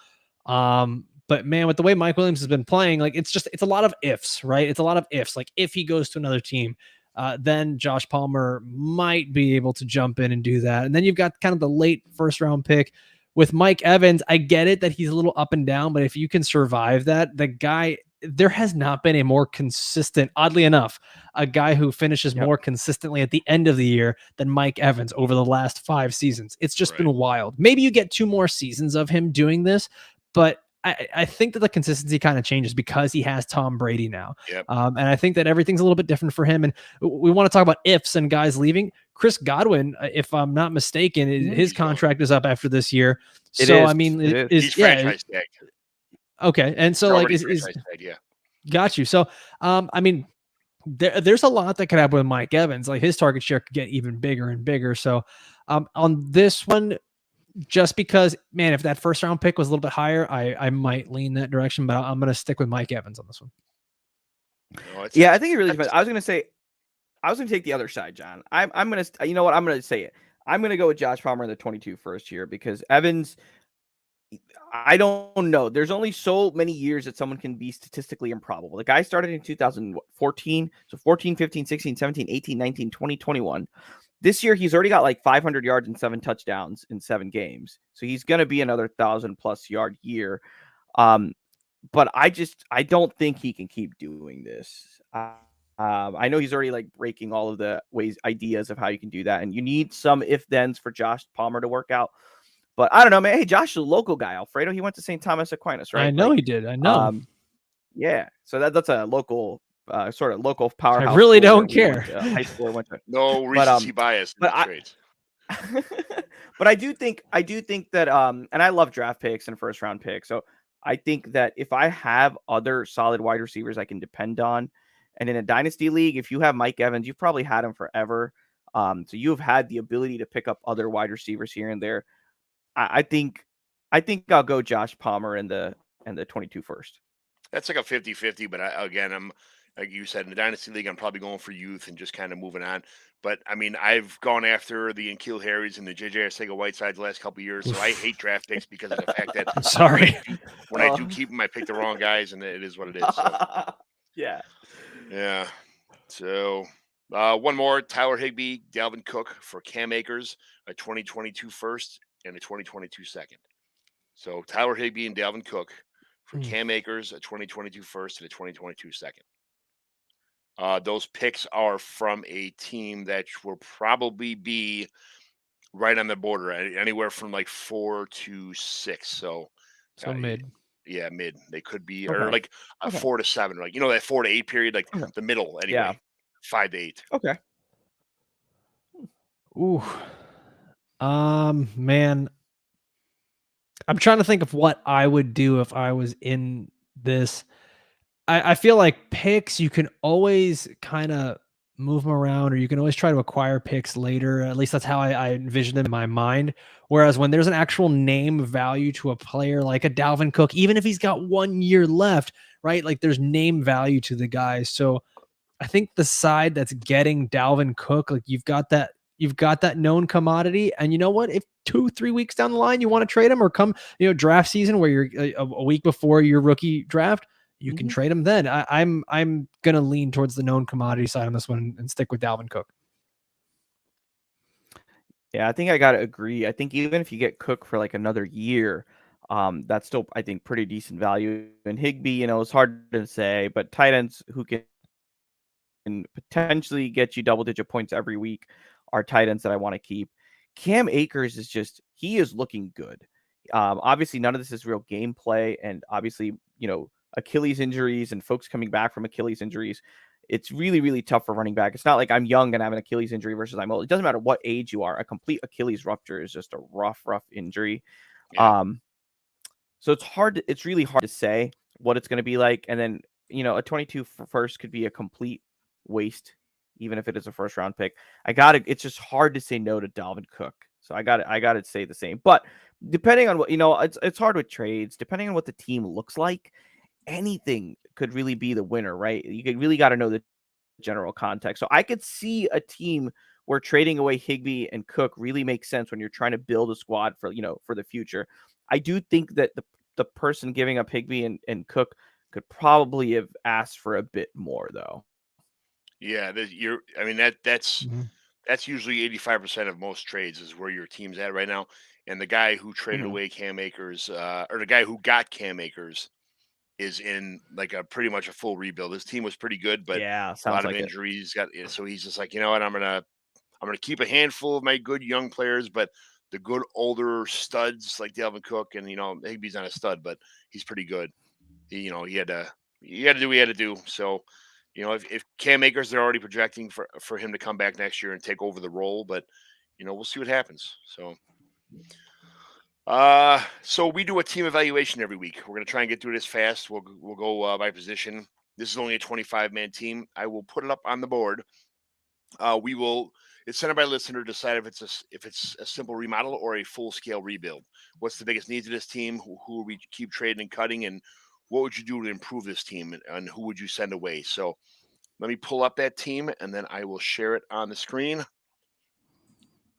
But man, with the way Mike Williams has been playing, like it's a lot of ifs, right? It's a lot of ifs. Like, if he goes to another team, then Josh Palmer might be able to jump in and do that. And then you've got kind of the late first round pick with Mike Evans, I get it that he's a little up and down, but if you can survive that, the guy, there has not been a more consistent, oddly enough, a guy who finishes more consistently at the end of the year than Mike Evans over the last 5 seasons. It's just been wild. Maybe you get 2 more seasons of him doing this, but I think that the consistency kind of changes because he has Tom Brady now. And I think that everything's a little bit different for him. And we want to talk about ifs and guys leaving. Chris Godwin, if I'm not mistaken, his contract is up after this year. I mean, he's franchise tagged. Okay. And so like is got you. So I mean, there's a lot that could happen with Mike Evans. Like his target share could get even bigger and bigger. So on this one, just because, man, if that first round pick was a little bit higher, I might lean that direction, but I'm going to stick with Mike Evans on this one. I think it really depends. I was going to take the other side, John. I'm going to, you know what? I'm going to say it. I'm going to go with Josh Palmer in the 22 first here because Evans, I don't know. There's only so many years that someone can be statistically improbable. The guy started in 2014. So 14, 15, 16, 17, 18, 19, 20, 21. This year, he's already got like 500 yards and 7 touchdowns in 7 games. So he's going to be another 1,000+ yard year. But I don't think he can keep doing this. I know he's already like breaking all of the ideas of how you can do that. And you need some if-thens for Josh Palmer to work out. But I don't know, man. Hey, Josh is a local guy. Alfredo, he went to St. Thomas Aquinas, right? I know he did. I know. Yeah. So that's a local sort of local powerhouse. I really don't care. High school went to. No recency bias. But I do think that and I love draft picks and first round picks. So I think that if I have other solid wide receivers I can depend on, and in a dynasty league, if you have Mike Evans, you've probably had him forever. So you've had the ability to pick up other wide receivers here and there. I think I'll go Josh Palmer in the 22 first. That's like a 50-50, but I'm like you said, in the Dynasty League, I'm probably going for youth and just kind of moving on. But, I mean, I've gone after the N'Keal Harrys and the J.J. Arcega-Whitesides the last couple of years, so I hate draft picks because of the fact that I'm sorry. When I do keep them, I pick the wrong guys, and it is what it is. So. Yeah. So, one more, Tyler Higbee, Dalvin Cook for Cam Akers, a 2022 first and a 2022 second. So, Tyler Higbee and Dalvin Cook for Cam Akers, a 2022 first and a 2022 second. Those picks are from a team that will probably be right on the border, anywhere from like 4 to 6. So mid. Yeah, mid. They could be or like a 4 to 7, like that 4 to 8 period, like the middle anyway. Yeah. 5 to 8. Okay. Ooh. Man. I'm trying to think of what I would do if I was in this. I feel like picks, you can always kind of move them around, or you can always try to acquire picks later. At least that's how I envision them in my mind. Whereas when there's an actual name value to a player like a Dalvin Cook, even if he's got 1 year left, right? Like there's name value to the guy. So I think the side that's getting Dalvin Cook, like you've got that known commodity. And you know what? If 2-3 weeks down the line, you want to trade him or come, draft season where you're a week before your rookie draft, you can trade him then. I'm going to lean towards the known commodity side on this one and stick with Dalvin Cook. Yeah, I think I got to agree. I think even if you get Cook for like another year, that's still, I think, pretty decent value. And Higbee, it's hard to say, but tight ends who can potentially get you double-digit points every week are tight ends that I want to keep. Cam Akers he is looking good. Obviously, none of this is real gameplay, and obviously, Achilles injuries and folks coming back from Achilles injuries, it's really, really tough for running back. It's not like I'm young and have an Achilles injury versus I'm old. It doesn't matter what age you are. A complete Achilles rupture is just a rough injury. Yeah. So it's really hard to say what it's going to be like. And then, a 22 first could be a complete waste, even if it is a first round pick. It's just hard to say no to Dalvin Cook. So I got to say the same. But depending on what, it's hard with trades. Depending on what the team looks like, anything could really be the winner, right? You really got to know the general context. So I could see a team where trading away Higbee and Cook really makes sense when you're trying to build a squad for the future. I do think that the person giving up Higbee and Cook could probably have asked for a bit more, though. Yeah, that's that's usually 85% of most trades is where your team's at right now. And the guy who traded Mhm. away Cam Akers, or the guy who got Cam Akers, is in like a pretty much a full rebuild. His team was pretty good, but Yeah, a sounds lot of like it. injuries. So he's just like, you know what, I'm gonna keep a handful of my good young players, but the good older studs like Dalvin Cook and Higbee's not a stud, but he's pretty good. He had to do what he had to do. So, if Cam Akers, they're already projecting for him to come back next year and take over the role, but we'll see what happens. So we do a team evaluation every week. We're gonna try and get through this fast. We'll go by position. This is only a 25-man team. I will put it up on the board. It's sent by listener to decide if it's a simple remodel or a full scale rebuild. What's the biggest needs of this team? Who will we keep trading and cutting, and what would you do to improve this team, and who would you send away? So let me pull up that team, and then I will share it on the screen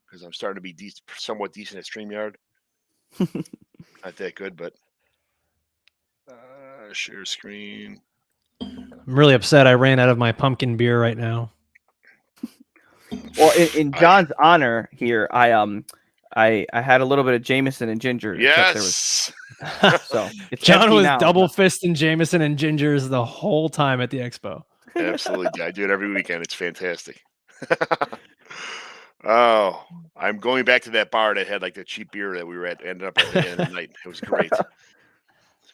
because I'm starting to be somewhat decent at StreamYard. Not that good, but share screen. I'm really upset. I ran out of my pumpkin beer right now. Well, in John's honor here, I had a little bit of Jameson and ginger. Yes. So it's John empty was now. double fisting Jameson and gingers the whole time at the expo. Absolutely. I do it every weekend. It's fantastic. Oh, I'm going back to that bar that had like the cheap beer that we were at. Ended up at the end of the night. It was great.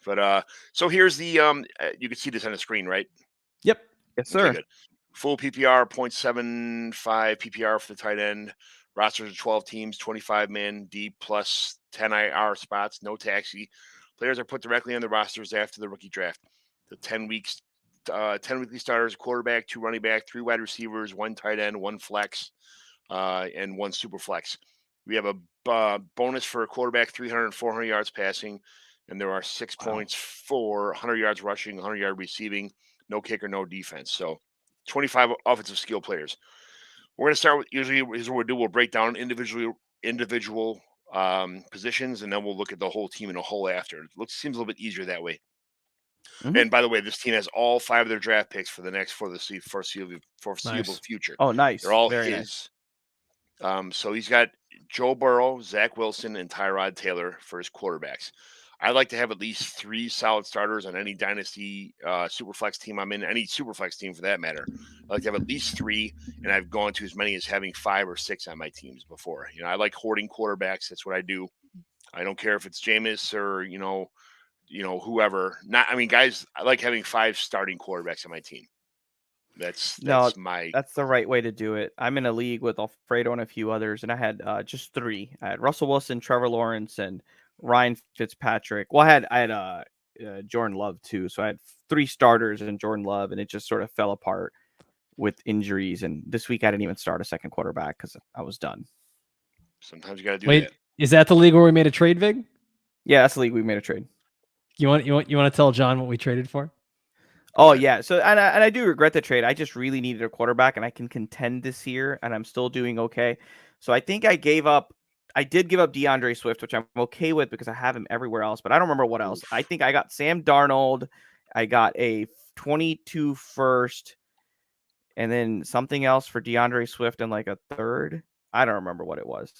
But so here's the you can see this on the screen, right? Yep. Yes, sir. Okay, good. Full PPR, 0.75 PPR for the tight end. Rosters of 12 teams, 25 man deep plus 10 IR spots, no taxi. Players are put directly on the rosters after the rookie draft. The 10 weekly starters, quarterback, 2 running back, 3 wide receivers, 1 tight end, 1 flex, and 1 super flex. We have a bonus for a quarterback, 300 and 400 yards passing, and there are 6 points for 100 yards rushing, 100 yard receiving, no kicker, no defense. So 25 offensive skill players. We're going to start with, usually here's what we'll do. We'll break down individual positions, and then we'll look at the whole team in a whole after. It seems a little bit easier that way. Mhm. And by the way, this team has all 5 of their draft picks for the foreseeable future. Oh, nice. They're all Very his. nice. So he's got Joe Burrow, Zach Wilson, and Tyrod Taylor for his quarterbacks. I'd like to have at least 3 solid starters on any dynasty superflex team I'm in, any superflex team for that matter. I like to have at least 3, and I've gone to as many as having 5 or 6 on my teams before. I like hoarding quarterbacks. That's what I do. I don't care if it's Jameis or whoever. Guys, I like having 5 starting quarterbacks on my team. That's the right way to do it. I'm in a league with Alfredo and a few others, and I had just 3. I had Russell Wilson, Trevor Lawrence, and Ryan Fitzpatrick. Well, I had Jordan Love too, so I had 3 starters and Jordan Love, and it just sort of fell apart with injuries. And this week I didn't even start a second quarterback because I was done. Sometimes you got to do Wait, that. Is that the league where we made a trade, Vig? Yeah, that's the league we made a trade. You want to tell John what we traded for? Oh yeah. So and I do regret the trade. I just really needed a quarterback, and I can contend this year, and I'm still doing okay. So I think I did give up DeAndre Swift, which I'm okay with because I have him everywhere else, but I don't remember what else. I think I got Sam Darnold. I got a 22 first, and then something else for DeAndre Swift and like a third. I don't remember what it was.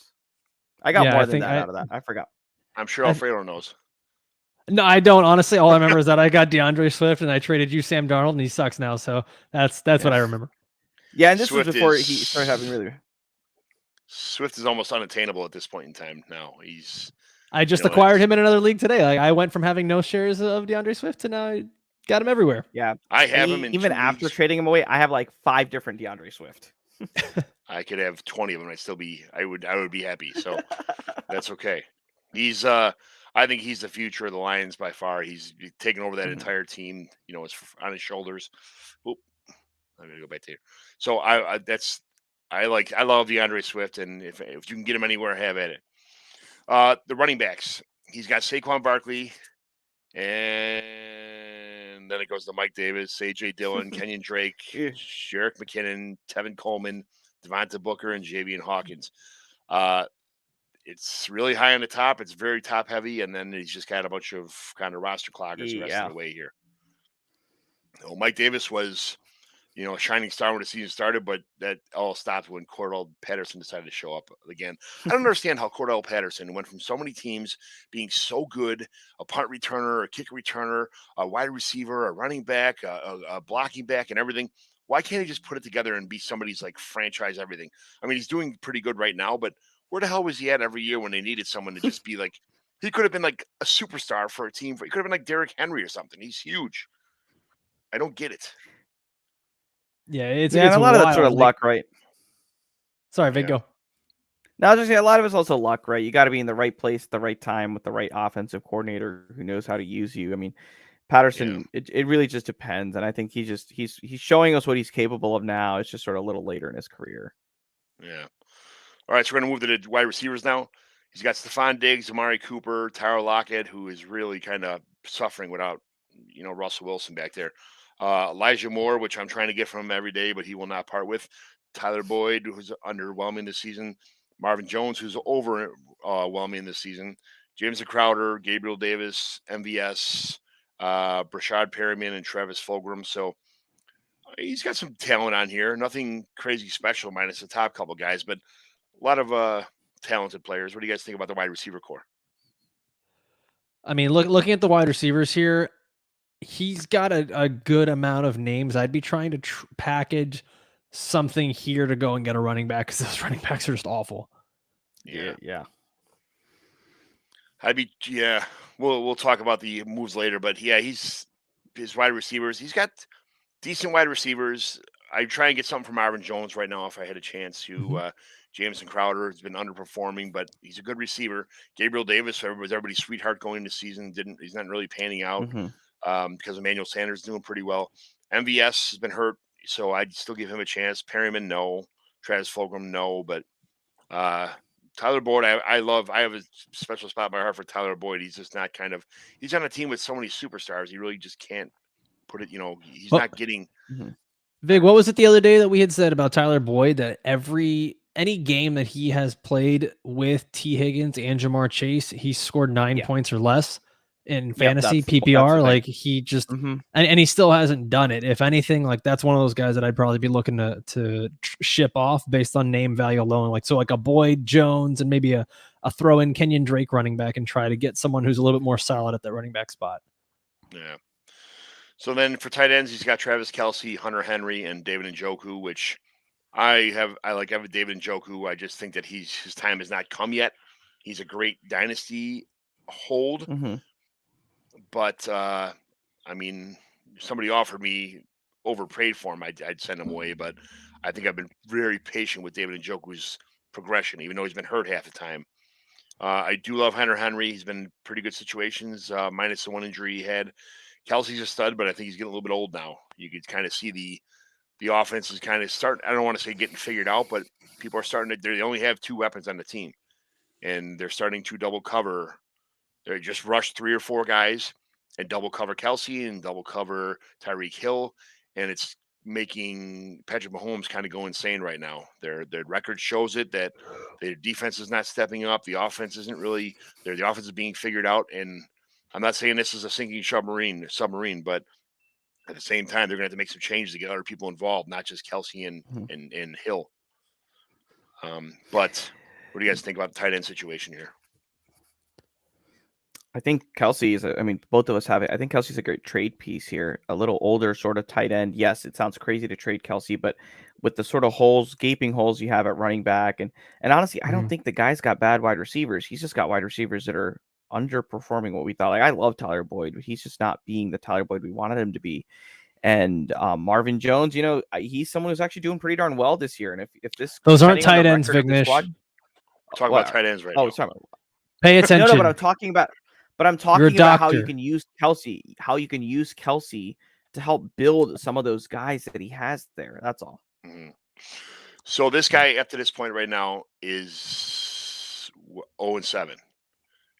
I got more than that out of that. I forgot. I'm sure Alfredo knows. No, I don't. Honestly, all I remember is that I got DeAndre Swift and I traded you Sam Darnold, and he sucks now. So that's what I remember. Yeah, and this was before he started having really. Swift is almost unattainable at this point in time. Now I just acquired him in another league today. Like, I went from having no shares of DeAndre Swift to now I got him everywhere. Yeah, I have him in even after trading him away. I have like 5 different DeAndre Swift. I could have 20 of them. I would be happy. So that's okay. I think he's the future of the Lions by far. He's taken over that entire team. It's on his shoulders. Oop, I'm gonna go back to here. So I love DeAndre Swift, and if you can get him anywhere, have at it. The running backs. He's got Saquon Barkley, and then it goes to Mike Davis, AJ Dillon, Kenyon Drake, Jerick McKinnon, Tevin Coleman, Devonta Booker, and Javian Hawkins. It's really high on the top. It's very top heavy, and then he's just got a bunch of kind of roster cloggers the rest of the way here. Mike Davis was, shining star when the season started, but that all stopped when Cordell Patterson decided to show up again. I don't understand how Cordell Patterson went from so many teams being so good, a punt returner, a kick returner, a wide receiver, a running back, a blocking back, and everything. Why can't he just put it together and be somebody's like franchise everything? I mean, he's doing pretty good right now, but where the hell was he at every year when they needed someone to just be like, he could have been like a superstar for a team. He could have been like Derrick Henry or something. He's huge. I don't get it. Yeah, it's and a lot of that's sort of wild. luck, right? Sorry, Vic, go. Now, I was just saying, a lot of it's also luck, right? You got to be in the right place at the right time with the right offensive coordinator who knows how to use you. I mean, Patterson, it really just depends, and I think he's showing us what he's capable of now. It's just sort of a little later in his career. Yeah. All right, so we're gonna move to the wide receivers now. He's got Stephon Diggs, Amari Cooper, Tyler Lockett, who is really kind of suffering without Russell Wilson back there. Elijah Moore, which I'm trying to get from him every day, but he will not part with. Tyler Boyd, who's underwhelming this season. Marvin Jones, who's overwhelming this season. James Crowder, Gabriel Davis, MVS, Brashad Perryman, and Travis Fulgham. So he's got some talent on here. Nothing crazy special, minus the top couple guys, but a lot of talented players. What do you guys think about the wide receiver core? I mean, looking at the wide receivers here, he's got a good amount of names. I'd be trying to package something here to go and get a running back because those running backs are just awful. Yeah. We'll talk about the moves later, but yeah, his wide receivers. He's got decent wide receivers. I try and get something from Marvin Jones right now if I had a chance to. Jameson Crowder has been underperforming, but he's a good receiver. Gabriel Davis was everybody's sweetheart going into season. He's not really panning out because Emmanuel Sanders is doing pretty well. MVS has been hurt, so I'd still give him a chance. Perryman, no. Travis Fulgham, no. But Tyler Boyd, I love. I have a special spot in my heart for Tyler Boyd. He's just not he's on a team with so many superstars. He really just can't put it. He's not getting. Vig, what was it the other day that we had said about Tyler Boyd that any game that he has played with T. Higgins and Jamar Chase, he scored 9 points or less in fantasy PPR. Like he just, and he still hasn't done it. If anything, like that's one of those guys that I'd probably be looking to ship off based on name value alone. Like a Boyd Jones and maybe a throw in Kenyon Drake running back and try to get someone who's a little bit more solid at that running back spot. Yeah. So then for tight ends, he's got Travis Kelce, Hunter Henry, and David Njoku, which I like David Njoku. I just think that his time has not come yet. He's a great dynasty hold. But I mean, if somebody offered me overpaid for him, I'd send him away. But I think I've been very patient with David Njoku's progression, even though he's been hurt half the time. I do love Hunter Henry. He's been in pretty good situations, minus the one injury he had. Kelsey's a stud, but I think he's getting a little bit old now. You could kind of see the offense is kind of starting. I don't want to say getting figured out, but people are starting to. They only have two weapons on the team, and they're starting to double cover. They just rush 3 or 4 guys and double cover Kelce and double cover Tyreek Hill, and it's making Patrick Mahomes kind of go insane right now. Their record shows it that their defense is not stepping up. The offense isn't really. The offense is being figured out, and I'm not saying this is a sinking submarine, but at the same time, they're going to have to make some changes to get other people involved, not just Kelce and Hill. But what do you guys think about the tight end situation here? I think Kelce is. Both of us have it. I think Kelsey's a great trade piece here. A little older, sort of tight end. Yes, it sounds crazy to trade Kelce, but with the sort of gaping holes you have at running back, and honestly, I don't think the guy's got bad wide receivers. He's just got wide receivers that are underperforming what we thought. Like I love Tyler Boyd, but he's just not being the Tyler Boyd we wanted him to be. And Marvin Jones, he's someone who's actually doing pretty darn well this year. And if those aren't tight ends, Vignesh. Talk about tight ends right now. Sorry. Pay attention. No, but I'm talking about how you can use Kelce, to help build some of those guys that he has there. That's all. So this guy, up to this point right now, is 0-7.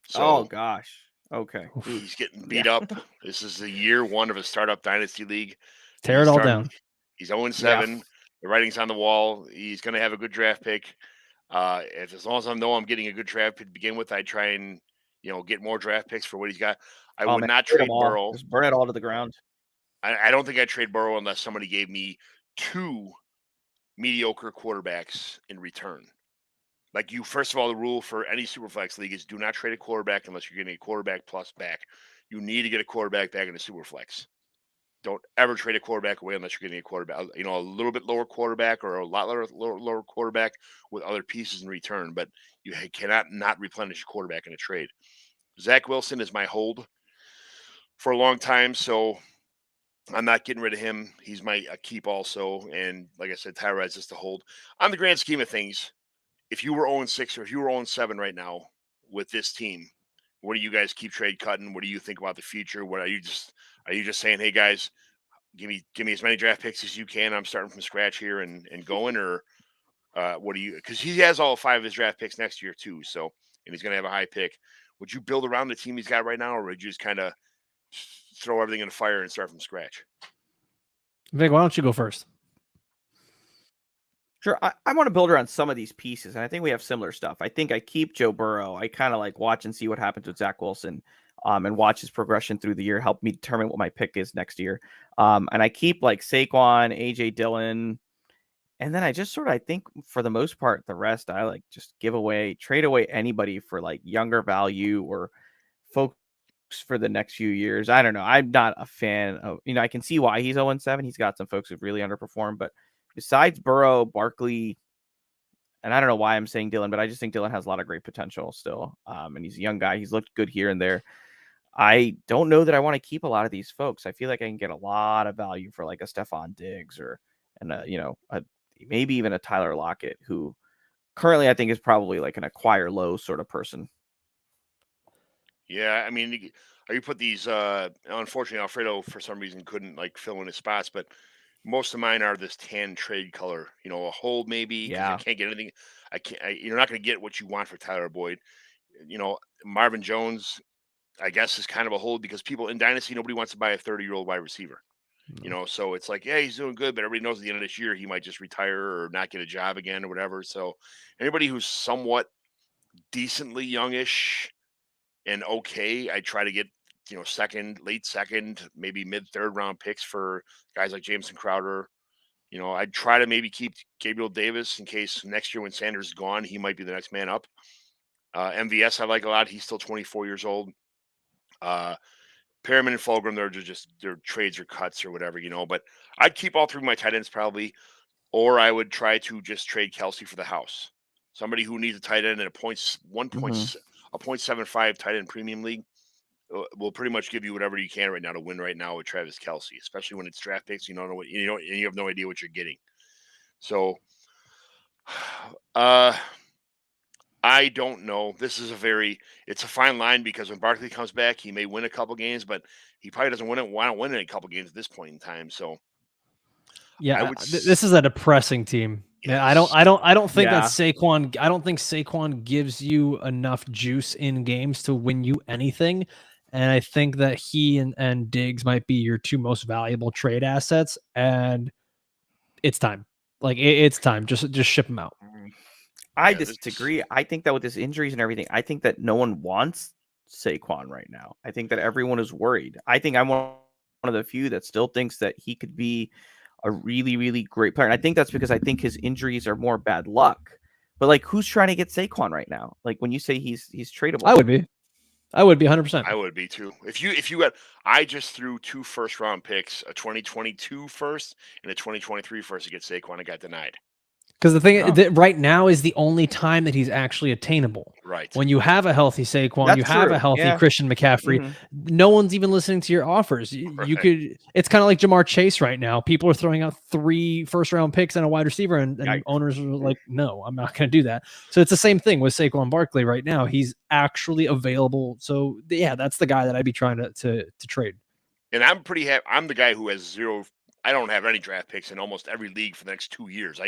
So oh gosh. Okay. He's getting beat up. This is the year 1 of a startup dynasty league. Tear it all down. He's 0-7. The writing's on the wall. He's going to have a good draft pick. As long as I know I'm getting a good draft pick to begin with, I try and get more draft picks for what he's got. I would not trade Burrow. Just burn it all to the ground. I don't think I'd trade Burrow unless somebody gave me 2 mediocre quarterbacks in return. Like first of all, the rule for any Superflex league is do not trade a quarterback unless you're getting a quarterback plus back. You need to get a quarterback back in a Superflex. Don't ever trade a quarterback away unless you're getting a quarterback, a little bit lower quarterback or a lot lower quarterback with other pieces in return. But you cannot not replenish a quarterback in a trade. Zach Wilson is my hold for a long time, so I'm not getting rid of him. He's my keep also. And like I said, Tyrod's just a hold. On the grand scheme of things, if you were 0-6 or if you were 0-7 right now with this team, what do you guys keep trade cutting? What do you think about the future? What are you just saying, hey guys, give me as many draft picks as you can. I'm starting from scratch here and going, or what do you? Because he has all 5 of his draft picks next year too. So, and he's going to have a high pick. Would you build around the team he's got right now, or would you just kind of throw everything in the fire and start from scratch? Vic, why don't you go first? Sure. I want to build around some of these pieces, and I think we have similar stuff. I think I keep Joe Burrow. I kind of like watch and see what happens with Zach Wilson, and watch his progression through the year, help me determine what my pick is next year. And I keep like Saquon, AJ Dillon, and then I just I think for the most part, the rest I like just trade away anybody for like younger value or folks for the next few years. I don't know. I'm not a fan of, I can see why he's 0-7. He's got some folks who've really underperformed, but besides Burrow, Barkley, and I don't know why I'm saying Dillon, but I just think Dillon has a lot of great potential still. And he's a young guy. He's looked good here and there. I don't know that I want to keep a lot of these folks. I feel like I can get a lot of value for like a Stephon Diggs maybe even a Tyler Lockett, who currently I think is probably like an acquire low sort of person. Yeah, I mean, you put these. Unfortunately, Alfredo for some reason couldn't like fill in his spots, but most of mine are this tan trade color. A hold maybe because I can't get anything. You're not going to get what you want for Tyler Boyd. Marvin Jones, I guess, is kind of a hold because people in Dynasty, nobody wants to buy a 30-year-old wide receiver. So it's like, yeah, he's doing good, but everybody knows at the end of this year he might just retire or not get a job again or whatever. So anybody who's somewhat decently youngish and okay, I try to get late second, maybe mid third round picks for guys like Jameson Crowder. I'd try to maybe keep Gabriel Davis in case next year when Sanders is gone, he might be the next man up. MVS I like a lot. He's still 24 years old. Perriman and Fulgham, their trades or cuts or whatever, but I'd keep all 3 of my tight ends probably, or I would try to just trade Kelsey for the house. Somebody who needs a tight end in a 0.75 tight end premium league will pretty much give you whatever you can right now to win right now with Travis Kelsey, especially when it's draft picks. You don't know what and you have no idea what you're getting. So, I don't know. This is it's a fine line because when Barkley comes back, he may win a couple games, but he probably doesn't want to win a couple games at this point in time. So, yeah, this is a depressing team. Yes. I don't think that Saquon. I don't think Saquon gives you enough juice in games to win you anything. And I think that he and Diggs might be your 2 most valuable trade assets. And it's time. Like it's time. Just ship them out. I disagree. I think that with his injuries and everything, I think that no one wants Saquon right now. I think that everyone is worried. I think I'm one of the few that still thinks that he could be a really, really great player. And I think that's because I think his injuries are more bad luck. But like, who's trying to get Saquon right now? Like when you say he's tradable, I would be 100%. I would be too. If you had, I just threw 2 first-round picks, a 2022 first and a 2023 first to get Saquon. I got denied. Because the thing that right now is the only time that he's actually attainable. Right. When you have a healthy Saquon, you have a healthy Christian McCaffrey. No one's even listening to your offers. You could. It's kind of like Jamar Chase right now. People are throwing out 3 first-round picks and a wide receiver, and owners are like, "No, I'm not going to do that." So it's the same thing with Saquon Barkley right now. He's actually available. So yeah, that's the guy that I'd be trying to trade. And I'm pretty happy. I'm the guy who has 0. I don't have any draft picks in almost every league for the next 2 years.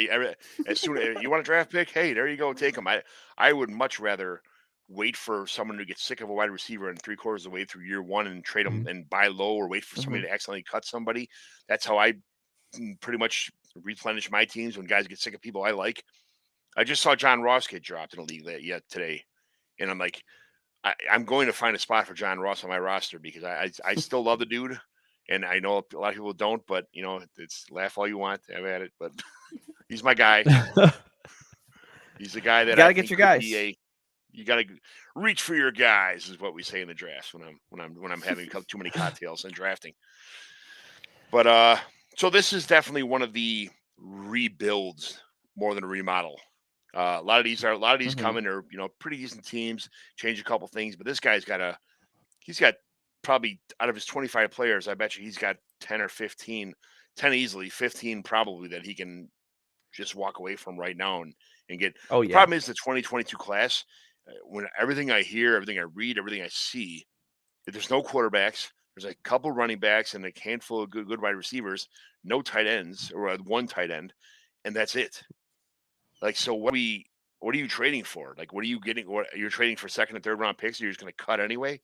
As soon as you want a draft pick, hey, there you go, take them. I would much rather wait for someone to get sick of a wide receiver and 3/4 of the way through year 1 and trade them and buy low, or wait for somebody to accidentally cut somebody. That's how I pretty much replenish my teams when guys get sick of people I like. I just saw John Ross get dropped in a league today, and I'm like, I'm going to find a spot for John Ross on my roster because I still love the dude. And I know a lot of people don't, but it's laugh all you want, have at it. But he's my guy. He's the guy that gotta I get think your could guys. be you got to reach for your guys, is what we say in the drafts when I'm having too many cocktails and drafting. But so this is definitely one of the rebuilds more than a remodel. A lot of these coming are pretty decent teams, change a couple things, but this guy's he's got probably out of his 25 players, I bet you he's got 10 or 15, 10 easily, 15 probably that he can just walk away from right now and get. Oh, The yeah. problem is the 2022 class, when everything I hear, everything I read, everything I see, if there's no quarterbacks, there's a couple running backs and a handful of good wide receivers, no tight ends or one tight end, and that's it. Like, so what are you trading for? Like, what are you getting? What you're trading for second and third round picks? You're just going to cut anyway.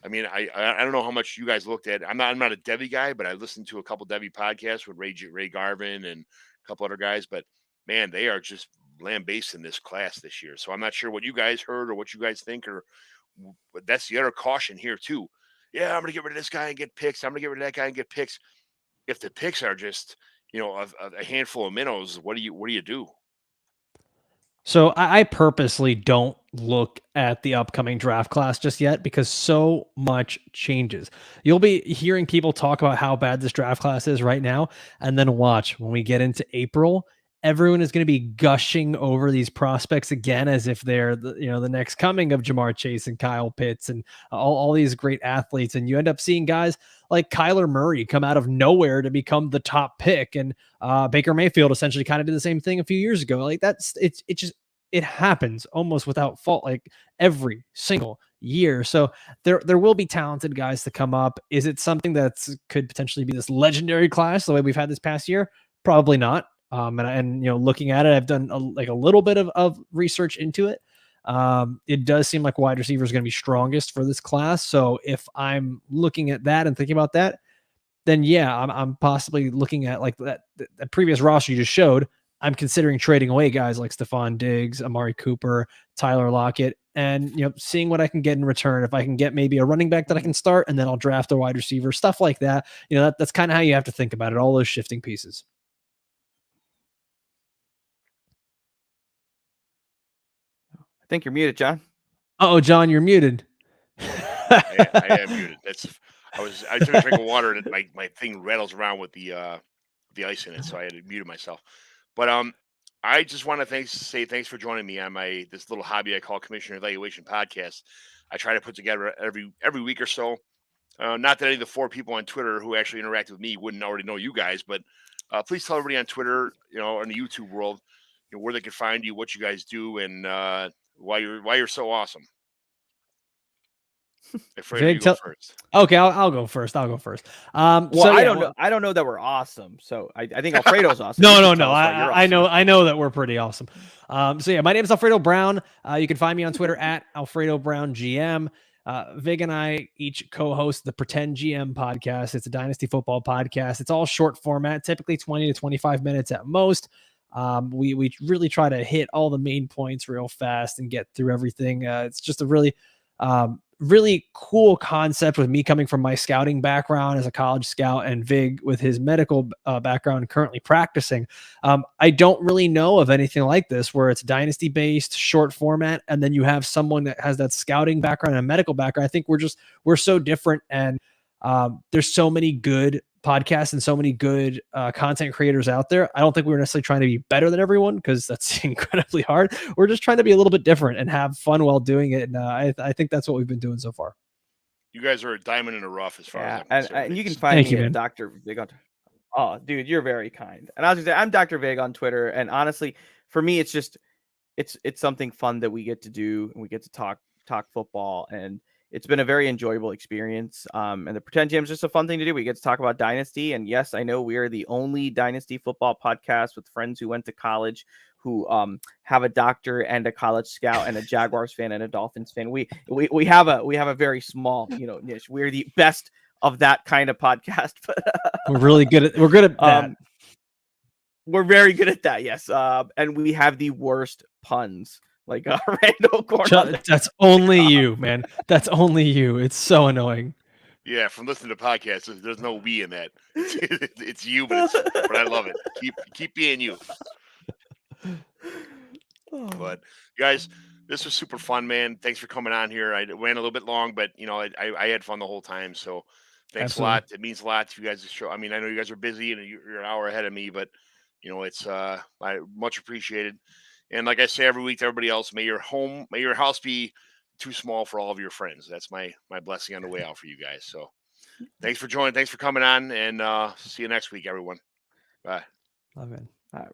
I mean, I don't know how much you guys looked at. I'm not a Devy guy, but I listened to a couple Devy podcasts with Ray Garvin and a couple other guys. But man, they are just lambasting this class this year. So I'm not sure what you guys heard or what you guys think, but that's the other caution here too. Yeah, I'm going to get rid of this guy and get picks. I'm going to get rid of that guy and get picks. If the picks are just a handful of minnows, what do you do? So I purposely don't look at the upcoming draft class just yet because so much changes. You'll be hearing people talk about how bad this draft class is right now, and then watch when we get into April, everyone is going to be gushing over these prospects again as if they're the next coming of Jamar Chase and Kyle Pitts and all these great athletes, and you end up seeing guys like Kyler Murray come out of nowhere to become the top pick, and Baker Mayfield essentially kind of did the same thing a few years ago. Like it happens almost without fault, like every single year. So there will be talented guys to come up. Is it something that could potentially be this legendary class the way we've had this past year? Probably not. And looking at it, I've done a little bit of research into it. It does seem like wide receiver is going to be strongest for this class. So if I'm looking at that and thinking about that, then yeah, I'm possibly looking at like that previous roster you just showed. I'm considering trading away guys like Stephon Diggs, Amari Cooper, Tyler Lockett, and seeing what I can get in return. If I can get maybe a running back that I can start, and then I'll draft a wide receiver, stuff like that. That's kind of how you have to think about it. All those shifting pieces. I think you're muted, John. Oh, John, you're muted. I am muted. I took a drink of water and my thing rattles around with the ice in it, so I had to mute myself. But I just want to say thanks for joining me on this little hobby I call Commissioner Evaluation Podcast. I try to put together every week or so. Not that any of the 4 people on Twitter who actually interact with me wouldn't already know you guys, but please tell everybody on Twitter, in the YouTube world, where they can find you, what you guys do, and why you're so awesome. Alfredo, you go first. Okay, I'll go first. I'll go first. I don't know that we're awesome. So I think Alfredo's awesome. No. I know that we're pretty awesome. So yeah, my name is Alfredo Brown. You can find me on Twitter at Alfredo Brown GM. Vig and I each co-host the Pretend GM podcast. It's a dynasty football podcast. It's all short format, typically 20 to 25 minutes at most. We really try to hit all the main points real fast and get through everything. It's just a really cool concept with me coming from my scouting background as a college scout and Vig with his medical background currently practicing. I don't really know of anything like this where it's dynasty based, short format, and then you have someone that has that scouting background and medical background. I think we're so different, and there's so many good podcasts and so many good content creators out there. I don't think we're necessarily trying to be better than everyone, because that's incredibly hard. We're just trying to be a little bit different and have fun while doing it. And I think that's what we've been doing so far. You guys are a diamond in the rough as far as I'm concerned. And you can find me at Dr. Vig on. Oh, dude, you're very kind. And I was gonna say, I'm Dr. Vig on Twitter. And honestly, for me, it's just it's something fun that we get to do, and we get to talk football, and it's been a very enjoyable experience. And the Pretend GM is just a fun thing to do. We get to talk about Dynasty. And yes, I know we are the only Dynasty football podcast with friends who went to college, who have a doctor and a college scout and a Jaguars fan and a Dolphins fan. We have a very small, niche. We're the best of that kind of podcast. We're good at that. We're very good at that. Yes. And we have the worst puns. Like Randall Corn. That's only you, man. That's only you. It's so annoying. Yeah, from listening to podcasts, there's no we in that. It's you, but I love it. Keep being you. But guys, this was super fun, man. Thanks for coming on here. I went a little bit long, but I had fun the whole time. So thanks a lot. It means a lot to you guys to show. I mean, I know you guys are busy and you're an hour ahead of me, but it's I much appreciated. And like I say every week to everybody else, may your house be too small for all of your friends. That's my blessing on the way out for you guys. So thanks for joining. Thanks for coming on, and see you next week, everyone. Bye. Love it. All right.